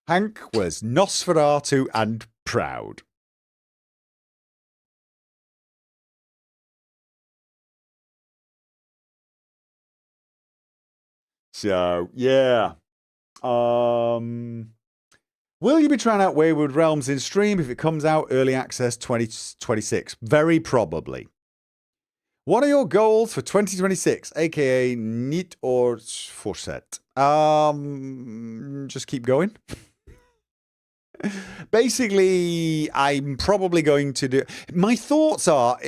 Hank was Nosferatu and proud. So, yeah. Will you be trying out Wayward Realms in stream if it comes out early access 2026? Very probably. What are your goals for 2026, aka NEET or Forset? Just keep going. Basically, I'm probably going to do. My thoughts are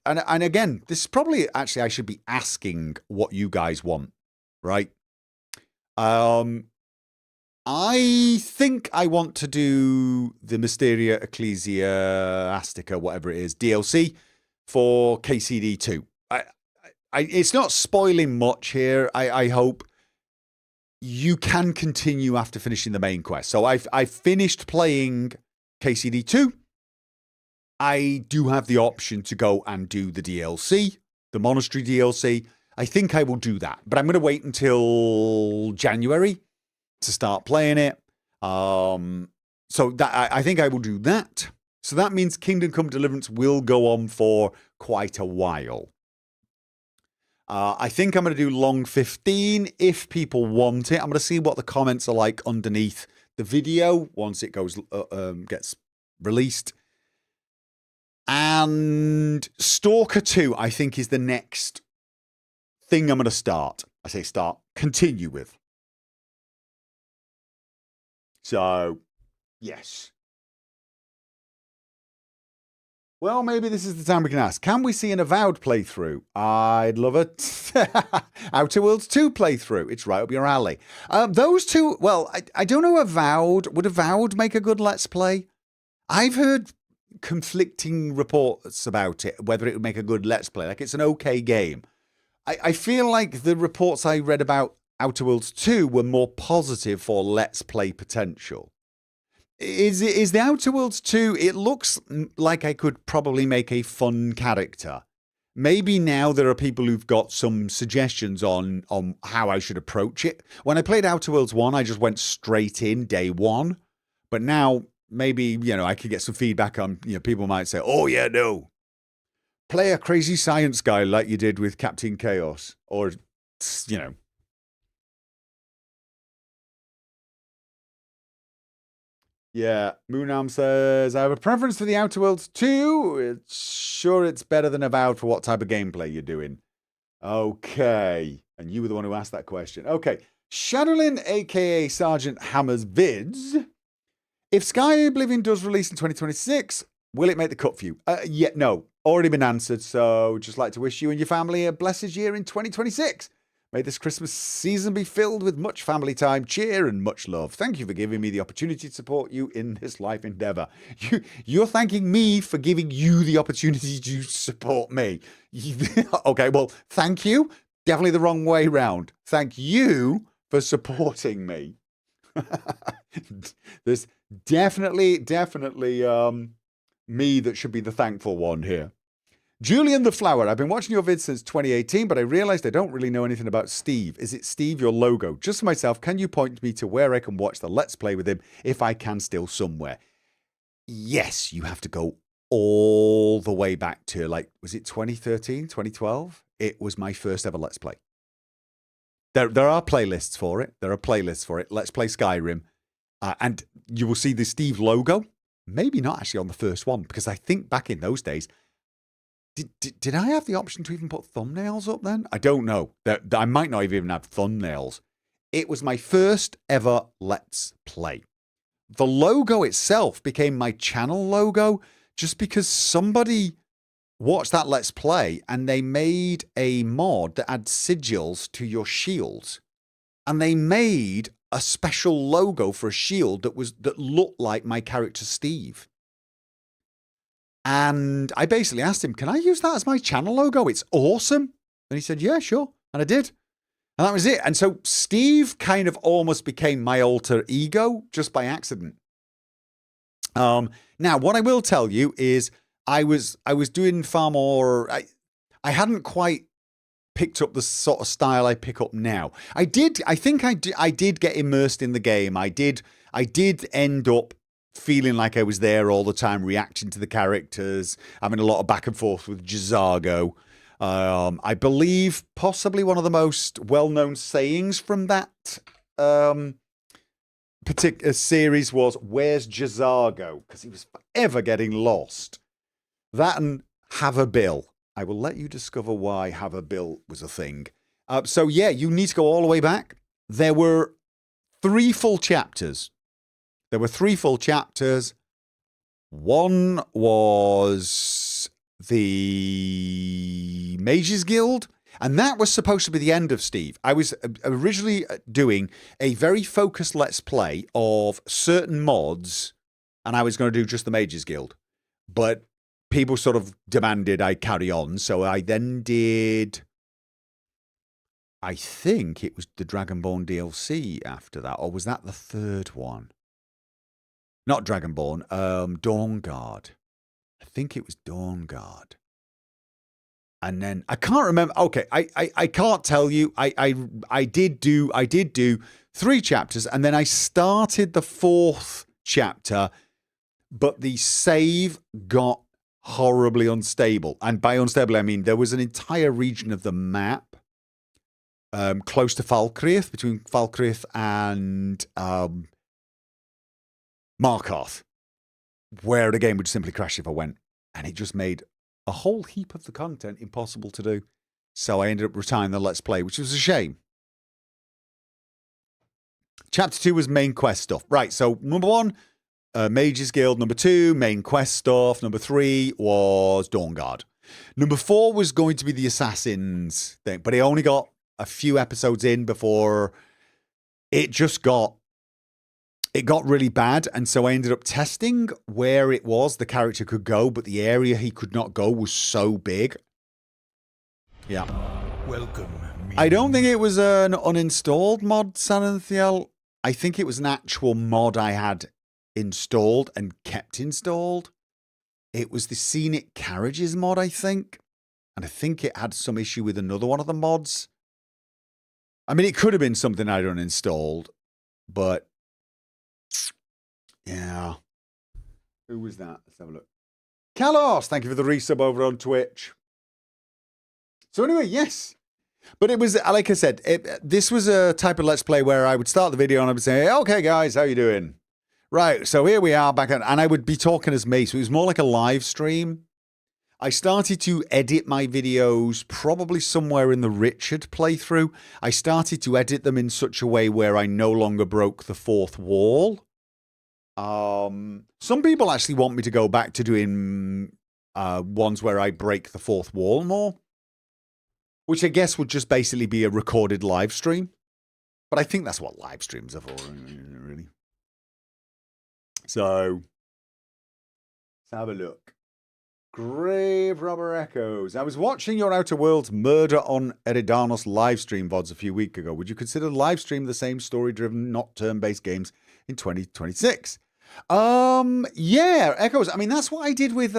and again, this is probably actually I should be asking what you guys want, right? I think I want to do the Mysteria Ecclesiastica, whatever it is, DLC for KCD 2. It's not spoiling much here. I hope you can continue after finishing the main quest. So I've finished playing KCD 2. I do have the option to go and do the DLC, the Monastery DLC. I think I will do that, but I'm going to wait until January to start playing it. So that I think I will do that. So that means Kingdom Come Deliverance will go on for quite a while. I think I'm going to do Long 15 if people want it. I'm going to see what the comments are like underneath the video once it goes gets released. And Stalker 2, I think, is the next thing I'm going to start. I say start, continue with. So, yes. Well, maybe this is the time we can ask. Can we see an Avowed playthrough? I'd love it. Outer Worlds 2 playthrough. It's right up your alley. Those two, well, I don't know Avowed. Would Avowed make a good Let's Play? I've heard conflicting reports about it, whether it would make a good Let's Play. Like, it's an okay game. I feel like the reports I read about Outer Worlds 2 were more positive for Let's Play potential. Is the Outer Worlds 2, it looks like I could probably make a fun character. Maybe now there are people who've got some suggestions on how I should approach it. When I played Outer Worlds 1, I just went straight in day one. But now, maybe, I could get some feedback on, people might say, oh yeah, no. Play a crazy science guy like you did with Captain Chaos. Or, Yeah, Moonarm says, I have a preference for the Outer Worlds 2. It's better than Avowed for what type of gameplay you're doing. Okay. And you were the one who asked that question. Okay. Shadowlin, a.k.a. Sergeant Hammer's Vids. If Sky Oblivion does release in 2026, will it make the cut for you? Yeah, no. Already been answered. So just like to wish you and your family a blessed year in 2026. May this Christmas season be filled with much family time, cheer, and much love. Thank you for giving me the opportunity to support you in this life endeavor. You're thanking me for giving you the opportunity to support me. Okay, well, thank you. Definitely the wrong way round. Thank you for supporting me. There's definitely me that should be the thankful one here. Julian the Flower, I've been watching your vids since 2018, but I realized I don't really know anything about Steve. Is it Steve, your logo? Just for myself, can you point me to where I can watch the Let's Play with him if I can still somewhere? Yes, you have to go all the way back to, was it 2013, 2012? It was my first ever Let's Play. There are playlists for it. Let's Play Skyrim. And you will see the Steve logo. Maybe not actually on the first one, because I think back in those days, did I have the option to even put thumbnails up then? I don't know. I might not even have thumbnails. It was my first ever Let's Play. The logo itself became my channel logo just because somebody watched that Let's Play and they made a mod that adds sigils to your shields. And they made a special logo for a shield that looked like my character Steve. And I basically asked him, can I use that as my channel logo? It's awesome. And he said, yeah, sure. And I did. And that was it. And so Steve kind of almost became my alter ego just by accident. Now, what I will tell you is I was doing far more. I hadn't quite picked up the sort of style I pick up now. I think I did get immersed in the game. I did end up feeling like I was there all the time, reacting to the characters, having a lot of back and forth with Jazago. I believe possibly one of the most well-known sayings from that particular series was, where's Jazago? Because he was forever getting lost. That and Have a Bill. I will let you discover why Have a Bill was a thing. So yeah, you need to go all the way back. There were 3 full chapters. One was the Mages Guild, and that was supposed to be the end of Steve. I was originally doing a very focused Let's Play of certain mods, and I was going to do just the Mages Guild. But people sort of demanded I carry on, so I then did, I think it was the Dragonborn DLC after that, or was that the third one? Not Dragonborn, Dawnguard. I think it was Dawnguard. And then I can't remember. Okay, I can't tell you. I did do 3 chapters, and then I started the 4th chapter, but the save got horribly unstable. And by unstable, I mean there was an entire region of the map close to Falkreath, between Falkreath and Markarth, where the game would simply crash if I went. And it just made a whole heap of the content impossible to do. So I ended up retiring the Let's Play, which was a shame. Chapter 2 was main quest stuff. Right, so number 1, Mages Guild. Number 2, main quest stuff. Number 3 was Dawnguard. Number 4 was going to be the Assassins thing, but it only got a few episodes in before it just got really bad, and so I ended up testing where it was the character could go, but the area he could not go was so big. Yeah. Welcome, minion. I don't think it was an uninstalled mod, Sananthiel. I think it was an actual mod I had installed and kept installed. It was the Scenic Carriages mod, I think. And I think it had some issue with another one of the mods. I mean, it could have been something I'd uninstalled, but yeah. Who was that? Let's have a look. Kalos, thank you for the resub over on Twitch. So anyway, yes. But it was, like I said, this was a type of Let's Play where I would start the video and I would say, okay, guys, how you doing? Right, so here we are back, and I would be talking as me, so it was more like a live stream. I started to edit my videos probably somewhere in the Richard playthrough. I started to edit them in such a way where I no longer broke the fourth wall. Some people actually want me to go back to doing ones where I break the fourth wall more, which I guess would just basically be a recorded live stream. But I think that's what live streams are for, really. So, let's have a look. Grave Robber Echoes. I was watching your Outer Worlds Murder on Eridanos live stream VODs a few weeks ago. Would you consider live stream the same story-driven, not turn-based games in 2026? Yeah, Echoes. I mean, that's what I did with,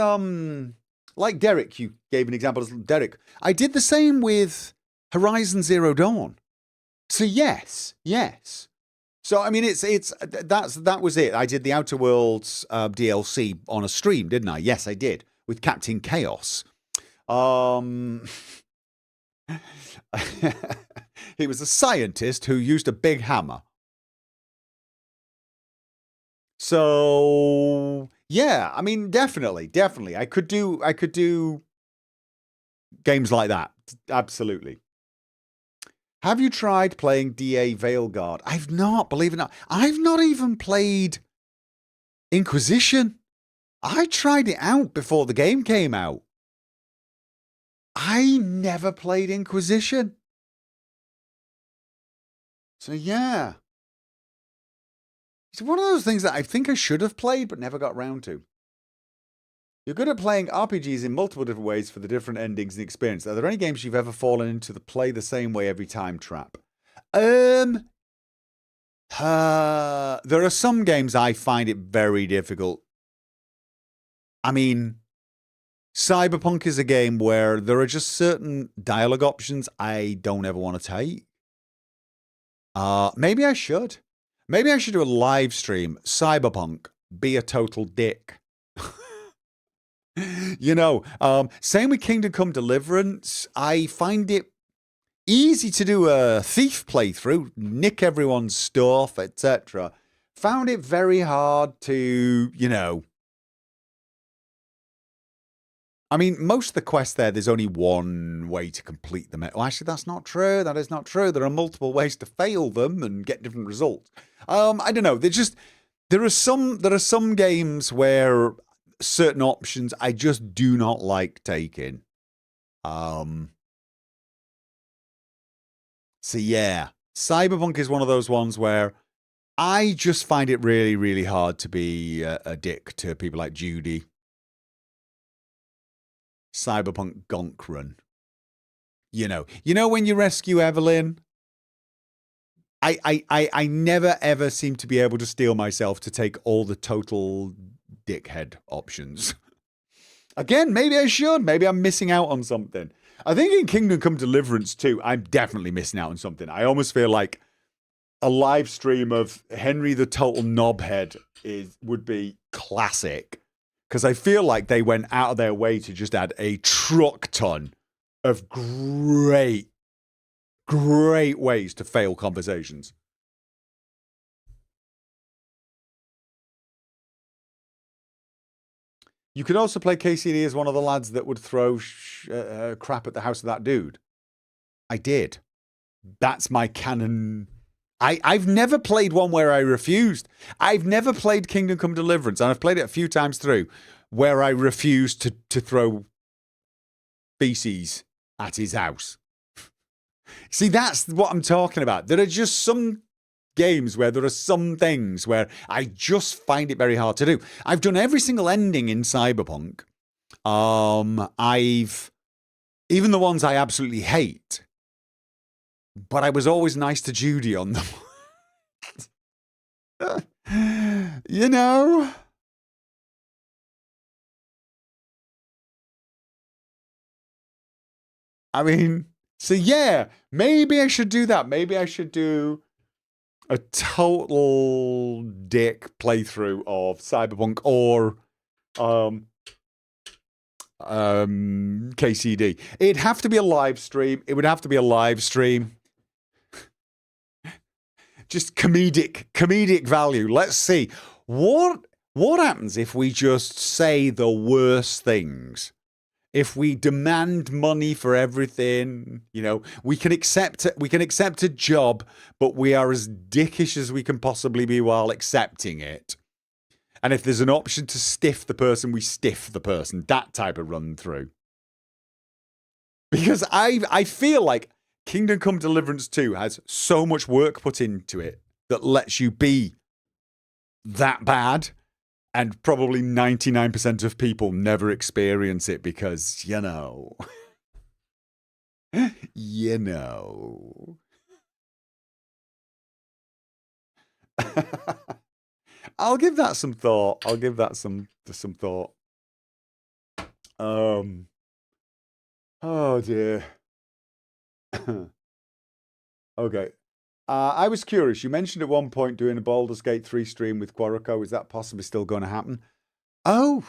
like Derek, you gave an example as Derek. I did the same with Horizon Zero Dawn. So yes. So I mean, that was it. I did the Outer Worlds DLC on a stream, didn't I? Yes, I did, with Captain Chaos. He was a scientist who used a big hammer. So yeah, I mean, definitely. I could do games like that. Absolutely. Have you tried playing DA Veilguard? I've not, believe it or not. I've not even played Inquisition. I tried it out before the game came out. I never played Inquisition. So yeah. It's one of those things that I think I should have played but never got round to. You're good at playing RPGs in multiple different ways for the different endings and experience. Are there any games you've ever fallen into the play the same way every time trap? There are some games I find it very difficult. I mean, Cyberpunk is a game where there are just certain dialogue options I don't ever want to take. Maybe I should. Maybe I should do a live stream. Cyberpunk, be a total dick. You know, same with Kingdom Come Deliverance. I find it easy to do a thief playthrough, nick everyone's stuff, etc. Found it very hard to, you know. I mean, most of the quests there's only one way to complete them. Well, actually, that's not true. That is not true. There are multiple ways to fail them and get different results. I don't know. There are some games where certain options I just do not like taking. So yeah, Cyberpunk is one of those ones where I just find it really, really hard to be a dick to people like Judy. Cyberpunk Gonk Run. You know when you rescue Evelyn, I never ever seem to be able to steel myself to take all the total dickhead options. Again, maybe I should. Maybe I'm missing out on something. I think in Kingdom Come Deliverance too, I'm definitely missing out on something. I almost feel like a live stream of Henry the Total Knobhead would be classic. Because I feel like they went out of their way to just add a truck ton of great ways to fail conversations. You could also play KCD as one of the lads that would throw crap at the house of that dude. I did. That's my canon. I've never played one where I refused. I've never played Kingdom Come Deliverance, and I've played it a few times through, where I refused to throw feces at his house. See, that's what I'm talking about. There are just some games where there are some things where I just find it very hard to do. I've done every single ending in Cyberpunk. Even the ones I absolutely hate, but I was always nice to Judy on them. You know? I mean, so yeah, maybe I should do that. Maybe I should do a total dick playthrough of Cyberpunk or KCD. It'd have to be a live stream. It would have to be a live stream. Just comedic value. Let's see. What happens if we just say the worst things? If we demand money for everything, you know, we can accept a job, but we are as dickish as we can possibly be while accepting it. And if there's an option to stiff the person, we stiff the person. That type of run through. Because I feel like Kingdom Come Deliverance 2 has so much work put into it that lets you be that bad. And probably 99% of people never experience it because, you know. I'll give that some thought. I'll give that some thought. Oh dear. Okay. I was curious. You mentioned at one point doing a Baldur's Gate 3 stream with Quarico. Is that possibly still going to happen? Oh,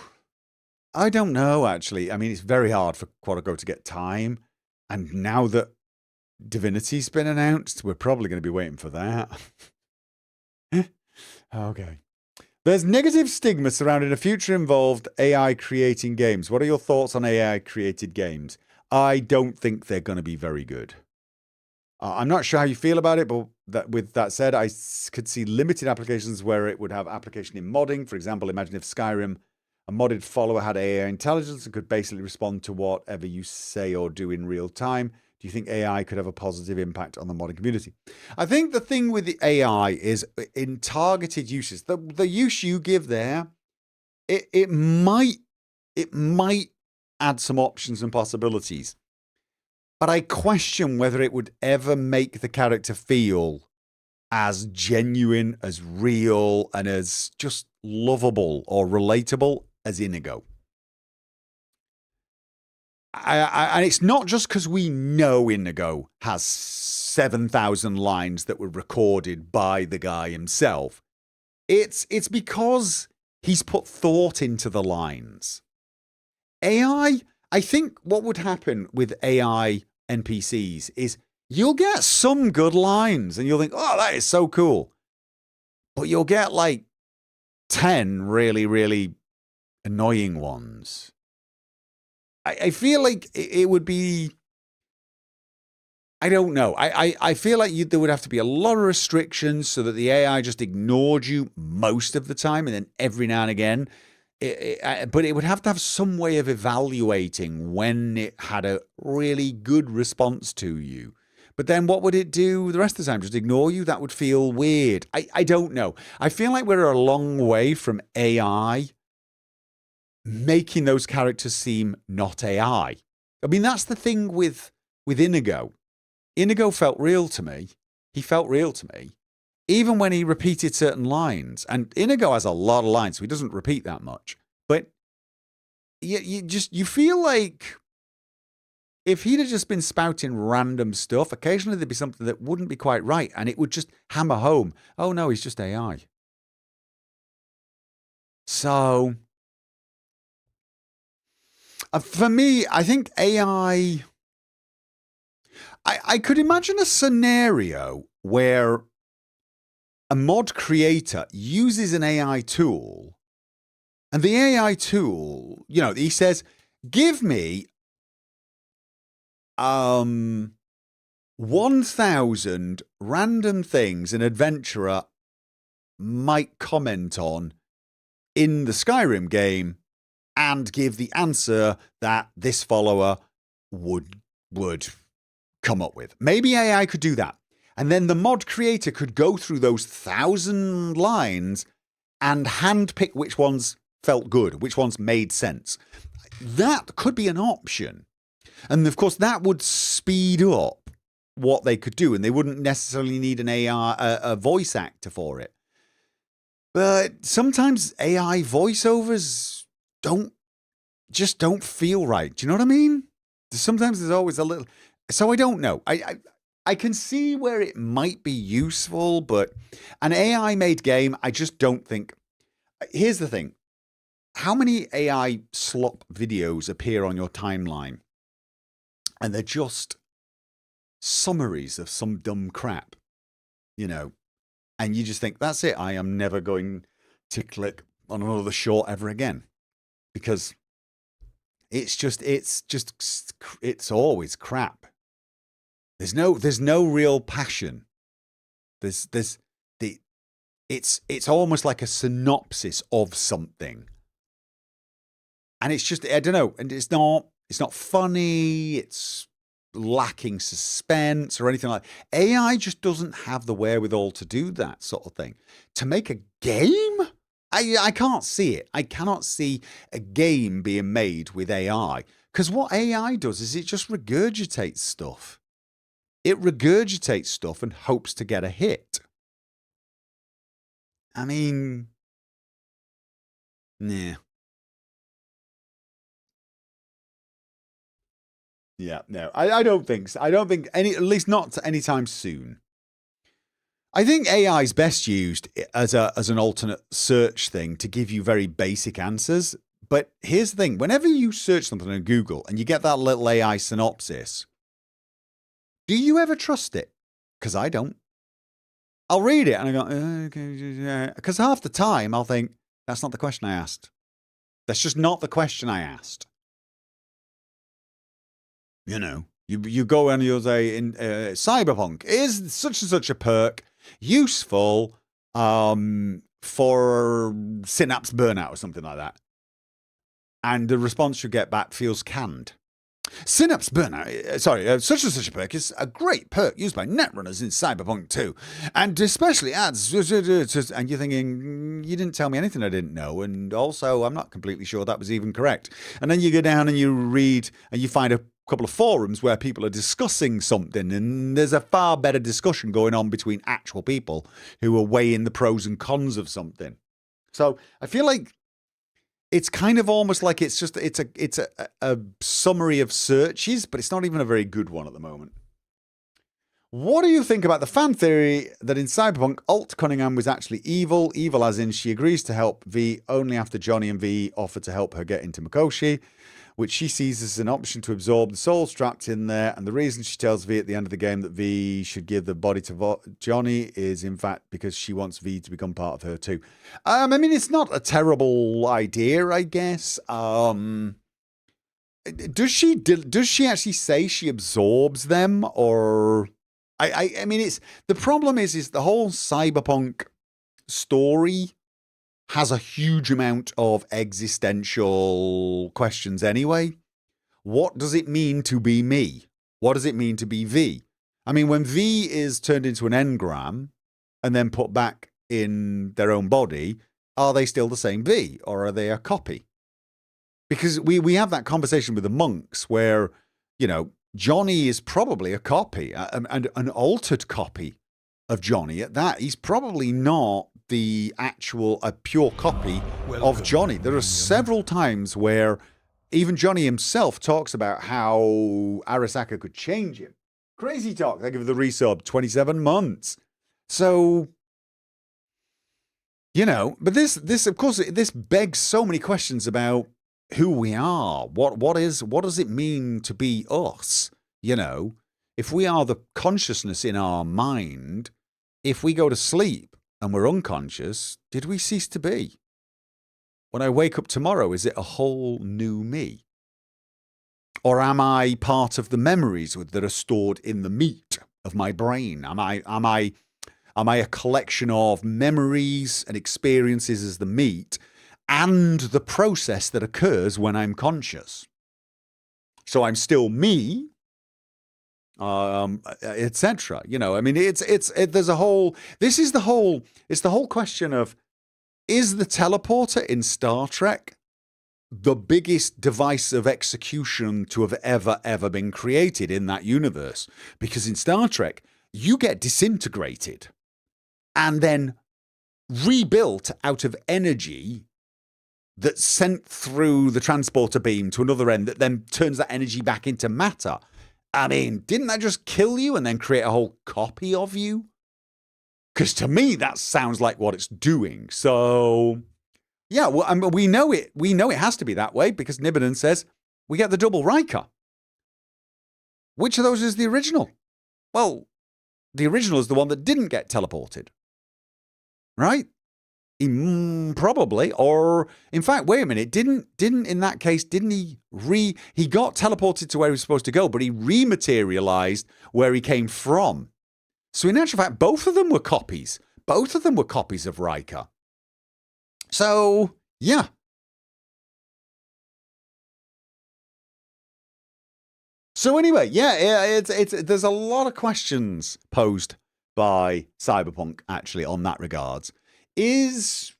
I don't know, actually. I mean, it's very hard for Quarico to get time. And now that Divinity's been announced, we're probably going to be waiting for that. Okay. There's negative stigma surrounding a future involved AI creating games. What are your thoughts on AI created games? I don't think they're going to be very good. I'm not sure how you feel about it, but with that said, I could see limited applications where it would have application in modding. For example, imagine if Skyrim, a modded follower, had AI intelligence and could basically respond to whatever you say or do in real time. Do you think AI could have a positive impact on the modding community? I think the thing with the AI is in targeted uses. The use you give there, it might add some options and possibilities. But I question whether it would ever make the character feel as genuine, as real, and as just lovable or relatable as Inigo. And it's not just because we know Inigo has 7,000 lines that were recorded by the guy himself. It's because he's put thought into the lines. AI, I think what would happen with AI NPCs is you'll get some good lines and you'll think, oh, that is so cool. But you'll get like 10 really, really annoying ones. I feel like it would be, I don't know. I feel like there would have to be a lot of restrictions so that the AI just ignored you most of the time and then every now and again. But it would have to have some way of evaluating when it had a really good response to you. But then what would it do the rest of the time? Just ignore you? That would feel weird. I don't know. I feel like we're a long way from AI making those characters seem not AI. I mean, that's the thing with Inigo. Inigo felt real to me. He felt real to me. Even when he repeated certain lines. And Inigo has a lot of lines, so he doesn't repeat that much. But you feel like if he'd have just been spouting random stuff, occasionally there'd be something that wouldn't be quite right, and it would just hammer home, oh no, he's just AI. So, for me, I think AI... I could imagine a scenario where a mod creator uses an AI tool, and the AI tool, you know, he says, give me 1,000 random things an adventurer might comment on in the Skyrim game and give the answer that this follower would come up with. Maybe AI could do that. And then the mod creator could go through those 1,000 lines and handpick which ones felt good, which ones made sense. That could be an option. And of course, that would speed up what they could do, and they wouldn't necessarily need an AI, a voice actor for it. But sometimes AI voiceovers don't feel right. Do you know what I mean? Sometimes there's always a little. So I don't know. I can see where it might be useful, but an AI made game, I just don't think. Here's the thing. How many AI slop videos appear on your timeline? And they're just summaries of some dumb crap, and you just think, that's it. I am never going to click on another short ever again, because it's always crap. There's no real passion. It's almost like a synopsis of something. And it's just, I don't know, and it's not funny, it's lacking suspense or anything like that. AI just doesn't have the wherewithal to do that sort of thing. To make a game? I can't see it. I cannot see a game being made with AI. Because what AI does is it just regurgitates stuff. It regurgitates stuff and hopes to get a hit. I mean, nah. Yeah, no, I don't think so. I don't think at least not anytime soon. I think AI is best used as an alternate search thing to give you very basic answers. But here's the thing. Whenever you search something on Google and you get that little AI synopsis, do you ever trust it? Because I don't. I'll read it and I go, okay, because half the time I'll think, that's not the question I asked. That's just not the question I asked. You go and you'll say, in Cyberpunk, is such and such a perk useful for synapse burnout or something like that? And the response you get back feels canned. Synapse burnout, such and such a perk is a great perk used by netrunners in Cyberpunk 2, and especially adds, and you're thinking, you didn't tell me anything I didn't know, and also I'm not completely sure that was even correct. And then you go down and you read, and you find a couple of forums where people are discussing something, and there's a far better discussion going on between actual people who are weighing the pros and cons of something. So I feel like it's kind of almost like it's a summary of searches, but it's not even a very good one at the moment. What do you think about the fan theory that in Cyberpunk, Alt Cunningham was actually evil? Evil as in she agrees to help V only after Johnny and V offer to help her get into Mikoshi, which she sees as an option to absorb the souls trapped in there. And the reason she tells V at the end of the game that V should give the body to Johnny is, in fact, because she wants V to become part of her too. I mean, it's not a terrible idea, I guess. Does she actually say she absorbs them, or I mean, it's the problem is the whole Cyberpunk story has a huge amount of existential questions anyway. What does it mean to be me? What does it mean to be V? I mean, when V is turned into an engram and then put back in their own body, are they still the same V, or are they a copy? Because we have that conversation with the monks where, Johnny is probably a copy, and an altered copy of Johnny at that. He's probably not the actual, a pure copy of Johnny. There are several times where even Johnny himself talks about how Arasaka could change him. Crazy talk. They give the resub 27 months. So, but this of course, this begs so many questions about who we are. What does it mean to be us? If we are the consciousness in our mind, if we go to sleep and we're unconscious, did we cease to be? When I wake up tomorrow, is it a whole new me? Or am I part of the memories that are stored in the meat of my brain? Am I a collection of memories and experiences as the meat and the process that occurs when I'm conscious? So I'm still me, etc. I mean, there's a whole, it's the whole question of, is the teleporter in Star Trek the biggest device of execution to have ever been created in that universe. Because in Star Trek, you get disintegrated and then rebuilt out of energy that's sent through the transporter beam to another end that then turns that energy back into matter. I mean, didn't that just kill you and then create a whole copy of you? Because to me, that sounds like what it's doing. So, yeah, well, I mean, we know it. We know it has to be that way because Nibbiden says we get the double Riker. Which of those is the original? Well, the original is the one that didn't get teleported. Right? Probably. Or, in fact, wait a minute. Didn't in that case, didn't he he got teleported to where he was supposed to go, but he rematerialized where he came from. So in actual fact, both of them were copies. Both of them were copies of Riker. So, yeah. So anyway, yeah, there's a lot of questions posed by Cyberpunk actually on that regards. Is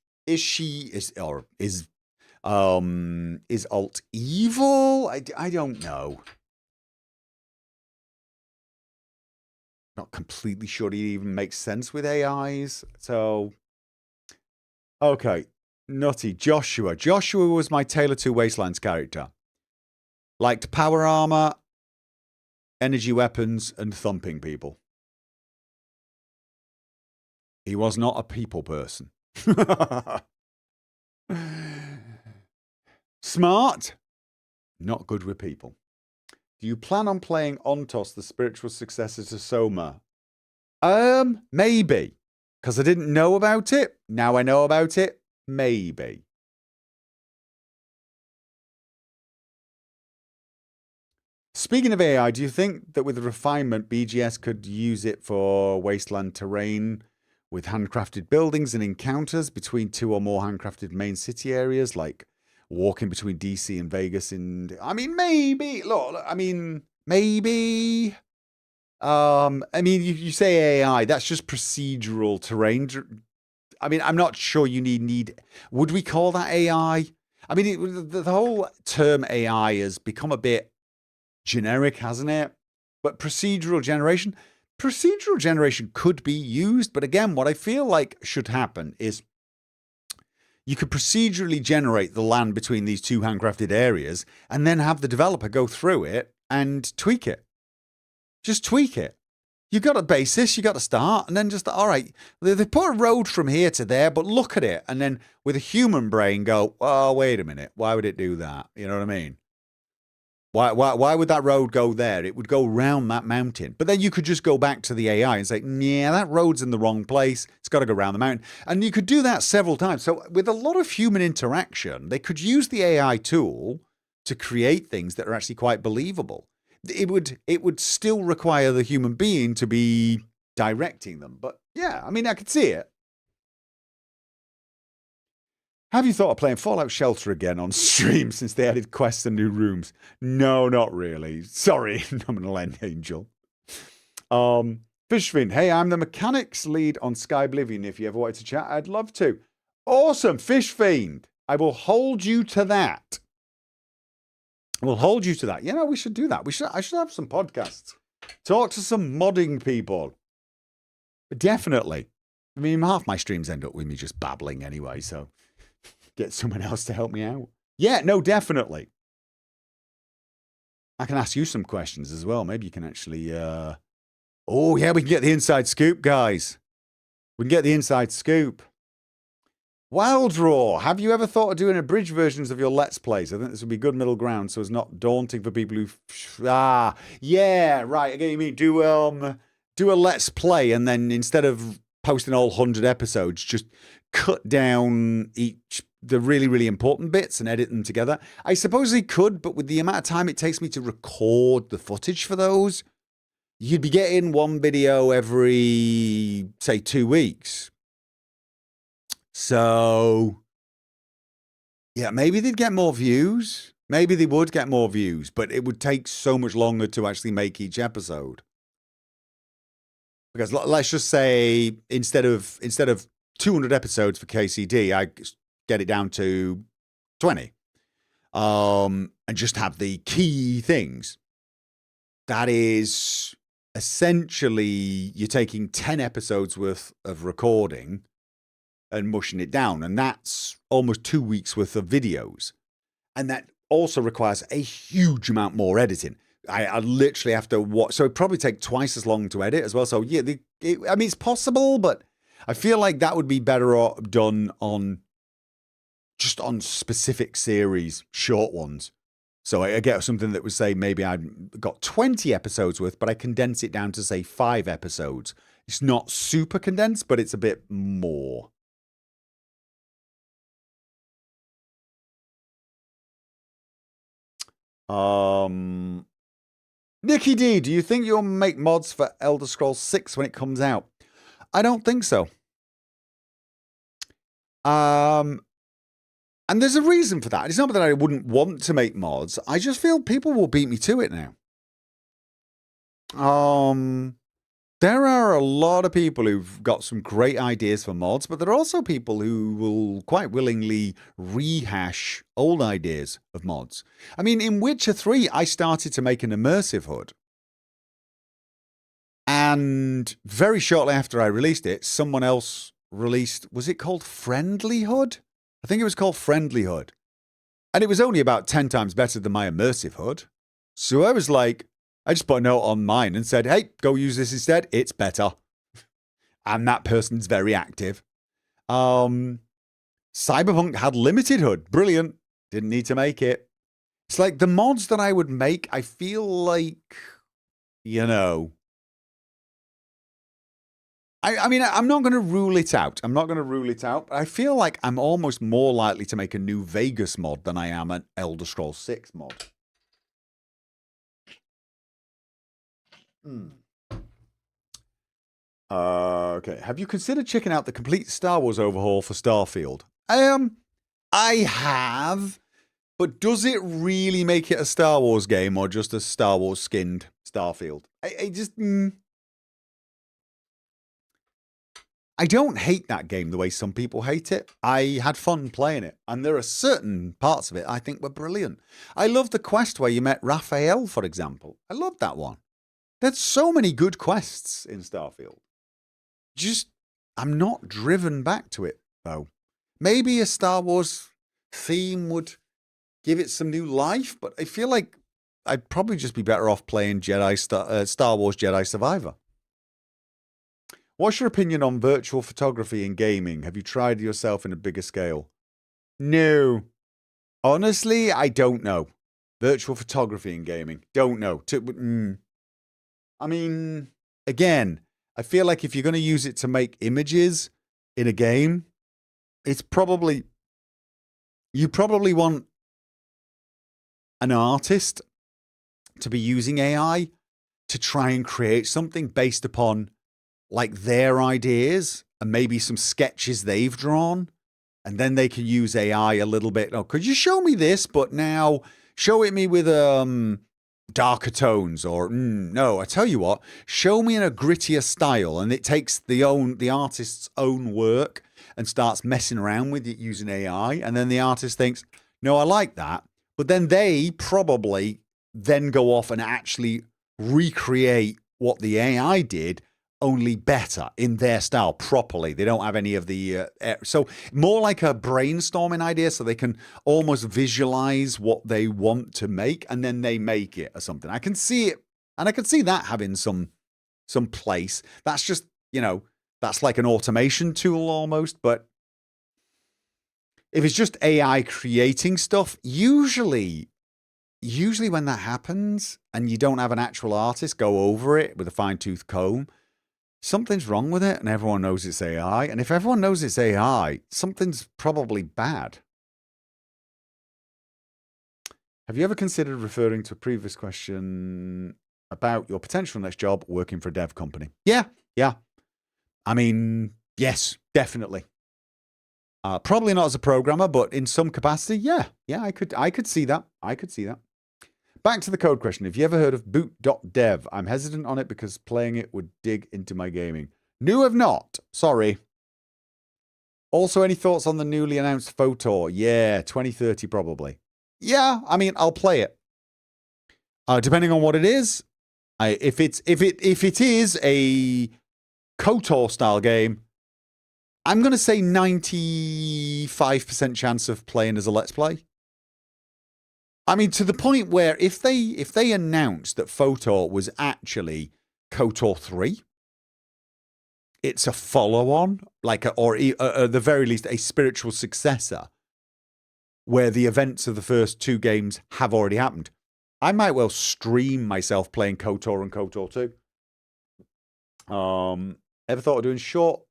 alt evil? I don't know. Not completely sure it even makes sense with AIs. So, okay. Nutty. Joshua. Joshua was my Taylor 2 Wastelands character. Liked power armor, energy weapons, and thumping people. He was not a people person. Smart. Not good with people. Do you plan on playing Ontos, the spiritual successor to Soma? Maybe. Because I didn't know about it. Now I know about it. Maybe. Speaking of AI, do you think that with the refinement, BGS could use it for wasteland terrain with handcrafted buildings and encounters between two or more handcrafted main city areas, like walking between DC and Vegas? And I mean, maybe. Look, I mean, maybe. I mean, you say AI, that's just procedural terrain. I mean, I'm not sure you need. Would we call that AI? I mean, the whole term AI has become a bit generic, hasn't it? But procedural generation could be used. But again, what I feel like should happen is you could procedurally generate the land between these two handcrafted areas and then have the developer go through it and tweak it. Just tweak it. You've got a basis, you got to start, and then just, all right, they put a road from here to there, but look at it. And then with a human brain go, oh, wait a minute, why would it do that? You know what I mean? Why would that road go there? It would go round that mountain. But then you could just go back to the AI and say, yeah, that road's in the wrong place. It's got to go around the mountain. And you could do that several times. So with a lot of human interaction, they could use the AI tool to create things that are actually quite believable. It would still require the human being to be directing them. But yeah, I mean, I could see it. Have you thought of playing Fallout Shelter again on stream since they added quests and new rooms? No, not really. Sorry, nominal end angel. Fishfin, hey, I'm the mechanics lead on Sky Oblivion. If you ever wanted to chat, I'd love to. Awesome, Fish Fiend. I will hold you to that. We'll hold you to that. You know, we should do that. I should have some podcasts. Talk to some modding people. Definitely. I mean, half my streams end up with me just babbling anyway, so get someone else to help me out. Yeah, no, definitely. I can ask you some questions as well. Maybe you can actually... Oh, yeah, we can get the inside scoop, guys. We can get the inside scoop. Wild Raw, have you ever thought of doing abridged versions of your Let's Plays? I think this would be good middle ground, so it's not daunting for people who... yeah, right. I get what you mean. Do a Let's Play, and then instead of posting all 100 episodes, just cut down the really, really important bits and edit them together. I suppose they could, but with the amount of time it takes me to record the footage for those, you'd be getting one video every, say, 2 weeks. So, yeah, maybe they'd get more views. Maybe they would get more views, but it would take so much longer to actually make each episode. Because let's just say instead of 200 episodes for KCD, I get it down to 20. and just have the key things. That is essentially you're taking 10 episodes worth of recording and mushing it down. And that's almost 2 weeks worth of videos. And that also requires a huge amount more editing. I literally have to watch. So it probably take twice as long to edit as well. So yeah, I mean, it's possible, but I feel like that would be better done on just on specific series, short ones. So I get something that would say maybe I've got 20 episodes worth, but I condense it down to say 5 episodes. It's not super condensed, but it's a bit more. Nikki D, do you think you'll make mods for Elder Scrolls 6 when it comes out? I don't think so. And there's a reason for that. It's not that I wouldn't want to make mods. I just feel people will beat me to it now. There are a lot of people who've got some great ideas for mods, but there are also people who will quite willingly rehash old ideas of mods. I mean, in Witcher 3, I started to make an immersive HUD. And very shortly after I released it, someone else released, was it called Friendly HUD? I think it was called Friendly HUD. And it was only about 10 times better than my immersive HUD. So I was like, I just put a note on mine and said, hey, go use this instead. It's better. And that person's very active. Cyberpunk had limited HUD. Brilliant. Didn't need to make it. It's like the mods that I would make, I feel like, you know, I mean, I'm not going to rule it out. But I feel like I'm almost more likely to make a new Vegas mod than I am an Elder Scrolls 6 mod. Okay. Have you considered checking out the complete Star Wars overhaul for Starfield? I have, but does it really make it a Star Wars game or just a Star Wars skinned Starfield? I just... I don't hate that game the way some people hate it. I had fun playing it, and there are certain parts of it I think were brilliant. I love the quest where you met Raphael, for example. I loved that one. There's so many good quests in Starfield. Just, I'm not driven back to it, though. Maybe a Star Wars theme would give it some new life, but I feel like I'd probably just be better off playing Star Wars Jedi Survivor. What's your opinion on virtual photography in gaming? Have you tried it yourself in a bigger scale? No. Honestly, I don't know. Virtual photography in gaming. Don't know. I mean, again, I feel like if you're going to use it to make images in a game, it's probably... You probably want an artist to be using AI to try and create something based upon like their ideas and maybe some sketches they've drawn. And then they can use AI a little bit. Oh, could you show me this? But now show it me with darker tones, or no, I tell you what, show me in a grittier style. And it takes the artist's own work and starts messing around with it using AI. And then the artist thinks, no, I like that. But then they probably then go off and actually recreate what the AI did, only better in their style properly. They don't have any of the... so more like a brainstorming idea, so they can almost visualize what they want to make, and then they make it or something. I can see it, and I can see that having some place. That's just, you know, that's like an automation tool almost, but if it's just AI creating stuff, usually when that happens and you don't have an actual artist go over it with a fine-tooth comb, something's wrong with it, and everyone knows it's AI. And if everyone knows it's AI, something's probably bad. Have you ever considered referring to a previous question about your potential next job working for a dev company? Yeah. I mean, yes, definitely. Probably not as a programmer, but in some capacity, yeah, I could see that. Back to the code question. Have you ever heard of boot.dev? I'm hesitant on it because playing it would dig into my gaming. No, have not. Sorry. Also, any thoughts on the newly announced Photor? Yeah, 2030 probably. yeah, I mean, I'll play it. Depending on what it is, if it is a KOTOR style game, I'm going to say 95% chance of playing as a Let's Play. I mean, to the point where if they announced that FOTOR was actually KOTOR 3, it's a follow-on, or at the very least, a spiritual successor, where the events of the first two games have already happened, I might well stream myself playing KOTOR and KOTOR 2. Ever thought of doing short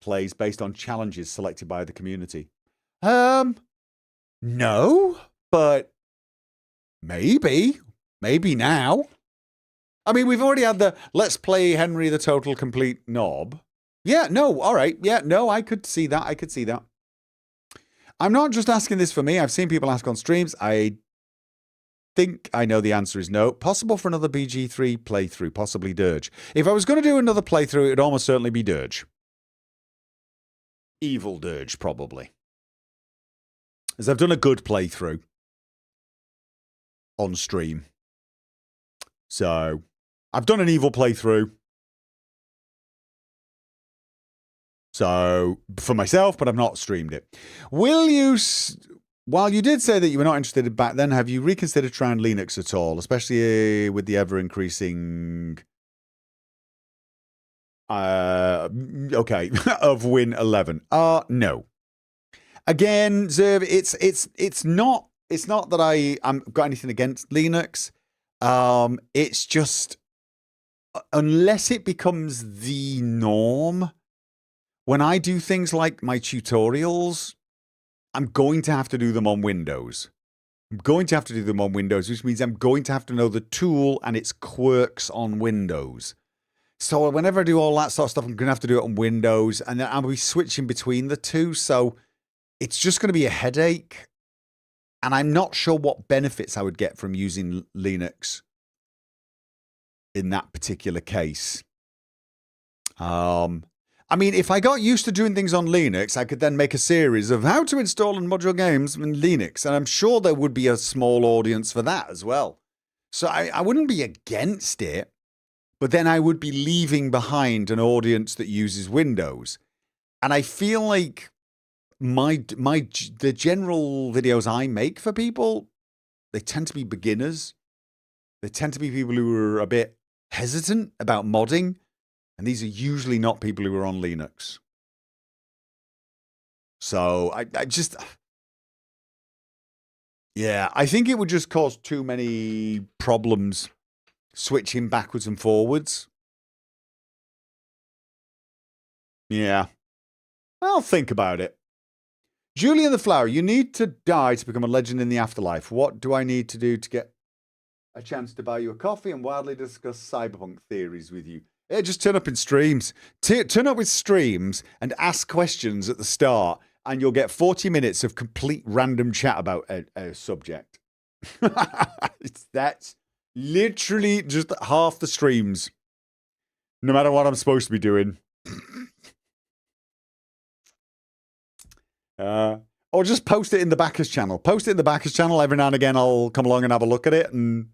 plays based on challenges selected by the community? No, but maybe now. I mean, we've already had the Let's Play Henry the Total Complete Knob. Yeah, no, all right. Yeah, no, I could see that. I'm not just asking this for me. I've seen people ask on streams. I think I know the answer is no. Possible for another BG3 playthrough, possibly Dirge. If I was going to do another playthrough, it'd almost certainly be Dirge. Evil Dirge, probably. As I've done a good playthrough on stream. So, I've done an evil playthrough. So, for myself, but I've not streamed it. Will you... While you did say that you were not interested back then, have you reconsidered trying Linux at all? Especially with the ever-increasing... okay, of Win 11. No. Again, Zerv, it's not that I'm got anything against Linux. It's just... Unless it becomes the norm, when I do things like my tutorials, I'm going to have to do them on Windows. Which means I'm going to have to know the tool and its quirks on Windows. So whenever I do all that sort of stuff, I'm going to have to do it on Windows, and then I'll be switching between the two. So it's just going to be a headache. And I'm not sure what benefits I would get from using Linux in that particular case. I mean, if I got used to doing things on Linux, I could then make a series of how to install and mod your games in Linux. And I'm sure there would be a small audience for that as well. So I wouldn't be against it, but then I would be leaving behind an audience that uses Windows. And I feel like the general videos I make for people, they tend to be beginners. They tend to be people who are a bit hesitant about modding. And these are usually not people who are on Linux. So I just... Yeah, I think it would just cause too many problems switching backwards and forwards. Yeah. I'll think about it. Julian the Flower, you need to die to become a legend in the afterlife. What do I need to do to get a chance to buy you a coffee and wildly discuss cyberpunk theories with you? Yeah, just turn up in streams. Turn up with streams and ask questions at the start, and you'll get 40 minutes of complete random chat about a subject. That's literally just half the streams, no matter what I'm supposed to be doing. Or just post it in the backers channel. Post it in the backers channel. Every now and again, I'll come along and have a look at it, and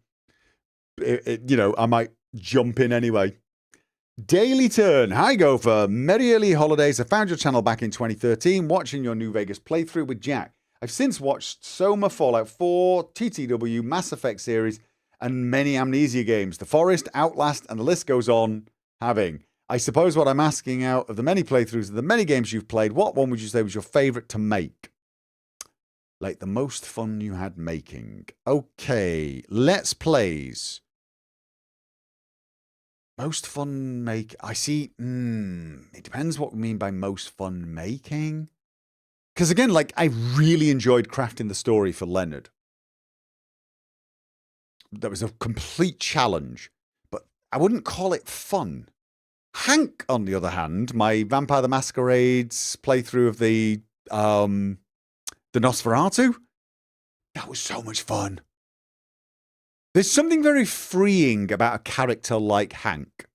I might jump in anyway. Daily Turn. Hi, Gopher. Merry early holidays. I found your channel back in 2013, watching your New Vegas playthrough with Jack. I've since watched Soma, Fallout 4, TTW, Mass Effect series, and many Amnesia games. The Forest, Outlast, and the list goes on. I suppose what I'm asking out of the many playthroughs of the many games you've played, what one would you say was your favourite to make? Like the most fun you had making. Okay, Let's Plays. Most fun make... I see... it depends what we mean by most fun making. Because again, like, I really enjoyed crafting the story for Leonard. That was a complete challenge. But I wouldn't call it fun. Hank, on the other hand, my Vampire the Masquerade's playthrough of the Nosferatu, that was so much fun. There's something very freeing about a character like Hank.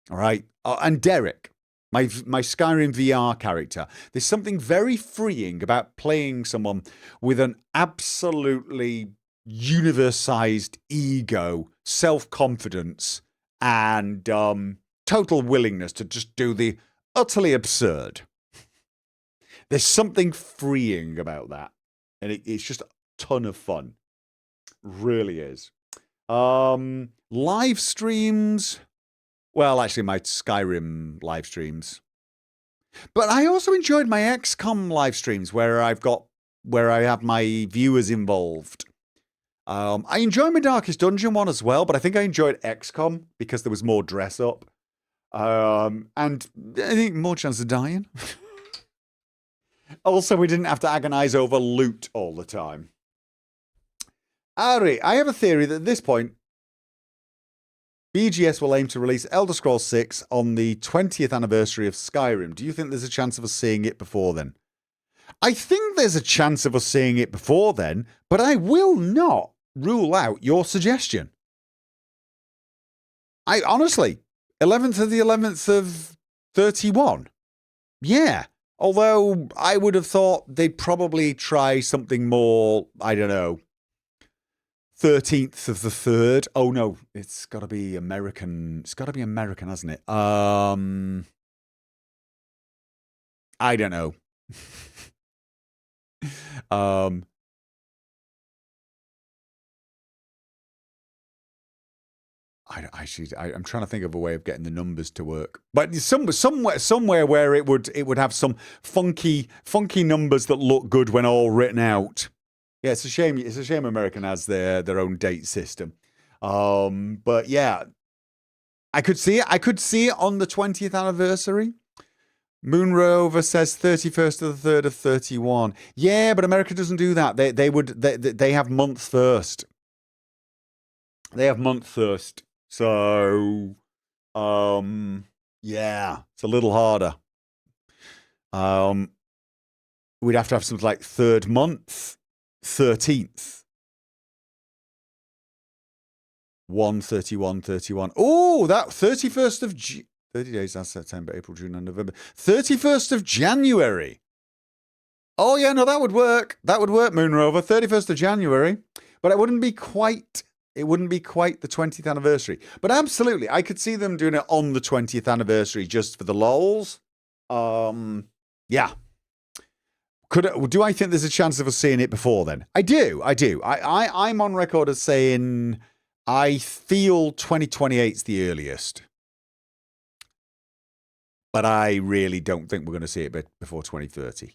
All right? And Derek. My Skyrim VR character. There's something very freeing about playing someone with an absolutely universe-sized ego, self-confidence, and total willingness to just do the utterly absurd. There's something freeing about that, and it's just a ton of fun. Really is. Live streams. Well, actually, my Skyrim live streams. But I also enjoyed my XCOM live streams where I have my viewers involved. I enjoyed my Darkest Dungeon one as well, but I think I enjoyed XCOM because there was more dress up. And I think more chance of dying. Also, we didn't have to agonize over loot all the time. Ari, I have a theory that at this point, BGS will aim to release Elder Scrolls 6 on the 20th anniversary of Skyrim. Do you think there's a chance of us seeing it before then? I think there's a chance of us seeing it before then, but I will not rule out your suggestion. I honestly, 11th of the 11th of 31. Yeah. Although I would have thought they'd probably try something more, I don't know, 13th of the 3rd. Oh no, it's got to be American. It's got to be American, hasn't it? I don't know. I'm trying to think of a way of getting the numbers to work, but somewhere where it would have some funky numbers that look good when all written out. Yeah, it's a shame. It's a shame American has their own date system. But yeah, I could see it. I could see it on the 20th anniversary. Moonrover says 31st of the 3rd of 31. Yeah, but America doesn't do that. They have month first. They have month first. So, yeah, it's a little harder. We'd have to have something like 3rd month. 13th. 1/31/31. Oh, that 31st of 30 days, that's September, April, June, and November. 31st of January. Oh, yeah, no, that would work. That would work, Moonrover. 31st of January. But it wouldn't be quite the 20th anniversary. But absolutely, I could see them doing it on the 20th anniversary just for the lols. Yeah. Do I think there's a chance of us seeing it before then? I do. I'm on record as saying I feel 2028's the earliest. But I really don't think we're going to see it before 2030.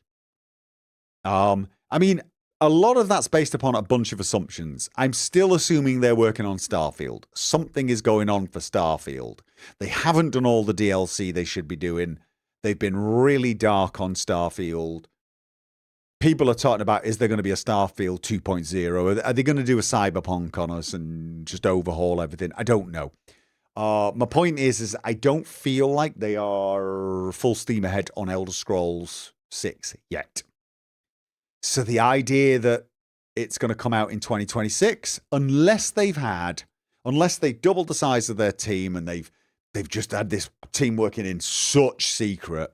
I mean, a lot of that's based upon a bunch of assumptions. I'm still assuming they're working on Starfield. Something is going on for Starfield. They haven't done all the DLC they should be doing. They've been really dark on Starfield. People are talking about, is there going to be a Starfield 2.0? Are they going to do a Cyberpunk on us and just overhaul everything? I don't know. My point is I don't feel like they are full steam ahead on Elder Scrolls 6 yet. So the idea that it's going to come out in 2026, unless they've doubled the size of their team and they've just had this team working in such secret,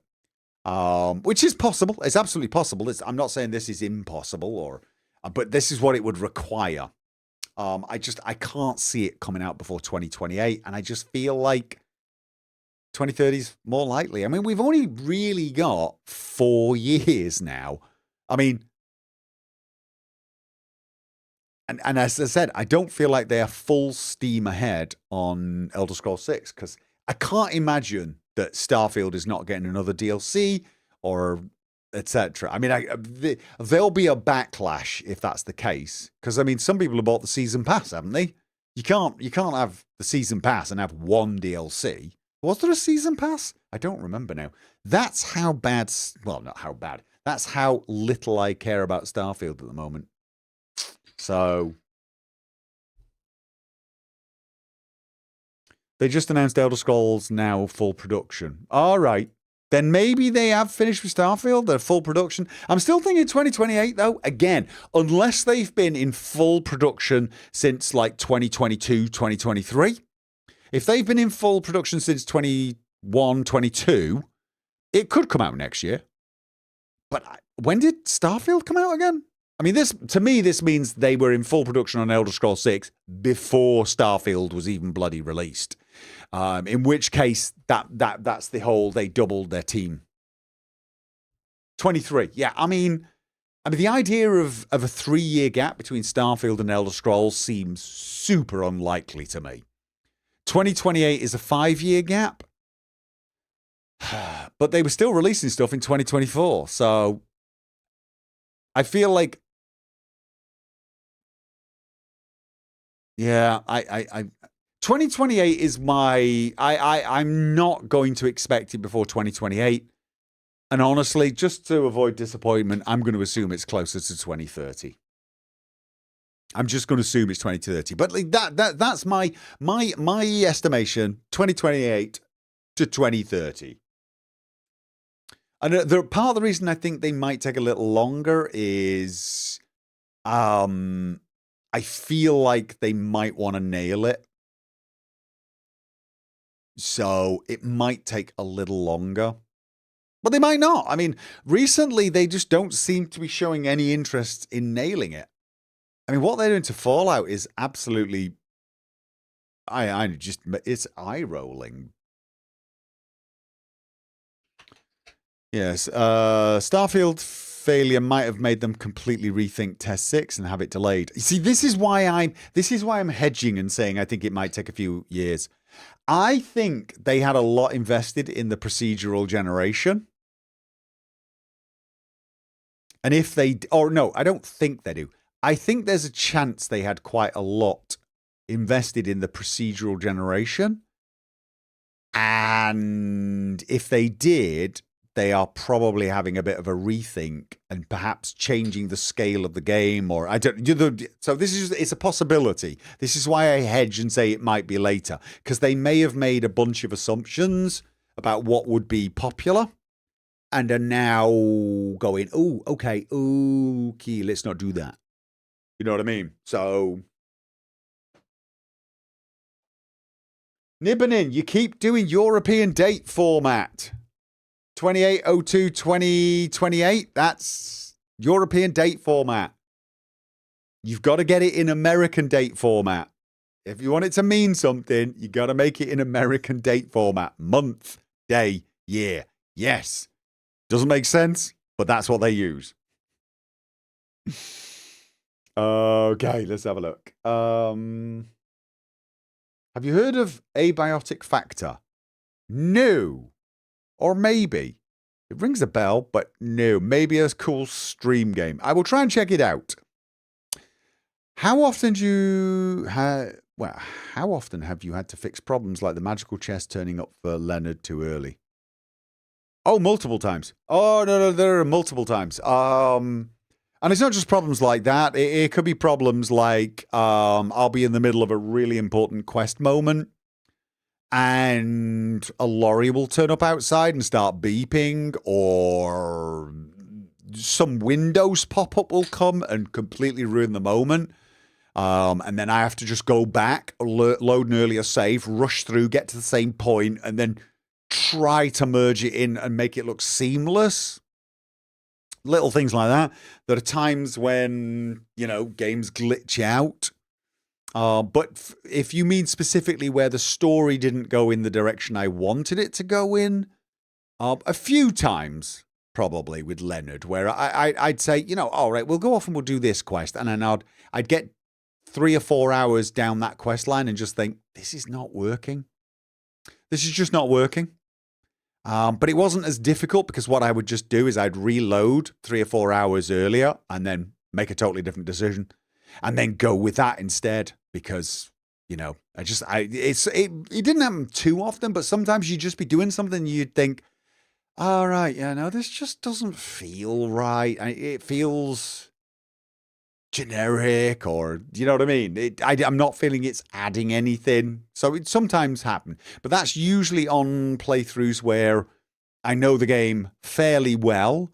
which is possible. It's absolutely possible. I'm not saying this is impossible, but this is what it would require. I can't see it coming out before 2028, and I just feel like 2030 is more likely. I mean, we've only really got 4 years now. I mean, and as I said, I don't feel like they are full steam ahead on Elder Scrolls 6 because I can't imagine that Starfield is not getting another DLC or etc. I mean, there'll be a backlash if that's the case. Because I mean, some people have bought the season pass, haven't they? You can't have the season pass and have one DLC. Was there a season pass? I don't remember now. That's how bad. Well, not how bad. That's how little I care about Starfield at the moment. So they just announced Elder Scrolls Now full production. All right. Then maybe they have finished with Starfield. They're full production. I'm still thinking 2028, though. Again, unless they've been in full production since like 2022, 2023. If they've been in full production since 21, 22, It could come out next year. But when did Starfield come out again? I mean, to me, this means they were in full production on Elder Scrolls 6 before Starfield was even bloody released. In which case, that's the whole, they doubled their team. 23. Yeah, I mean, the idea of a 3-year gap between Starfield and Elder Scrolls seems super unlikely to me. 2028 is a 5-year gap. But they were still releasing stuff in 2024. So I feel like, yeah, 2028 is I'm not going to expect it before 2028. And honestly, just to avoid disappointment, I'm going to assume it's closer to 2030. I'm just going to assume it's 2030. But like that's my estimation, 2028 to 2030. And part of the reason I think they might take a little longer is I feel like they might want to nail it. So it might take a little longer. But they might not. I mean, recently they just don't seem to be showing any interest in nailing it. I mean, what they're doing to Fallout is absolutely, it's eye-rolling. Yes, Starfield failure might have made them completely rethink Test 6 and have it delayed. You see, this is why I'm hedging and saying I think it might take a few years. I think they had a lot invested in the procedural generation. And if they, or no, I don't think they do. I think there's a chance they had quite a lot invested in the procedural generation. And if they did, they are probably having a bit of a rethink and perhaps changing the scale of the game, or I don't. So it's a possibility. This is why I hedge and say it might be later, because they may have made a bunch of assumptions about what would be popular, and are now going, okay, let's not do that. You know what I mean? So, Nibbanin, you keep doing European date format. 2802-2028, that's European date format. You've got to get it in American date format. If you want it to mean something, you got to make it in American date format. Month, day, year. Yes. Doesn't make sense, but that's what they use. Okay, let's have a look. Have you heard of abiotic factor? No. Or maybe. It rings a bell, but no. Maybe a cool stream game. I will try and check it out. How often have you had to fix problems like the magical chest turning up for Leonard too early? Oh, multiple times. Oh, no, there are multiple times. And it's not just problems like that. It could be problems like I'll be in the middle of a really important quest moment, and a lorry will turn up outside and start beeping, or some Windows pop-up will come and completely ruin the moment. And then I have to just go back, load an earlier save, rush through, get to the same point, and then try to merge it in and make it look seamless. Little things like that. There are times when, games glitch out. But if you mean specifically where the story didn't go in the direction I wanted it to go in, a few times probably with Leonard, where I'd say, all right, we'll go off and we'll do this quest, and then I'd get 3 or 4 hours down that quest line and just think, this is not working. This is just not working. But it wasn't as difficult, because what I would just do is I'd reload 3 or 4 hours earlier and then make a totally different decision, and then go with that instead, because it didn't happen too often, but sometimes you'd just be doing something and you'd think, all right, this just doesn't feel right. It feels generic, or you know what I mean? I'm not feeling it's adding anything. So it sometimes happen, but that's usually on playthroughs where I know the game fairly well.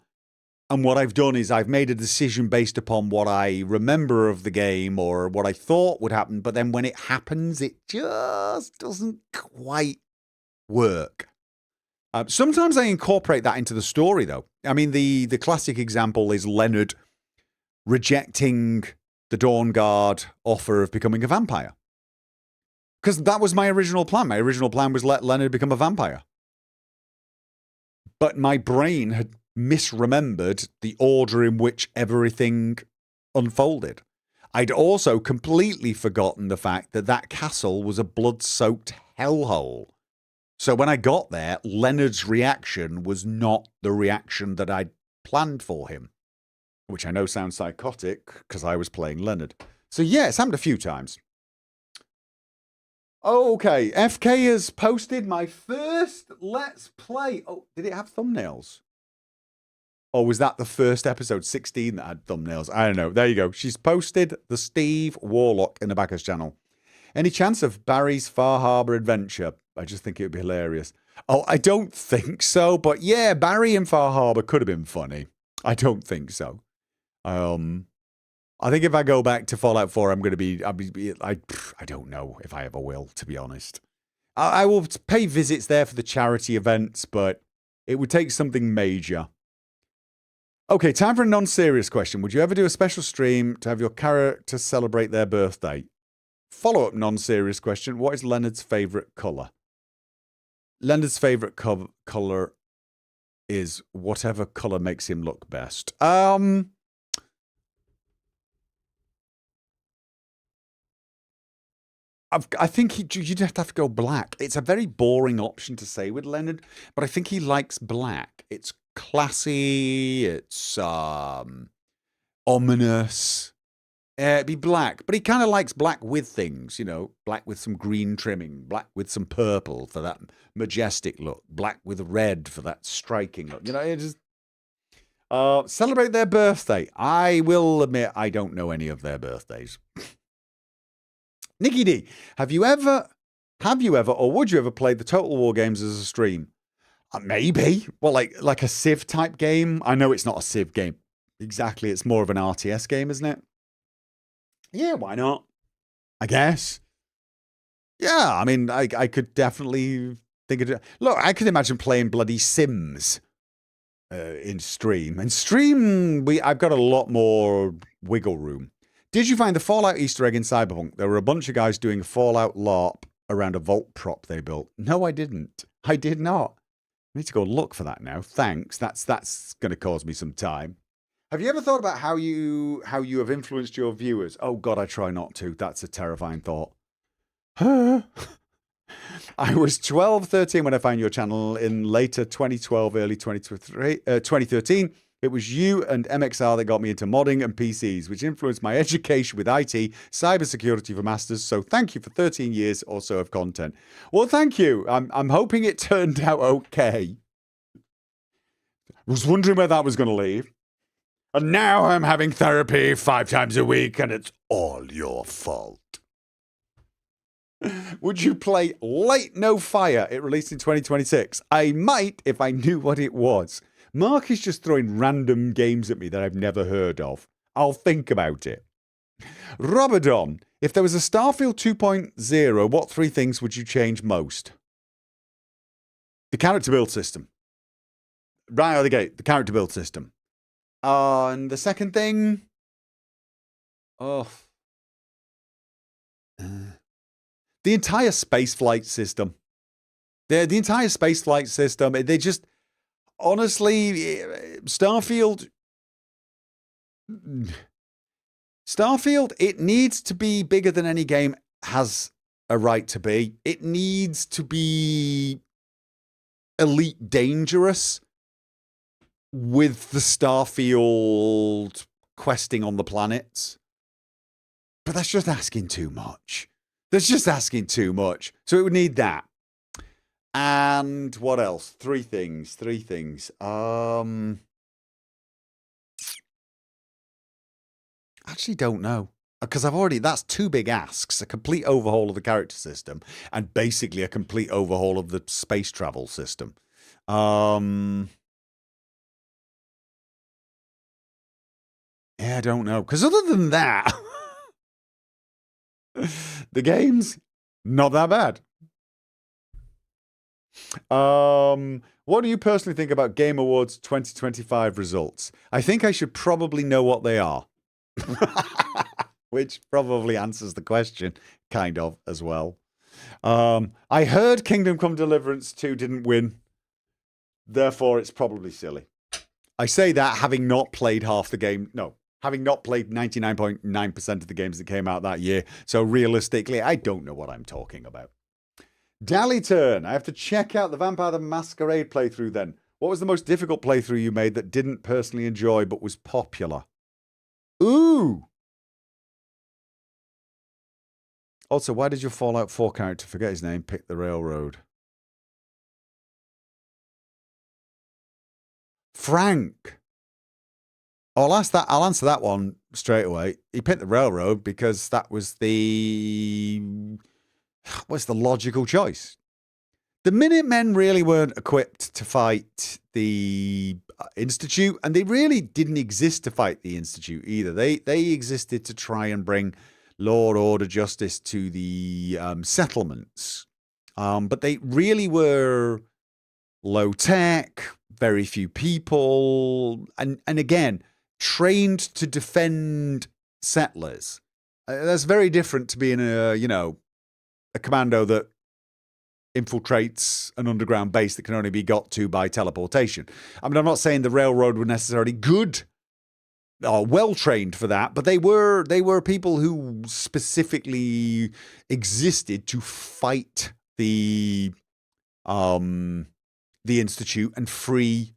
And what I've done is I've made a decision based upon what I remember of the game or what I thought would happen. But then when it happens, it just doesn't quite work. Sometimes I incorporate that into the story, though. I mean, the classic example is Leonard rejecting the Dawn Guard offer of becoming a vampire. Because that was my original plan. My original plan was let Leonard become a vampire. But my brain had misremembered the order in which everything unfolded. I'd also completely forgotten the fact that that castle was a blood-soaked hellhole. So when I got there, Leonard's reaction was not the reaction that I'd planned for him. Which I know sounds psychotic, because I was playing Leonard. So yeah, it's happened a few times. Okay, FK has posted my first Let's Play. Oh, did it have thumbnails? Or was that the first episode, 16, that had thumbnails? I don't know. There you go. She's posted the Steve Warlock in the Backers channel. Any chance of Barry's Far Harbor adventure? I just think it would be hilarious. Oh, I don't think so. But yeah, Barry in Far Harbor could have been funny. I don't think so. I think if I go back to Fallout 4, I'm going to be, I don't know if I ever will, to be honest. I will pay visits there for the charity events, but it would take something major. Okay, time for a non-serious question. Would you ever do a special stream to have your character celebrate their birthday? Follow-up non-serious question. What is Leonard's favourite colour? Leonard's favourite colour is whatever colour makes him look best. I think you'd have to go black. It's a very boring option to say with Leonard, but I think he likes black. It's classy. It's ominous. It'd be black, but he kind of likes black with things, you know, black with some green trimming, black with some purple for that majestic look, black with red for that striking look. You know, it just celebrate their birthday. I will admit I don't know any of their birthdays. Nikki D, have you ever, or would you ever play the Total War games as a stream? Maybe. Well, like a Civ type game. I know it's not a Civ game. Exactly. It's more of an RTS game, isn't it? Yeah, why not? I guess. Yeah, I mean, I could definitely think of it. Look, I could imagine playing bloody Sims in stream. In stream, I've got a lot more wiggle room. Did you find the Fallout Easter egg in Cyberpunk? There were a bunch of guys doing a Fallout LARP around a vault prop they built. No, I didn't. I did not. I need to go look for that now. Thanks. That's going to cause me some time. Have you ever thought about how you have influenced your viewers? Oh God, I try not to. That's a terrifying thought. I was 12, 13 when I found your channel. In later 2012, early 2013. It was you and MXR that got me into modding and PCs, which influenced my education with IT, cybersecurity for masters. So thank you for 13 years or so of content. Well, thank you. I'm hoping it turned out okay. Was wondering where that was going to lead. And now I'm having therapy 5 times a week, and it's all your fault. Would you play Light No Fire? It released in 2026. I might if I knew what it was. Mark is just throwing random games at me that I've never heard of. I'll think about it. Robadon, if there was a Starfield 2.0, what 3 things would you change most? The character build system. Right out of the gate, the character build system. And the second thing, the entire spaceflight system. The entire spaceflight system. They just, honestly, Starfield, it needs to be bigger than any game has a right to be. It needs to be Elite Dangerous with the Starfield questing on the planets. But that's just asking too much. That's just asking too much. So it would need that. And what else? 3 things. Actually don't know. Because that's 2 big asks. A complete overhaul of the character system and basically a complete overhaul of the space travel system. Yeah, I don't know. Because other than that, the game's not that bad. What do you personally think about Game Awards 2025 results? I think I should probably know what they are. Which probably answers the question, kind of, as well. I heard Kingdom Come Deliverance 2 didn't win. Therefore, it's probably silly. I say that having not played half the game. No, having not played 99.9% of the games that came out that year. So realistically, I don't know what I'm talking about. Dally turn. I have to check out the Vampire the Masquerade playthrough then. What was the most difficult playthrough you made that didn't personally enjoy but was popular? Ooh. Also, why did your Fallout 4 character, forget his name, pick the railroad? Frank. Oh, I'll answer that one straight away. He picked the railroad because that was the logical choice. The Minutemen really weren't equipped to fight the Institute, and they really didn't exist to fight the Institute either. They existed to try and bring law, order, justice to the settlements. But they really were low tech, very few people, and again, trained to defend settlers. That's very different to being a commando that infiltrates an underground base that can only be got to by teleportation. I mean, I'm not saying the railroad were necessarily good or well trained for that, but they were people who specifically existed to fight the Institute and free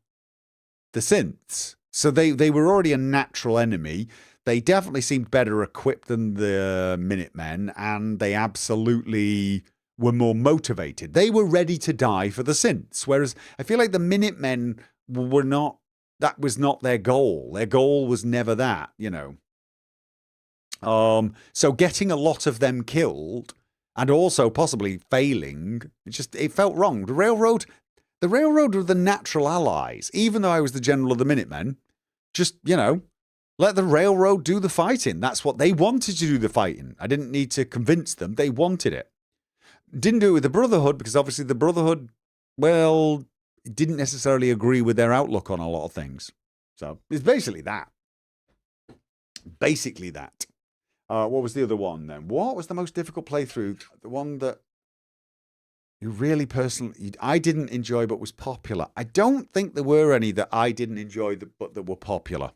the synths. So they were already a natural enemy. They definitely seemed better equipped than the Minutemen, and they absolutely were more motivated. They were ready to die for the synths, whereas I feel like the Minutemen were not. That was not their goal. Their goal was never that, So getting a lot of them killed and also possibly failing, it felt wrong. The railroad were the natural allies. Even though I was the general of the Minutemen, just, let the railroad do the fighting. That's what they wanted to do, the fighting. I didn't need to convince them. They wanted it. Didn't do it with the Brotherhood because obviously the Brotherhood, well, didn't necessarily agree with their outlook on a lot of things. So it's basically that. What was the other one then? What was the most difficult playthrough? The one that you really personally, I didn't enjoy but was popular. I don't think there were any that I didn't enjoy but that were popular.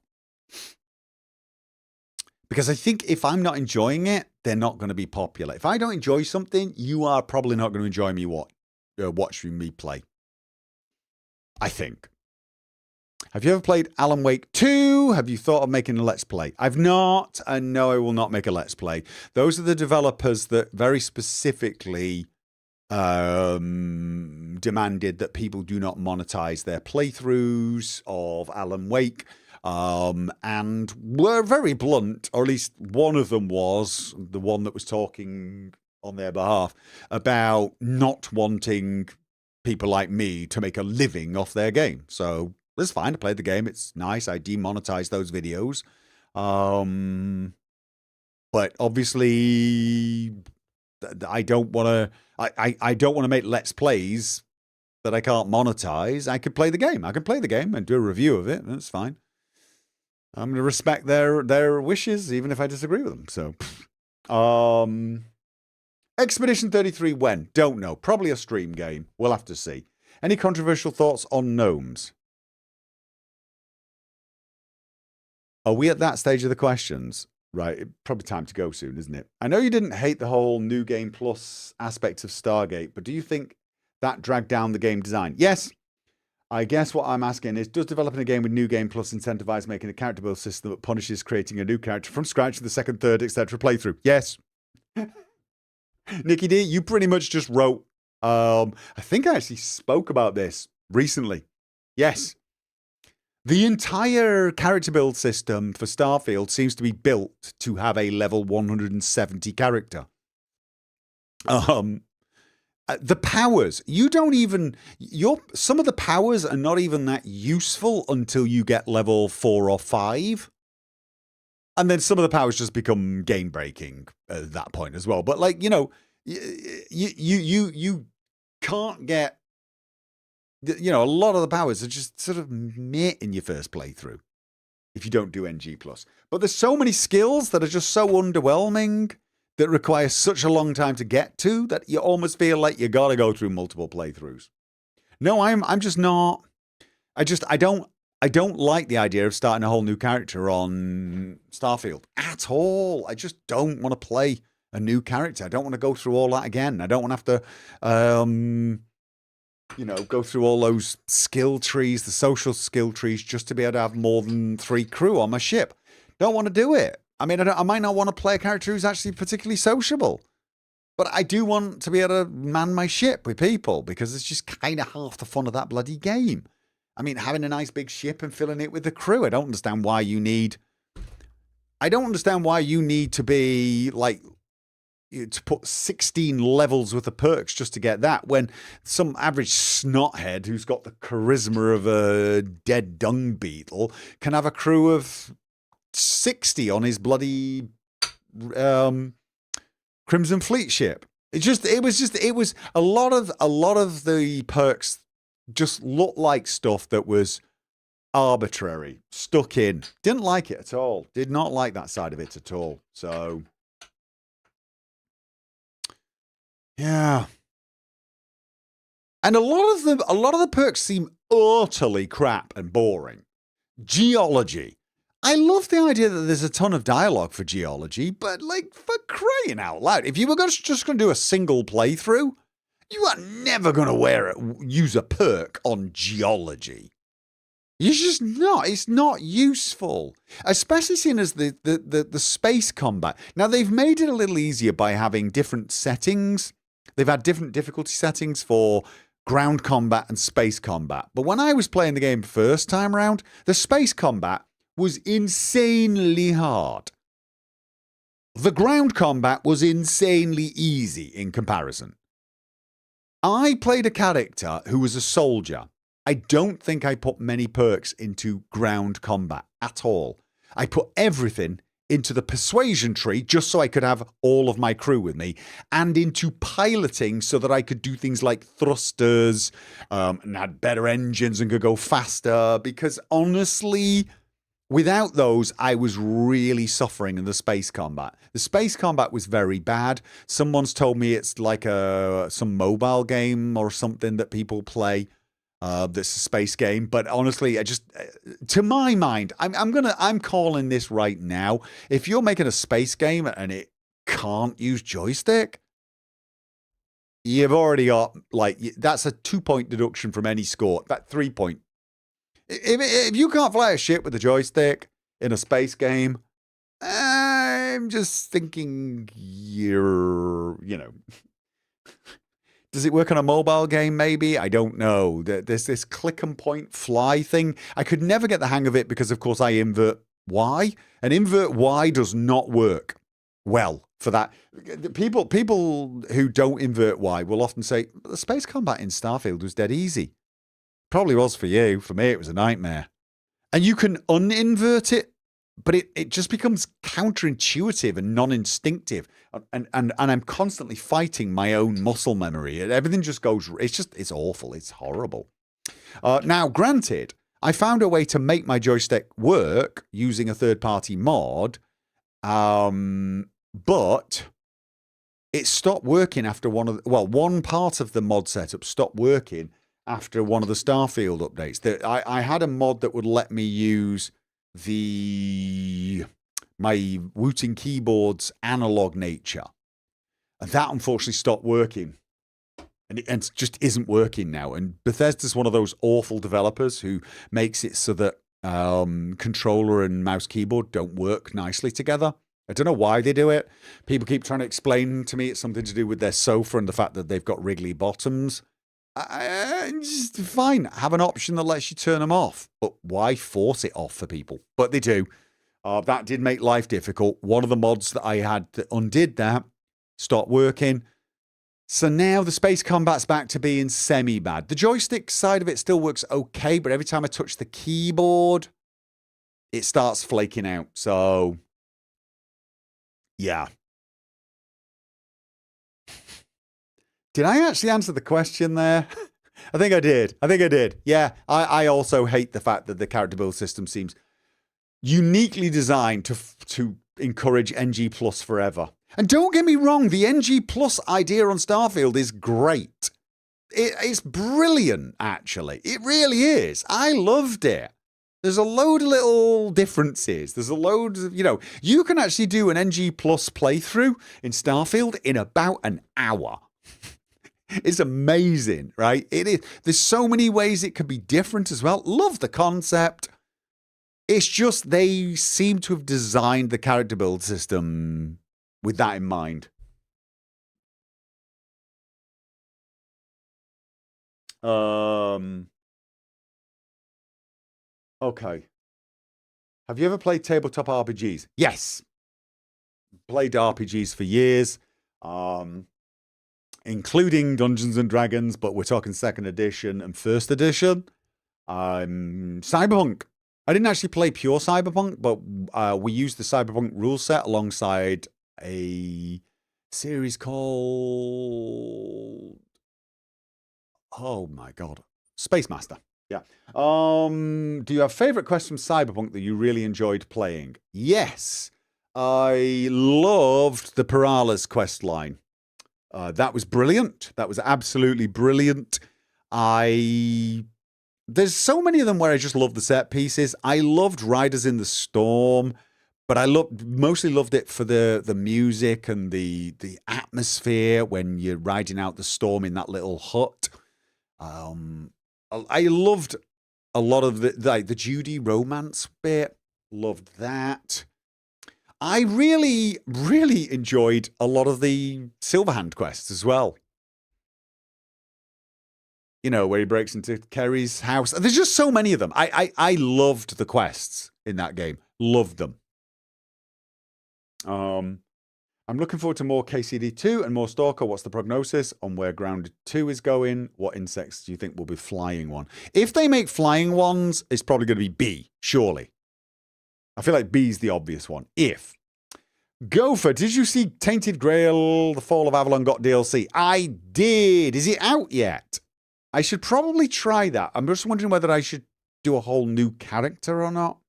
Because I think if I'm not enjoying it, they're not going to be popular. If I don't enjoy something, you are probably not going to enjoy me watching me play. I think. Have you ever played Alan Wake 2? Have you thought of making a Let's Play? I've not, and no, I will not make a Let's Play. Those are the developers that very specifically demanded that people do not monetize their playthroughs of Alan Wake. And were very blunt, or at least one of them was, the one that was talking on their behalf, about not wanting people like me to make a living off their game. So it's fine. I played the game. It's nice. I demonetized those videos. But obviously I don't want to, I don't want to make Let's Plays that I can't monetize. I could play the game. I can play the game and do a review of it. That's fine. I'm going to respect their wishes, even if I disagree with them. So, Expedition 33 when? Don't know. Probably a stream game. We'll have to see. Any controversial thoughts on gnomes? Are we at that stage of the questions? Right, probably time to go soon, isn't it? I know you didn't hate the whole New Game Plus aspect of Stargate, but do you think that dragged down the game design? Yes. I guess what I'm asking is, does developing a game with New Game Plus incentivize making a character build system that punishes creating a new character from scratch in the second, third, etc. playthrough? Yes. Nikki D, you pretty much just wrote, I think I actually spoke about this recently. Yes. The entire character build system for Starfield seems to be built to have a level 170 character. The powers, some of the powers are not even that useful until you get level 4 or 5. And then some of the powers just become game breaking at that point as well. But you can't get You know, a lot of the powers are just sort of meh in your first playthrough if you don't do NG+. But there's so many skills that are just so underwhelming that require such a long time to get to that you almost feel like you got to go through multiple playthroughs. No, I'm just not. I don't like the idea of starting a whole new character on Starfield at all. I just don't want to play a new character. I don't want to go through all that again. I don't want to have to go through all those skill trees, the social skill trees, just to be able to have more than 3 crew on my ship. Don't want to do it. I mean, I might not want to play a character who's actually particularly sociable. But I do want to be able to man my ship with people because it's just kind of half the fun of that bloody game. I mean, having a nice big ship and filling it with the crew. I don't understand why you need to be like to put 16 levels worth of perks just to get that when some average snothead who's got the charisma of a dead dung beetle can have a crew of 60 on his bloody Crimson Fleet ship. It was a lot of the perks just looked like stuff that was arbitrary, stuck in. Didn't like it at all. Did not like that side of it at all. So yeah. And a lot of the perks seem utterly crap and boring. Geology. I love the idea that there's a ton of dialogue for geology, but like, for crying out loud, if you were just going to do a single playthrough, you are never going to use a perk on geology. You're just not. It's not useful, especially seeing as the space combat. Now, they've made it a little easier by having different settings. They've had different difficulty settings for ground combat and space combat. But when I was playing the game first time around, the space combat was insanely hard. The ground combat was insanely easy in comparison. I played a character who was a soldier. I don't think I put many perks into ground combat at all. I put everything into the persuasion tree just so I could have all of my crew with me, and into piloting so that I could do things like thrusters and had better engines and could go faster, because honestly, without those, I was really suffering in the space combat. The space combat was very bad. Someone's told me it's like some mobile game or something that people play. That's a space game, but honestly, to my mind, I'm calling this right now. If you're making a space game and it can't use joystick, you've already got that's a 2-point deduction from any score. That 3-point. If you can't fly a ship with a joystick in a space game, I'm just thinking does it work on a mobile game, maybe? I don't know. There's this click and point fly thing. I could never get the hang of it because, of course, I invert Y. And invert Y does not work well for that. People who don't invert Y will often say, the space combat in Starfield was dead easy. Probably was for you. For me, it was a nightmare. And you can uninvert it, but it just becomes counterintuitive and non-instinctive. And I'm constantly fighting my own muscle memory. Everything just goes, it's awful. It's horrible. Now, granted, I found a way to make my joystick work using a third-party mod, but it stopped working after one part of the mod setup stopped working after one of the Starfield updates. I had a mod that would let me use my Wooting keyboard's analog nature, and that unfortunately stopped working, and it just isn't working now. And Bethesda's one of those awful developers who makes it so that controller and mouse keyboard don't work nicely together. I don't know why they do it. People keep trying to explain to me it's something to do with their sofa and the fact that they've got wriggly bottoms. Just fine, have an option that lets you turn them off, but why force it off for people? But they do. That did make life difficult. One of the mods that I had that undid that stopped working. So now the space combat's back to being semi-bad. The joystick side of it still works okay, but every time I touch the keyboard, it starts flaking out. So, yeah. Did I actually answer the question there? I think I did. Yeah, I also hate the fact that the character build system seems uniquely designed to encourage NG Plus forever. And don't get me wrong, the NG Plus idea on Starfield is great. It's brilliant, actually. It really is. I loved it. There's a load of little differences. There's a load of, you can actually do an NG Plus playthrough in Starfield in about an hour. It's amazing, right? It is. There's so many ways it could be different as well. Love the concept. It's just they seem to have designed the character build system with that in mind. Okay. Have you ever played tabletop RPGs? Yes. Played RPGs for years, including Dungeons and Dragons, but we're talking second edition and first edition. Cyberpunk. I didn't actually play pure Cyberpunk, but we used the Cyberpunk rule set alongside a series called, oh my god, Space Master. Yeah. Do you have favorite quests from Cyberpunk that you really enjoyed playing? Yes. I loved the Perala's quest line. That was brilliant. That was absolutely brilliant. There's so many of them where I just love the set pieces. I loved Riders in the Storm, but I mostly loved it for the music and the atmosphere when you're riding out the storm in that little hut. I loved a lot of the Judy romance bit. Loved that. I really, really enjoyed a lot of the Silverhand quests as well. Where he breaks into Kerry's house. There's just so many of them. I loved the quests in that game. Loved them. I'm looking forward to more KCD2 and more Stalker. What's the prognosis on where Grounded 2 is going? What insects do you think will be flying one? If they make flying ones, it's probably going to be B, surely. I feel like B is the obvious one. If. Gopher, did you see Tainted Grail, The Fall of Avalon got DLC? I did. Is it out yet? I should probably try that. I'm just wondering whether I should do a whole new character or not.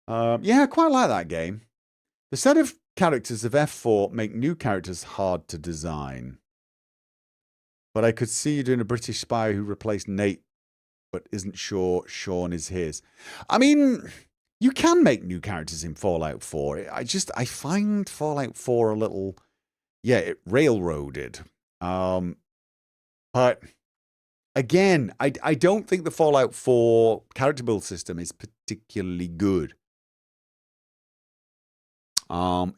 Yeah, I quite like that game. The set of characters of F4 make new characters hard to design. But I could see you doing a British spy who replaced Nate, but isn't sure Sean is his. I mean, you can make new characters in Fallout 4. I find Fallout 4 a little, it railroaded. But again, I don't think the Fallout 4 character build system is particularly good.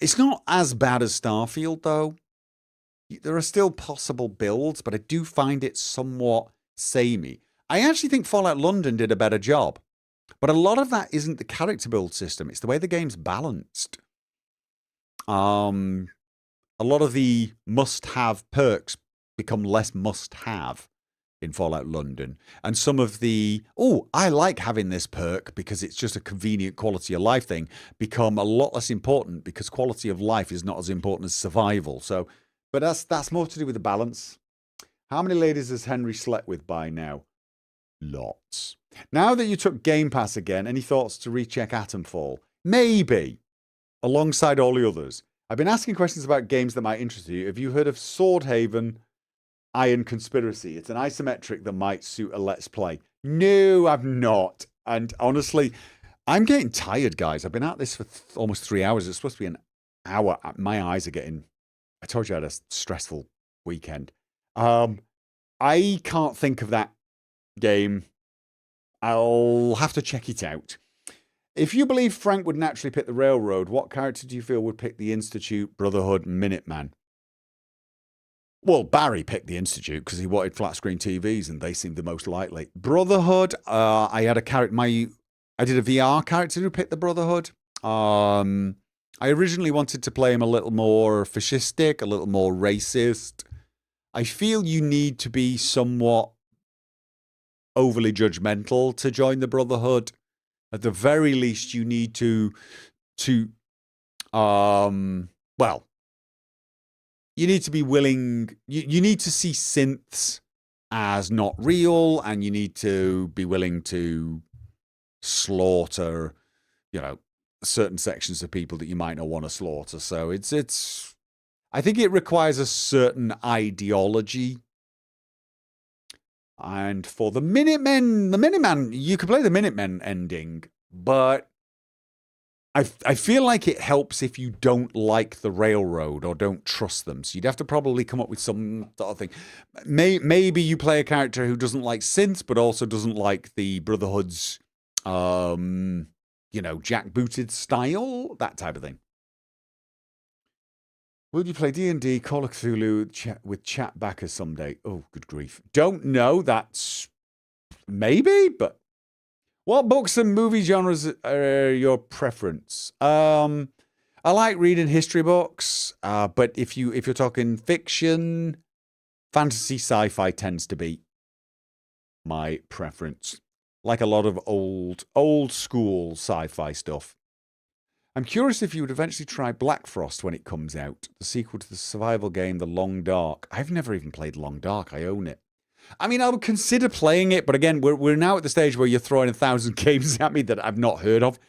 It's not as bad as Starfield, though. There are still possible builds, but I do find it somewhat samey. I actually think Fallout London did a better job. But a lot of that isn't the character build system. It's the way the game's balanced. A lot of the must-have perks become less must-have in Fallout London. And some of the, I like having this perk because it's just a convenient quality of life thing, become a lot less important because quality of life is not as important as survival. So, but that's more to do with the balance. How many ladies has Henry slept with by now? Lots. Now that you took Game Pass again, any thoughts to recheck Atomfall? Maybe. Alongside all the others. I've been asking questions about games that might interest you. Have you heard of Swordhaven Iron Conspiracy? It's an isometric that might suit a Let's Play. No, I've not. And honestly, I'm getting tired, guys. I've been at this for almost 3 hours. It's supposed to be an hour. My eyes are getting... I told you I had a stressful weekend. I can't think of that game. I'll have to check it out. If you believe Frank would naturally pick the Railroad, what character do you feel would pick the Institute, Brotherhood, Minuteman? Well, Barry picked the Institute because he wanted flat screen TVs and they seemed the most likely. Brotherhood, I had a character, I did a VR character who picked the Brotherhood. I originally wanted to play him a little more fascistic, a little more racist. I feel you need to be somewhat overly judgmental to join the Brotherhood. At the very least, you need to you need to be willing, you need to see synths as not real, and you need to be willing to slaughter, certain sections of people that you might not want to slaughter. So it's I think it requires a certain ideology. And for the Minutemen, you could play the Minutemen ending, but I feel like it helps if you don't like the Railroad or don't trust them. So you'd have to probably come up with some sort of thing. Maybe you play a character who doesn't like synths, but also doesn't like the Brotherhood's, jackbooted style, that type of thing. Will you play D&D, Call of Cthulhu with chat backers someday? Oh, good grief. Don't know. That's maybe, but what books and movie genres are your preference? I like reading history books, but if you're talking fiction, fantasy, sci-fi tends to be my preference. Like a lot of old school sci-fi stuff. I'm curious if you would eventually try Black Frost when it comes out, the sequel to the survival game The Long Dark. I've never even played Long Dark. I own it. I mean, I would consider playing it, but again, we're now at the stage where you're throwing 1,000 games at me that I've not heard of,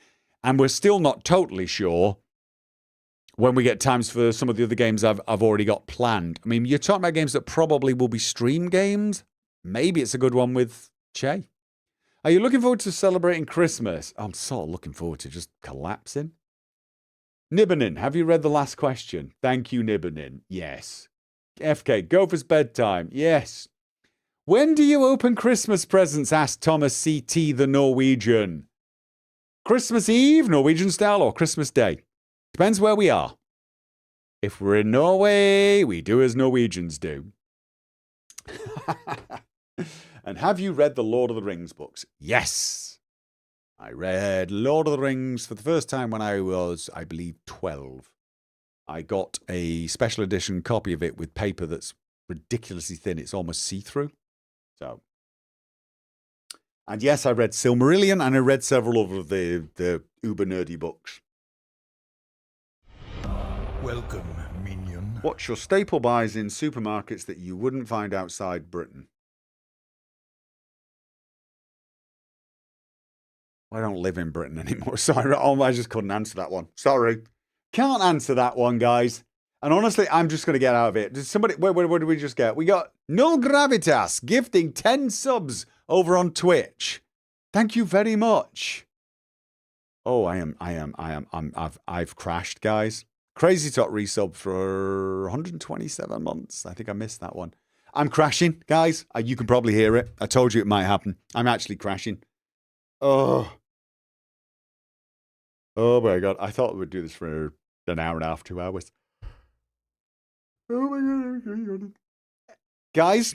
and we're still not totally sure when we get times for some of the other games I've already got planned. I mean, you're talking about games that probably will be stream games. Maybe it's a good one with Che. Are you looking forward to celebrating Christmas? I'm sort of looking forward to just collapsing. Nibbenin, have you read the last question? Thank you, Nibbenin. Yes. FK, Gopher's bedtime. Yes. When do you open Christmas presents? Asked Thomas CT the Norwegian. Christmas Eve, Norwegian style, or Christmas Day? Depends where we are. If we're in Norway, we do as Norwegians do. And have you read the Lord of the Rings books? Yes. I read Lord of the Rings for the first time when I was, I believe, 12. I got a special edition copy of it with paper that's ridiculously thin. It's almost see-through. So, and yes, I read Silmarillion, and I read several of the uber nerdy books. Welcome, minion. What's your staple buys in supermarkets that you wouldn't find outside Britain? I don't live in Britain anymore, so I just couldn't answer that one. Sorry. Can't answer that one, guys. And honestly, I'm just going to get out of it. Did somebody, where did we just get? We got Null Gravitas gifting 10 subs over on Twitch. Thank you very much. Oh, I've crashed, guys. Crazy Tot resub for 127 months. I think I missed that one. I'm crashing, guys. You can probably hear it. I told you it might happen. I'm actually crashing. Oh my God. I thought we'd do this for an hour and a half, 2 hours. Oh my God. Guys,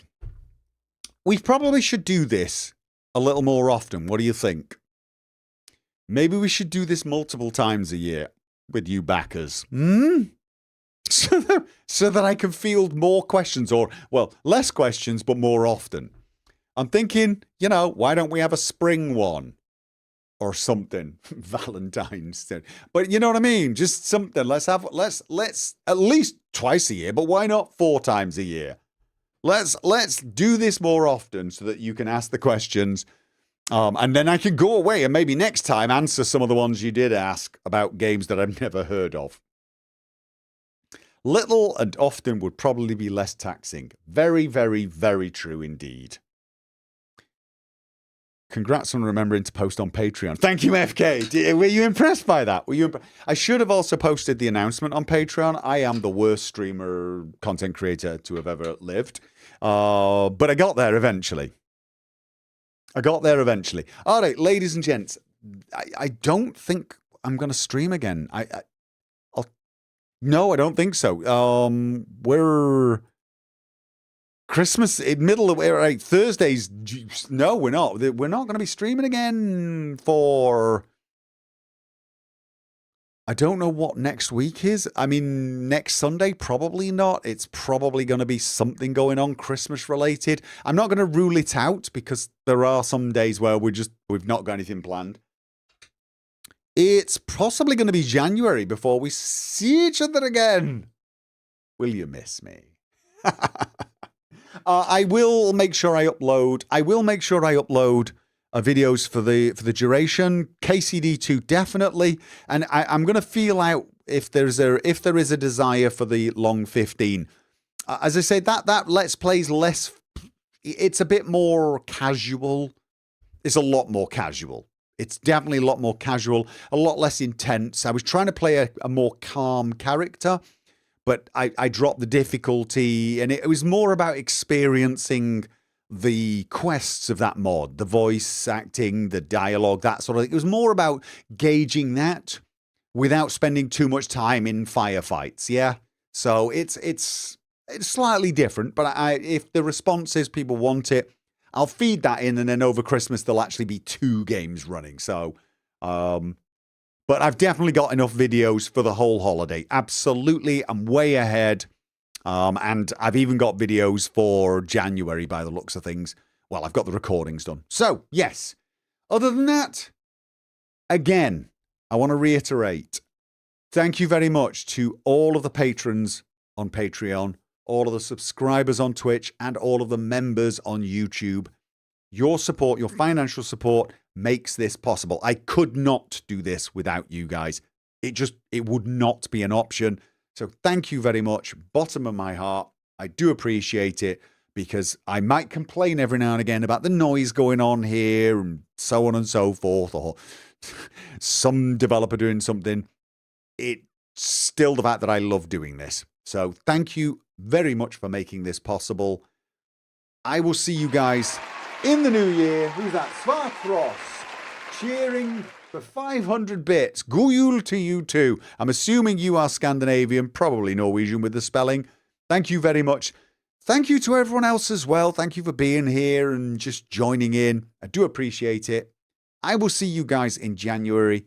we probably should do this a little more often. What do you think? Maybe we should do this multiple times a year with you backers. So that I can field more questions, or, well, less questions, but more often. I'm thinking, why don't we have a spring one? Or something, Valentine's Day. But you know what I mean? Just something. Let's at least twice a year, but why not 4 times a year? Let's do this more often so that you can ask the questions. And then I can go away and maybe next time answer some of the ones you did ask about games that I've never heard of. Little and often would probably be less taxing. Very, very, very true indeed. Congrats on remembering to post on Patreon. Thank you, FK. Were you impressed by that? I should have also posted the announcement on Patreon. I am the worst streamer, content creator to have ever lived. But I got there eventually. All right, ladies and gents, I don't think I'm going to stream again. No, I don't think so. We're... Christmas in middle of Thursdays. No, we're not. We're not going to be streaming again for. I don't know what next week is. I mean, next Sunday, probably not. It's probably going to be something going on Christmas related. I'm not going to rule it out because there are some days where we've not got anything planned. It's possibly going to be January before we see each other again. Will you miss me? I will make sure I upload. Videos for the duration. KCD2 definitely, and I'm going to feel out if there is a desire for the long 15. As I say, that Let's Play's less. It's a bit more casual. It's a lot more casual. It's definitely a lot more casual, a lot less intense. I was trying to play a more calm character, but I dropped the difficulty, and it was more about experiencing the quests of that mod, the voice acting, the dialogue, that sort of thing. It was more about gauging that without spending too much time in firefights. Yeah. So it's slightly different, but if the response is people want it, I'll feed that in, and then over Christmas there'll actually be 2 games running. So, but I've definitely got enough videos for the whole holiday. Absolutely, I'm way ahead. And I've even got videos for January by the looks of things. Well, I've got the recordings done. So, yes. Other than that, again, I want to reiterate, thank you very much to all of the patrons on Patreon, all of the subscribers on Twitch, and all of the members on YouTube. Your support, your financial support, makes this possible. I could not do this without you guys. It would not be an option. So thank you very much, bottom of my heart. I do appreciate it, because I might complain every now and again about the noise going on here and so on and so forth, or some developer doing something. It's still the fact that I love doing this. So thank you very much for making this possible. I will see you guys in the new year. Who's that? Svartfrost cheering for 500 bits. God jul to you too. I'm assuming you are Scandinavian, probably Norwegian with the spelling. Thank you very much. Thank you to everyone else as well. Thank you for being here and just joining in. I do appreciate it. I will see you guys in January.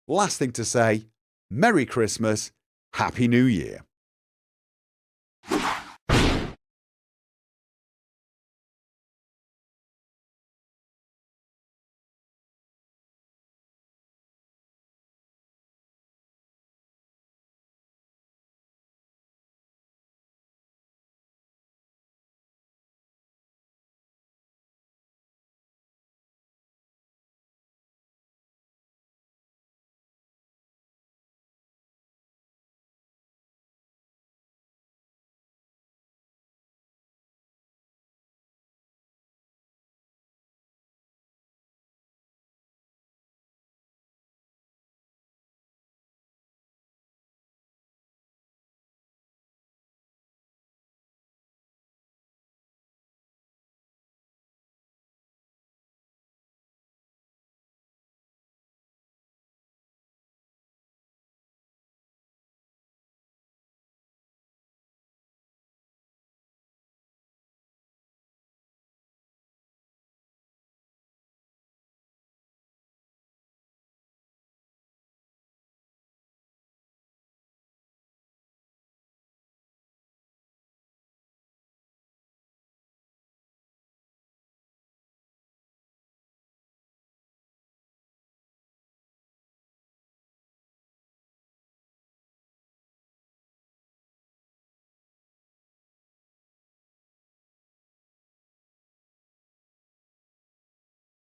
Last thing to say, Merry Christmas, Happy New Year.